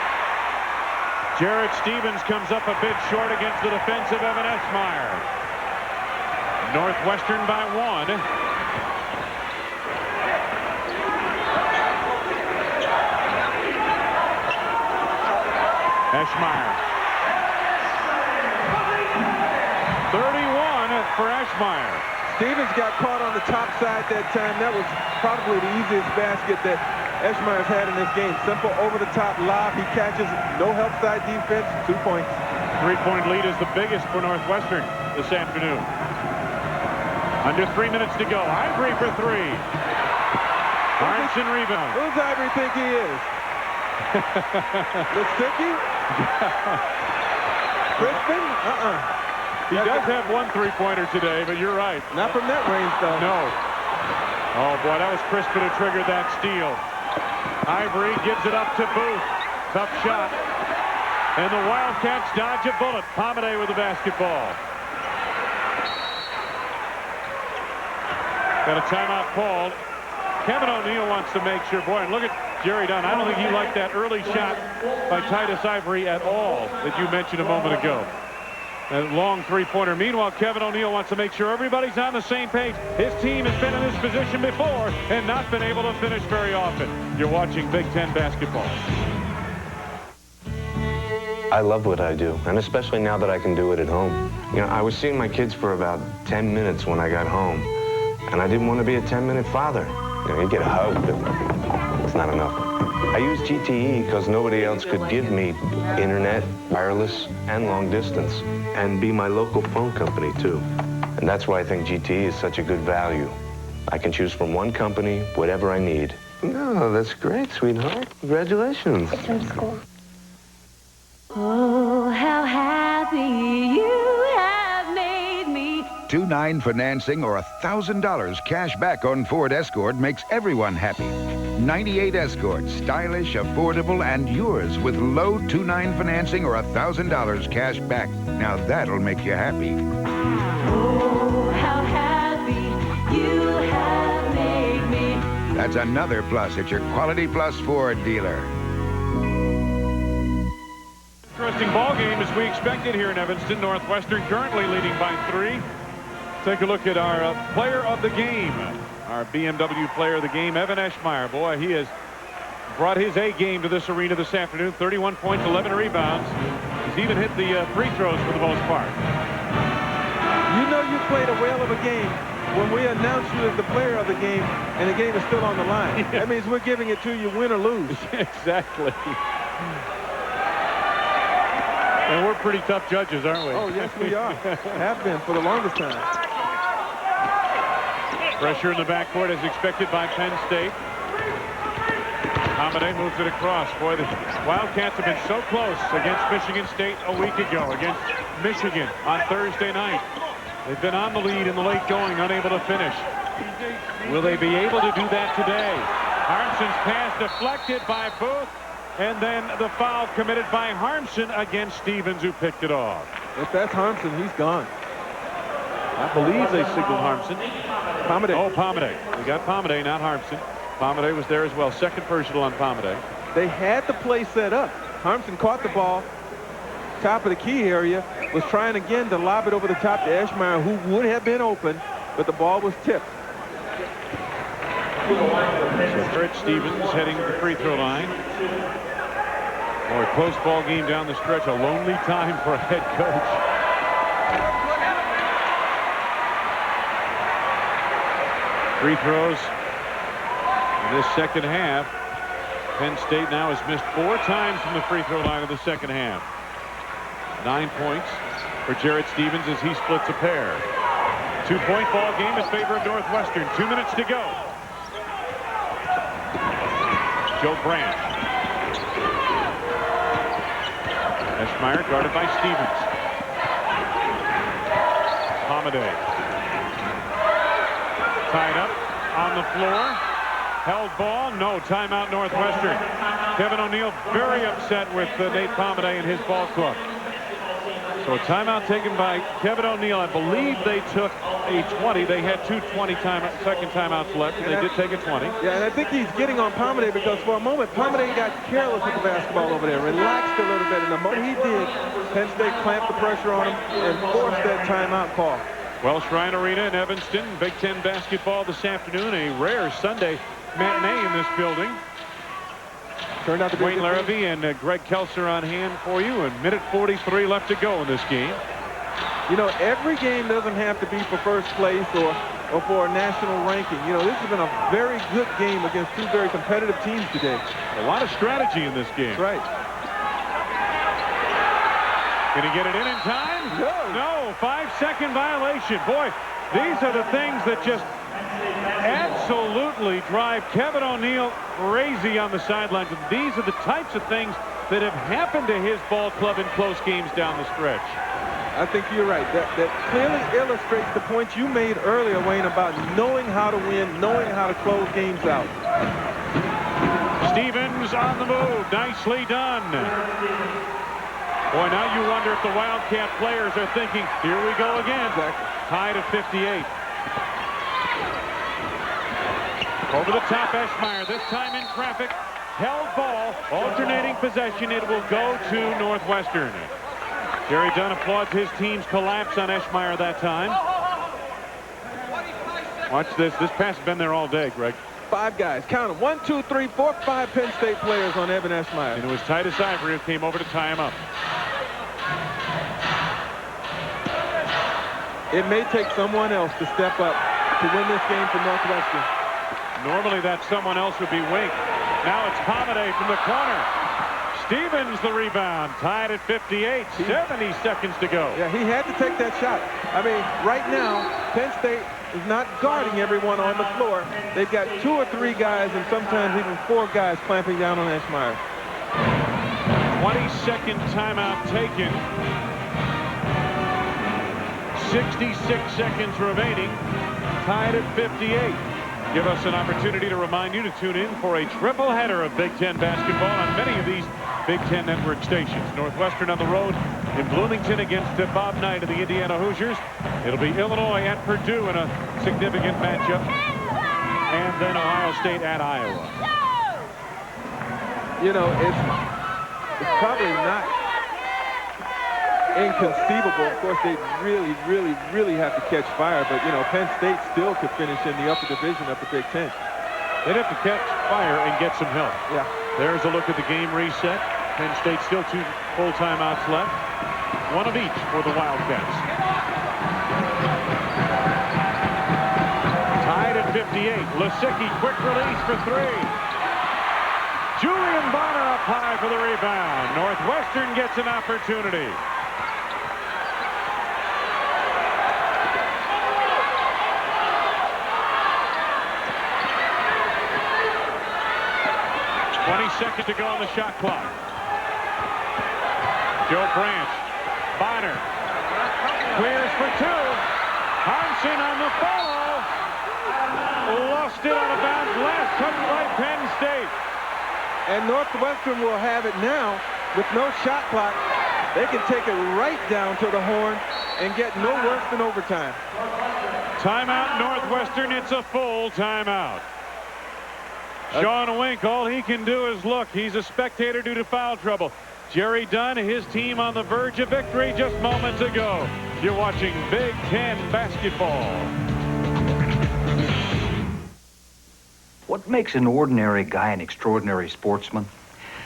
Jarrett Stephens comes up a bit short against the defensive Evan Eschmeyer. Northwestern by 1. Eschmeyer. 31 for Eschmeyer. Stephens got caught on the top side that time. That was probably the easiest basket that Eschmeyer's had in this game. Simple over-the-top lob. He catches. No help side defense. 2 points. 3-point lead is the biggest for Northwestern this afternoon. Under 3 minutes to go. Ivory for 3. Harmsen rebound. Who's Ivory think he is? Lisicky? Crispin? He does have 1 3-pointer today, but you're right. Not from that range, though. No. Oh, boy, that was Crispin who triggered that steal. Ivory gives it up to Booth. Tough shot. And the Wildcats dodge a bullet. Pomeday with the basketball. Got a timeout called. Kevin O'Neill wants to make sure. Boy, and look at Jerry Dunn. I don't think he liked that early shot by Titus Ivory at all that you mentioned a moment ago. That long 3-pointer. Meanwhile, Kevin O'Neill wants to make sure everybody's on the same page. His team has been in this position before and not been able to finish very often. You're watching Big Ten basketball. I love what I do, and especially now that I can do it at home. You know, I was seeing my kids for about 10 minutes when I got home, and I didn't want to be a 10-minute father. You know, you get a hug, but it's not enough. I use GTE because nobody else could give me internet, wireless, and long distance, and be my local phone company, too. And that's why I think GTE is such a good value. I can choose from one company, whatever I need. No, that's great, sweetheart. Congratulations. It's from school. Oh, how happy you have made me. 2-9 financing or $1,000 cash back on Ford Escort makes everyone happy. 98 Escort, stylish, affordable, and yours with low 2-9 financing or $1,000 cash back. Now that'll make you happy. Oh, how happy you have made me. That's another plus at your Quality Plus Ford dealer. Interesting ball game as we expected here in Evanston. Northwestern currently leading by 3. Take a look at our player of the game. Our BMW player of the game, Evan Eschmeyer. Boy, he has brought his A game to this arena this afternoon. 31 points, 11 rebounds. He's even hit the free throws for the most part. You know you played a whale of a game when we announce you as the player of the game and the game is still on the line. Yeah. That means we're giving it to you win or lose. Exactly. And we're pretty tough judges, aren't we? Oh, yes, we are. Have been for the longest time. Pressure in the backcourt as expected by Penn State. Pomeday moves it across. Boy, the Wildcats have been so close against Michigan State a week ago, against Michigan on Thursday night. They've been on the lead in the late going, unable to finish. Will they be able to do that today? Harmsen's pass deflected by Booth, and then the foul committed by Harmsen against Stephens, who picked it off. If that's Harmsen, he's gone. I believe they signaled Harmsen. Pomeday. Oh, Pomeday. We got Pomeday, not Harmsen. Pomeday was there as well. Second personal on Pomeday. They had the play set up. Harmsen caught the ball, top of the key area, was trying again to lob it over the top to Eschmeyer, who would have been open, but the ball was tipped. So Jarrett Stephens heading to the free throw line. Boy, close ball game down the stretch. A lonely time for a head coach. Free throws in this second half. Penn State now has missed 4 times from the free throw line in the second half. 9 points for Jarrett Stephens as he splits a pair. 2-point ball game in favor of Northwestern. 2 minutes to go. Joe Branch. Eschmeyer guarded by Stephens. Pomeday. Tied up on the floor. Held ball. No. Timeout Northwestern. Kevin O'Neill very upset with Nate Pomeday and his ball club. So a timeout taken by Kevin O'Neill. I believe they took a 20. They had two second timeouts left, and they did take a 20. Yeah, and I think he's getting on Pomeday because for a moment, Pomeday got careless with the basketball over there, relaxed a little bit, and the moment he did, Penn State clamped the pressure on him and forced that timeout call. Welsh-Ryan Arena in Evanston. Big Ten basketball this afternoon. A rare Sunday matinee in this building. Turned out to be Wayne Larrabee and Greg Kelser on hand for you, and minute 43 left to go in this game. You know, every game doesn't have to be for first place or for a national ranking. You know, this has been a very good game against two very competitive teams today. A lot of strategy in this game. That's right. Can he get it in time? No. 5-second violation. Boy, these are the things that just absolutely drive Kevin O'Neill crazy on the sidelines. And these are the types of things that have happened to his ball club in close games down the stretch. I think you're right. That clearly illustrates the point you made earlier, Wayne, about knowing how to win, knowing how to close games out. Stephens on the move. Nicely done. Boy, now you wonder if the Wildcat players are thinking, here we go again. Exactly. Tied at 58. Over the top, Eschmeyer, this time in traffic. Held ball, alternating possession. It will go to Northwestern. Jerry Dunn applauds his team's collapse on Eschmeyer that time. Watch this. This pass has been there all day, Greg. 5 guys. Count them. 1, 2, 3, 4, 5 Penn State players on Evan Eschmeyer. And it was Titus Ivory who came over to tie him up. It may take someone else to step up to win this game for Northwestern. Normally that someone else would be Wink. Now it's Pomeday from the corner. Stephens the rebound. Tied at 58. 70 seconds to go. Yeah, he had to take that shot. I mean, right now, Penn State is not guarding everyone on the floor. They've got 2 or 3 guys and sometimes even 4 guys clamping down on Eschmeyer. 20-second timeout taken. 66 seconds remaining. Tied at 58. Give us an opportunity to remind you to tune in for a triple header of Big Ten basketball on many of these Big Ten network stations. Northwestern on the road in Bloomington against Bob Knight of the Indiana Hoosiers. It'll be Illinois at Purdue in a significant matchup. And then Ohio State at Iowa. You know, it's probably not inconceivable. Of course, they really have to catch fire. But, you know, Penn State still could finish in the upper division of the Big Ten. They'd have to catch fire and get some help. Yeah. There's a look at the game reset. Penn State still 2 full timeouts left. 1 of each for the Wildcats. Tied at 58. Lisicky, quick release for 3. Julian Bonner up high for the rebound. Northwestern gets an opportunity. Seconds to go on the shot clock. Joe Branch. Bonner. Clears for 2. Harmsen on the follow. Lost it out of bounds. Last touch by Penn State. And Northwestern will have it now with no shot clock. They can take it right down to the horn and get no worse than overtime. Timeout Northwestern. It's a full timeout. Sean Wink, all he can do is look. He's a spectator due to foul trouble. Jerry Dunn, his team on the verge of victory just moments ago. You're watching Big Ten basketball. What makes an ordinary guy an extraordinary sportsman?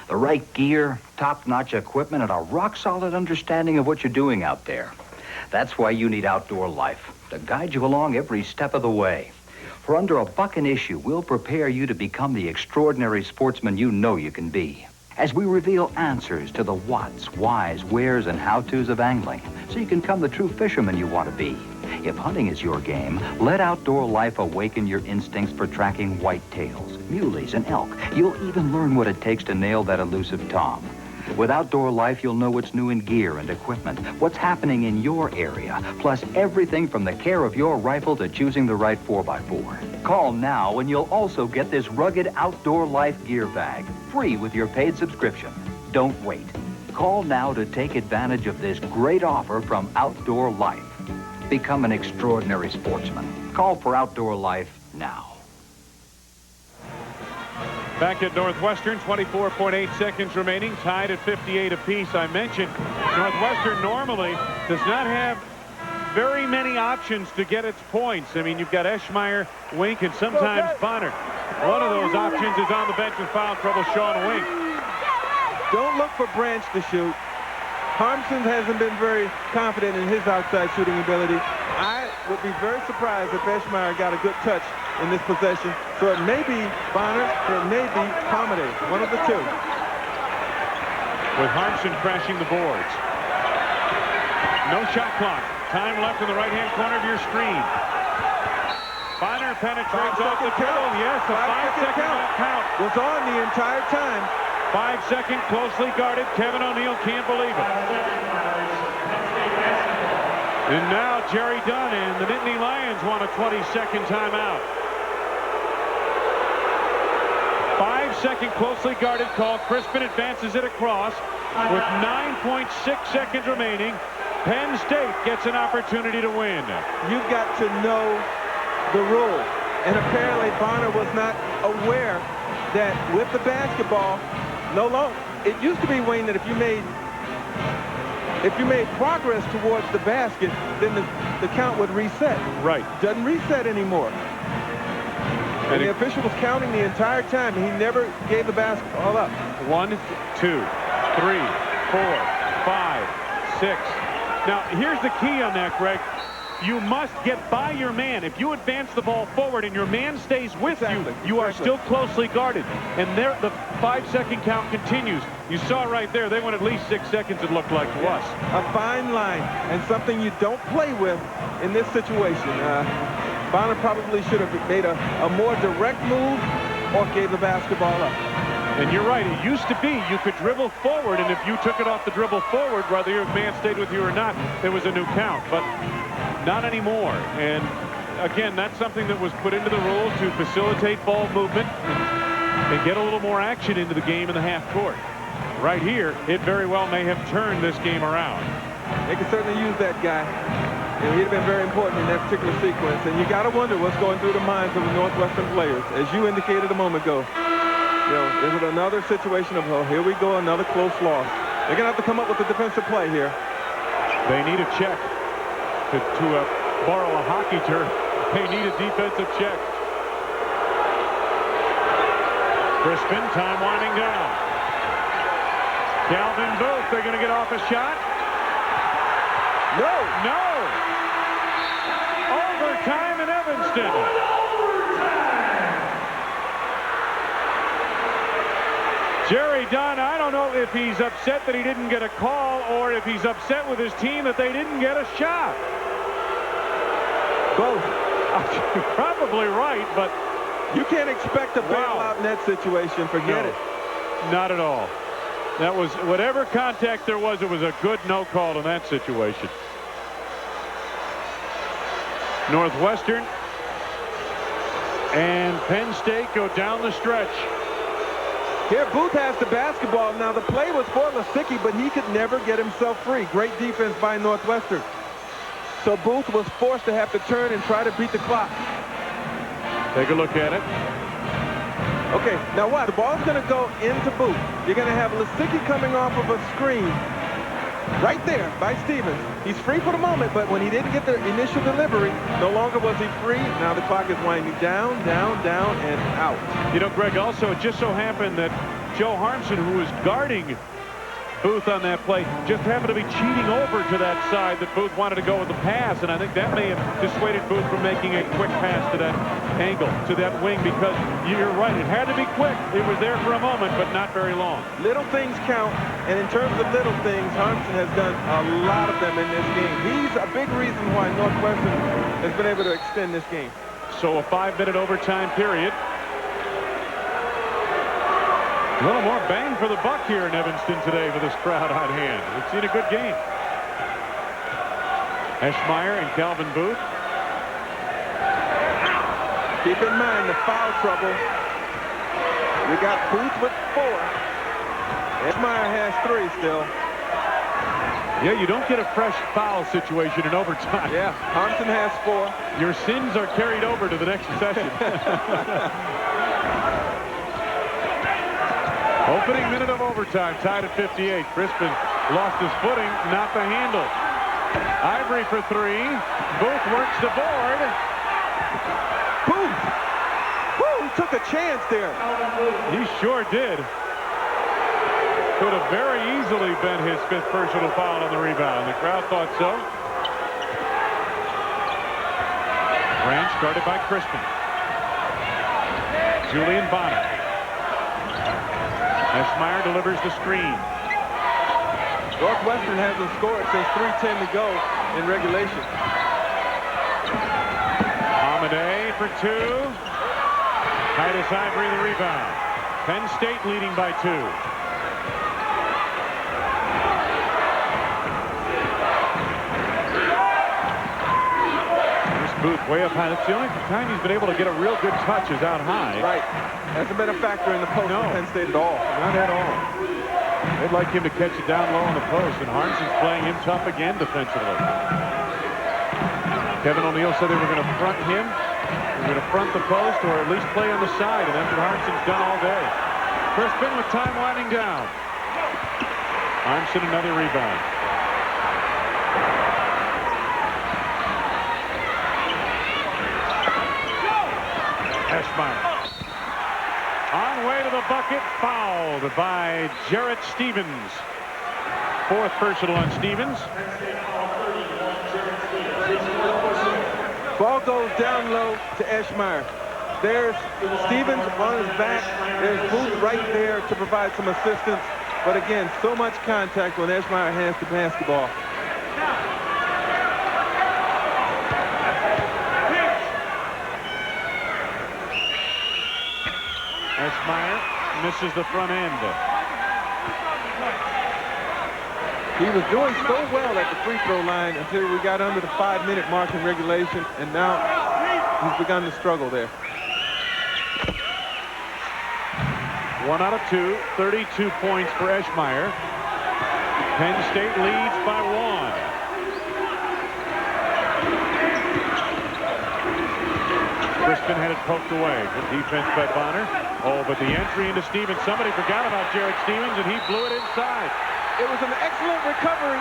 The right gear, top-notch equipment, and a rock-solid understanding of what you're doing out there. That's why you need Outdoor Life, to guide you along every step of the way. For under $1 an issue, we'll prepare you to become the extraordinary sportsman you know you can be. As we reveal answers to the whats, whys, wheres, and how-tos of angling, so you can become the true fisherman you want to be. If hunting is your game, let Outdoor Life awaken your instincts for tracking whitetails, muleys, and elk. You'll even learn what it takes to nail that elusive tom. With Outdoor Life, you'll know what's new in gear and equipment, what's happening in your area, plus everything from the care of your rifle to choosing the right 4x4. Call now and you'll also get this rugged Outdoor Life gear bag, free with your paid subscription. Don't wait. Call now to take advantage of this great offer from Outdoor Life. Become an extraordinary sportsman. Call for Outdoor Life now. Back at Northwestern, 24.8 seconds remaining, tied at 58 apiece. I mentioned Northwestern normally does not have very many options to get its points. I mean, you've got Eschmeyer, Wink, and sometimes Bonner. One of those options is on the bench with foul trouble, Sean Wink. Don't look for Branch to shoot. Harmsen hasn't been very confident in his outside shooting ability. I would be very surprised if Eschmeyer got a good touch in this possession. So it may be Bonner, it may be Pomeday, one of the two. With Harmsen crashing the boards. No shot clock. Time left in the right-hand corner of your screen. Bonner penetrates off the dribble. Yes, a 5-second count. Was on the entire time. 5-second, closely guarded. Kevin O'Neill can't believe it. And now Jerry Dunn and the Nittany Lions want a 20-second timeout. 5-second, closely guarded call. Crispin advances it across with 9.6 seconds remaining. Penn State gets an opportunity to win. You've got to know the rule. And apparently Bonner was not aware that with the basketball, no longer. It used to be, Wayne, that if you made progress towards the basket, then the count would reset. Right. Doesn't reset anymore. And the official was counting the entire time, and he never gave the basketball up. 1, 2, 3, 4, 5, 6. Now, here's the key on that, Greg. You must get by your man. If you advance the ball forward and your man stays with you are still closely guarded. And there, the 5-second count continues. You saw right there, they went at least 6 seconds, it looked like to us. A fine line, and something you don't play with in this situation. Bonner probably should have made a more direct move or gave the basketball up. And you're right, it used to be you could dribble forward, and if you took it off the dribble forward, whether your man stayed with you or not, there was a new count. But not anymore. And again, that's something that was put into the rules to facilitate ball movement and get a little more action into the game in the half court. Right here, it very well may have turned this game around. They can certainly use that guy. You know, he'd have been very important in that particular sequence. And you got to wonder what's going through the minds of the Northwestern players. As you indicated a moment ago, you know, is it another situation of, oh, here we go, another close loss. They're going to have to come up with a defensive play here. They need a check. To borrow a hockey term, they need a defensive check. Crispin, time winding down. Calvin Booth, they're going to get off a shot. No. Overtime in Evanston. Jerry Dunn, I don't know if he's upset that he didn't get a call or if he's upset with his team that they didn't get a shot. Both. You're probably right, but you can't expect a bailout in that situation. Forget it. Not at all. That was, whatever contact there was, it was a good no call in that situation. Northwestern and Penn State go down the stretch. Here, Booth has the basketball. Now, the play was for Lisicky, but he could never get himself free. Great defense by Northwestern. So Booth was forced to have to turn and try to beat the clock. Take a look at it. Okay, now what? The ball's going to go into Booth. You're going to have Lisicky coming off of a screen right there by Stephens. He's free for the moment, but when he didn't get the initial delivery, no longer was he free. Now the clock is winding down, down, down, and out. You know, Greg, also, it just so happened that Joe Harmsen, who was guarding Booth on that play. Just happened to be cheating over to that side that Booth wanted to go with the pass, and I think that may have dissuaded Booth from making a quick pass to that angle, to that wing, because you're right, it had to be quick. It was there for a moment, but not very long. Little things count, and in terms of little things, Harmsen has done a lot of them in this game. He's a big reason why Northwestern has been able to extend this game. So a 5-minute overtime period. A little more bang for the buck here in Evanston today for this crowd on hand. We've seen a good game. Eschmeyer and Calvin Booth. Keep in mind the foul trouble. We got Booth with 4. Eschmeyer has 3 still. Yeah, you don't get a fresh foul situation in overtime. Yeah, Harmsen has 4. Your sins are carried over to the next session. Opening minute of overtime, tied at 58. Crispin lost his footing, not the handle. Ivory for 3. Booth works the board. Booth! Woo, he took a chance there. He sure did. Could have very easily been his 5th personal foul on the rebound. The crowd thought so. Branch guarded by Crispin. Julian Bonner. Eschmeyer delivers the screen. Northwestern hasn't scored since 3:10 to go in regulation. Pomeday for 2. Titus Ivory the rebound. Penn State leading by 2. Here's Booth way up high. That's the only time he's been able to get a real good touch is out high. Right. Hasn't been a factor in the post for Penn State at all. Not at all. They'd like him to catch it down low on the post, and Harmsen's playing him tough again defensively. Kevin O'Neill said they were going to front him. They were going to front the post or at least play on the side, and that's what Harmsen's done all day. Crispin with time winding down. Harmsen another rebound. Eschmeyer. On way to the bucket, fouled by Jarrett Stephens. 4th personal on Stephens. Ball goes down low to Eschmeyer. There's Stephens on his back. There's Booth right there to provide some assistance. But again, so much contact when Eschmeyer has the basketball. Eschmeyer misses the front end. He was doing so well at the free throw line until we got under the 5-minute mark in regulation, and now he's begun to struggle there. 1 out of 2, 32 points for Eschmeyer. Penn State leads by 1. Crispin had it poked away. Good defense by Bonner. Oh, but the entry into Stephens. Somebody forgot about Jarrett Stephens, and he blew it inside. It was an excellent recovery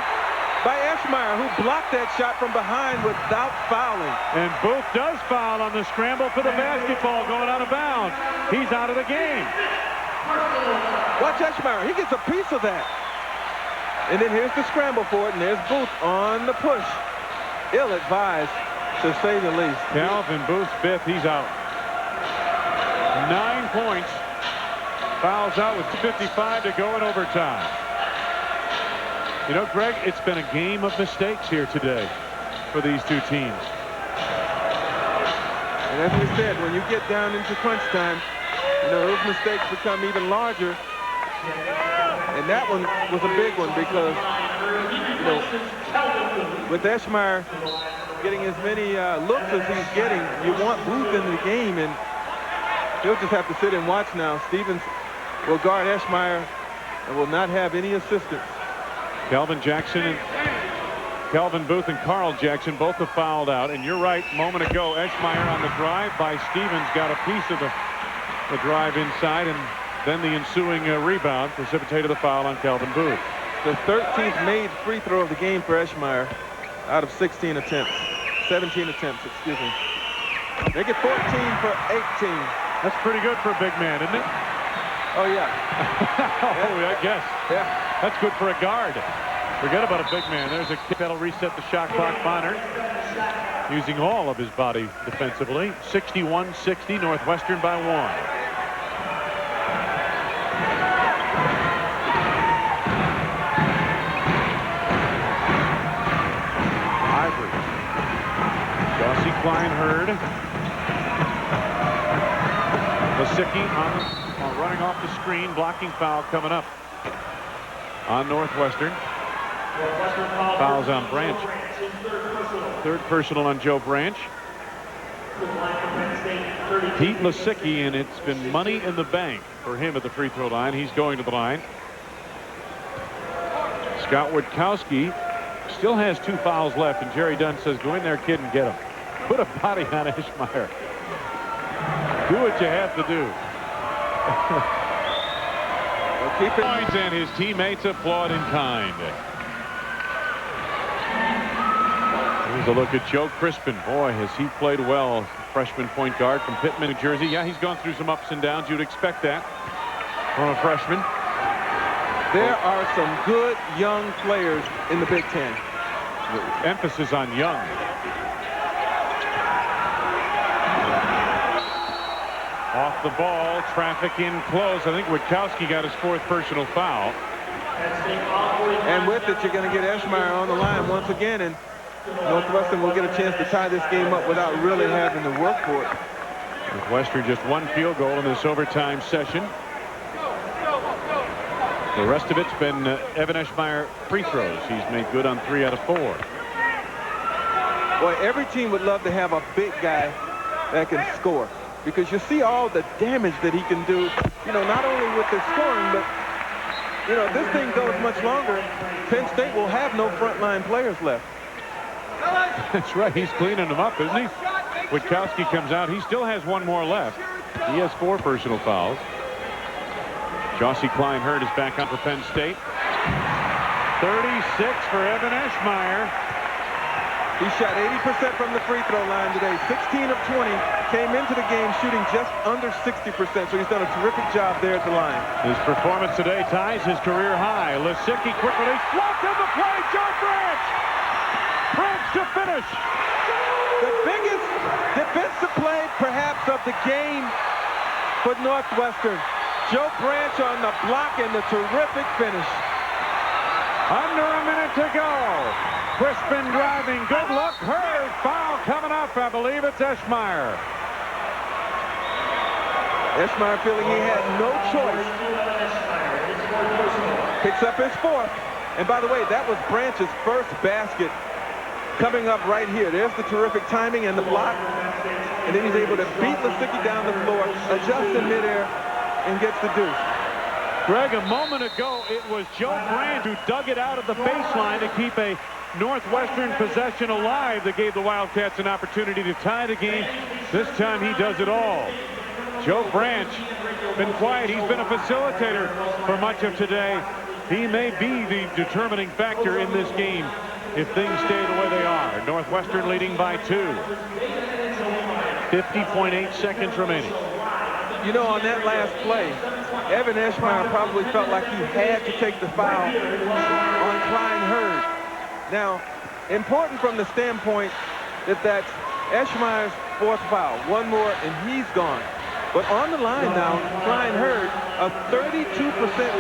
by Eschmeyer, who blocked that shot from behind without fouling. And Booth does foul on the scramble for the basketball going out of bounds. He's out of the game. Watch Eschmeyer. He gets a piece of that. And then here's the scramble for it, and there's Booth on the push. Ill-advised, to say the least. Calvin Booth's 5th. He's out. 9 points. Fouls out with 2:55 to go in overtime. You know, Greg, it's been a game of mistakes here today for these two teams. And as we said, when you get down into crunch time, you know, those mistakes become even larger. And that one was a big one because, you know, with Eschmeyer getting as many looks as he's getting, you want Booth in the game, and he'll just have to sit and watch now. Stephens will guard Eschmeyer and will not have any assistance. Calvin Booth and Carl Jackson both have fouled out. And you're right, a moment ago, Eschmeyer on the drive by Stephens got a piece of the drive inside, and then the ensuing rebound precipitated the foul on Calvin Booth. The 13th made free throw of the game for Eschmeyer out of 16 attempts. 17 attempts, excuse me. They get 14 for 18. That's pretty good for a big man, isn't it? Oh, yeah. Oh, I guess. Yeah. That's good for a guard. Forget about a big man. There's a kick that'll reset the shot clock. Bonner using all of his body defensively. 61-60, Northwestern by 1. Ivory. Gyasi Cline-Heard. Lisicky running off the screen. Blocking foul coming up on Northwestern. Fouls on Branch. Third personal on Joe Branch. Pete Lisicky, and it's been money in the bank for him at the free throw line. He's going to the line. Scott Witkowsky still has 2 fouls left, and Jerry Dunn says, go in there, kid, and get him. Put a body on Eschmeyer. Do what you have to do. Keep it. Points, and his teammates applaud in kind. Here's a look at Joe Crispin. Boy, has he played well. Freshman point guard from Pittman, New Jersey. Yeah, he's gone through some ups and downs. You'd expect that from a freshman. There are some good young players in the Big Ten. The emphasis on young. Off the ball, traffic in close. I think Witkowsky got his 4th personal foul. And with it, you're going to get Eschmeyer on the line once again, and Northwestern will get a chance to tie this game up without really having to work for it. Northwestern just 1 field goal in this overtime session. The rest of it's been Evan Eschmeyer free throws. He's made good on 3 out of 4. Boy, every team would love to have a big guy that can score, because you see all the damage that he can do, you know, not only with his scoring, but, you know, this thing goes much longer. Penn State will have no frontline players left. That's right. He's cleaning them up, isn't he? Witkowsky comes out. He still has 1 more left. He has 4 personal fouls. Gyasi Cline-Heard is back on for Penn State. 36 for Evan Eschmeyer. He shot 80% from the free throw line today. 16 of 20. Came into the game shooting just under 60%, so he's done a terrific job there at the line. His performance today ties his career high. Lisicky, quick release. Blocked on the play. Joe Branch. Branch to finish. The biggest defensive play, perhaps, of the game for Northwestern. Joe Branch on the block and the terrific finish. Under a minute to go. Crispin driving. Good look. Heard. Foul coming up. I believe it's Eschmeyer. Eschmeyer feeling he had no choice. Picks up his 4th. And by the way, that was Branch's first basket coming up right here. There's the terrific timing and the block. And then he's able to beat Lisicky down the floor, adjust in midair, and gets the deuce. Greg, a moment ago, it was Joe Branch who dug it out of the baseline to keep a Northwestern possession alive that gave the Wildcats an opportunity to tie the game. This time he does it all. Joe Branch, been quiet. He's been a facilitator for much of today. He may be the determining factor in this game if things stay the way they are. Northwestern leading by 2. 50.8 seconds remaining. You know, on that last play, Evan Eschmeyer probably felt like he had to take the foul on Cline-Heard. Now, important from the standpoint that that's Eschmeyer's 4th foul. 1 more and he's gone. But on the line now, Cline-Heard, a 32%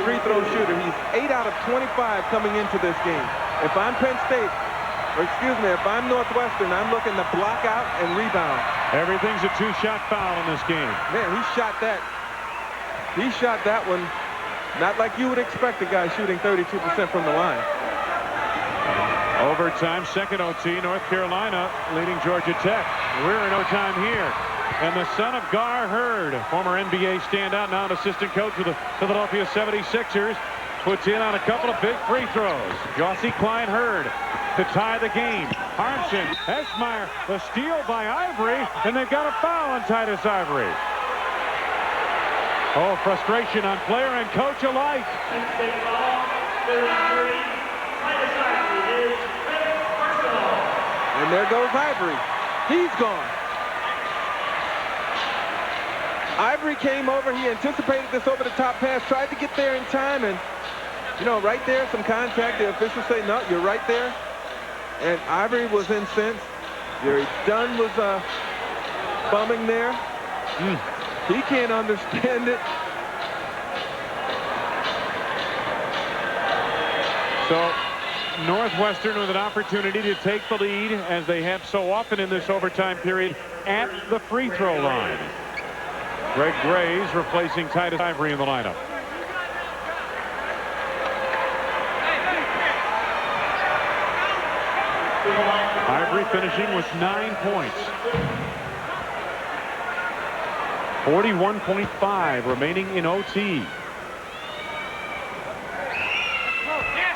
free throw shooter. He's 8 out of 25 coming into this game. If I'm Penn State, or excuse me, if I'm Northwestern, I'm looking to block out and rebound. Everything's a 2-shot foul in this game. Man, he shot that. He shot that one not like you would expect a guy shooting 32% from the line. Overtime, second OT, North Carolina leading Georgia Tech. We're in overtime here. And the son of Gar Heard, former NBA standout, now an assistant coach with the Philadelphia 76ers, puts in on a couple of big free throws. Gyasi Cline-Heard to tie the game. Harmsen, Eschmeyer, the steal by Ivory, and they've got a foul on Titus Ivory. Oh, frustration on player and coach alike. And there goes Ivory. He's gone. Ivory came over. He anticipated this over-the-top pass, tried to get there in time, and, you know, right there, some contact. The officials say, no, you're right there. And Ivory was incensed. Jerry Dunn was bumming there. He can't understand it. So Northwestern with an opportunity to take the lead, as they have so often in this overtime period, at the free throw line. Greg Graves replacing Titus Ivory in the lineup. Ivory finishing with 9 points. 41.5 remaining in OT.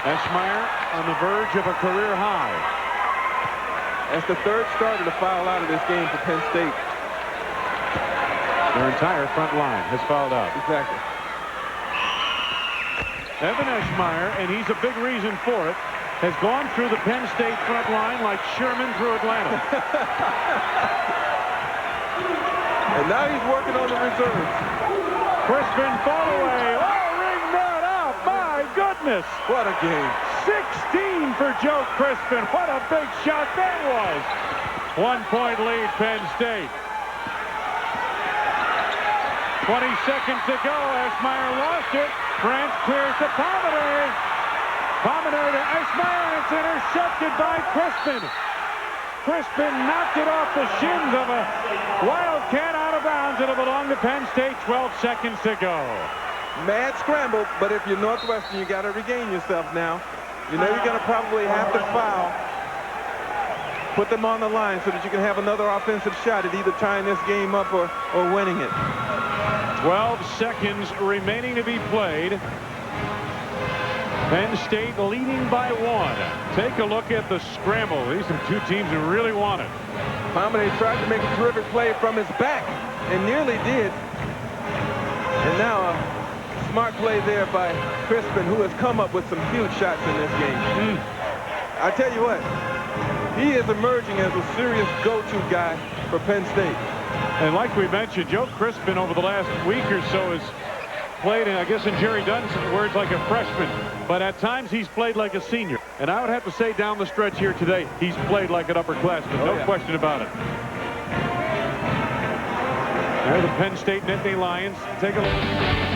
Eschmeyer on the verge of a career high. That's the third starter to foul out of this game for Penn State. Their entire front line has fouled out. Exactly. Evan Eschmeyer, and he's a big reason for it, has gone through the Penn State front line like Sherman through Atlanta. And now he's working on the reserves. Crispin fall away. Oh, ring that up. My goodness. What a game. 16 for Joe Crispin. What a big shot that was. 1 point lead, Penn State. 20 seconds to go. Eschmeyer lost it. France clears to Pomeday. Pomeday to Eschmeyer. It's intercepted by Crispin. Crispin knocked it off the shins of a Wildcat out of bounds. It'll belong to Penn State. 12 seconds to go. Mad scramble, but if you're Northwestern, you got to regain yourself now. You know you're going to probably have to foul. Put them on the line so that you can have another offensive shot at either tying this game up or winning it. 12 seconds remaining to be played. Penn State leading by 1. Take a look at the scramble. These are two teams who really want it. Pomeday tried to make a terrific play from his back and nearly did. And now a smart play there by Crispin, who has come up with some huge shots in this game. I tell you what, he is emerging as a serious go-to guy for Penn State. And like we mentioned, Joe Crispin over the last week or so has played, I guess in Jerry Dunn's words, like a freshman. But at times he's played like a senior. And I would have to say down the stretch here today, he's played like an upperclassman. No question about it. There are the Penn State Nittany Lions. Take a look.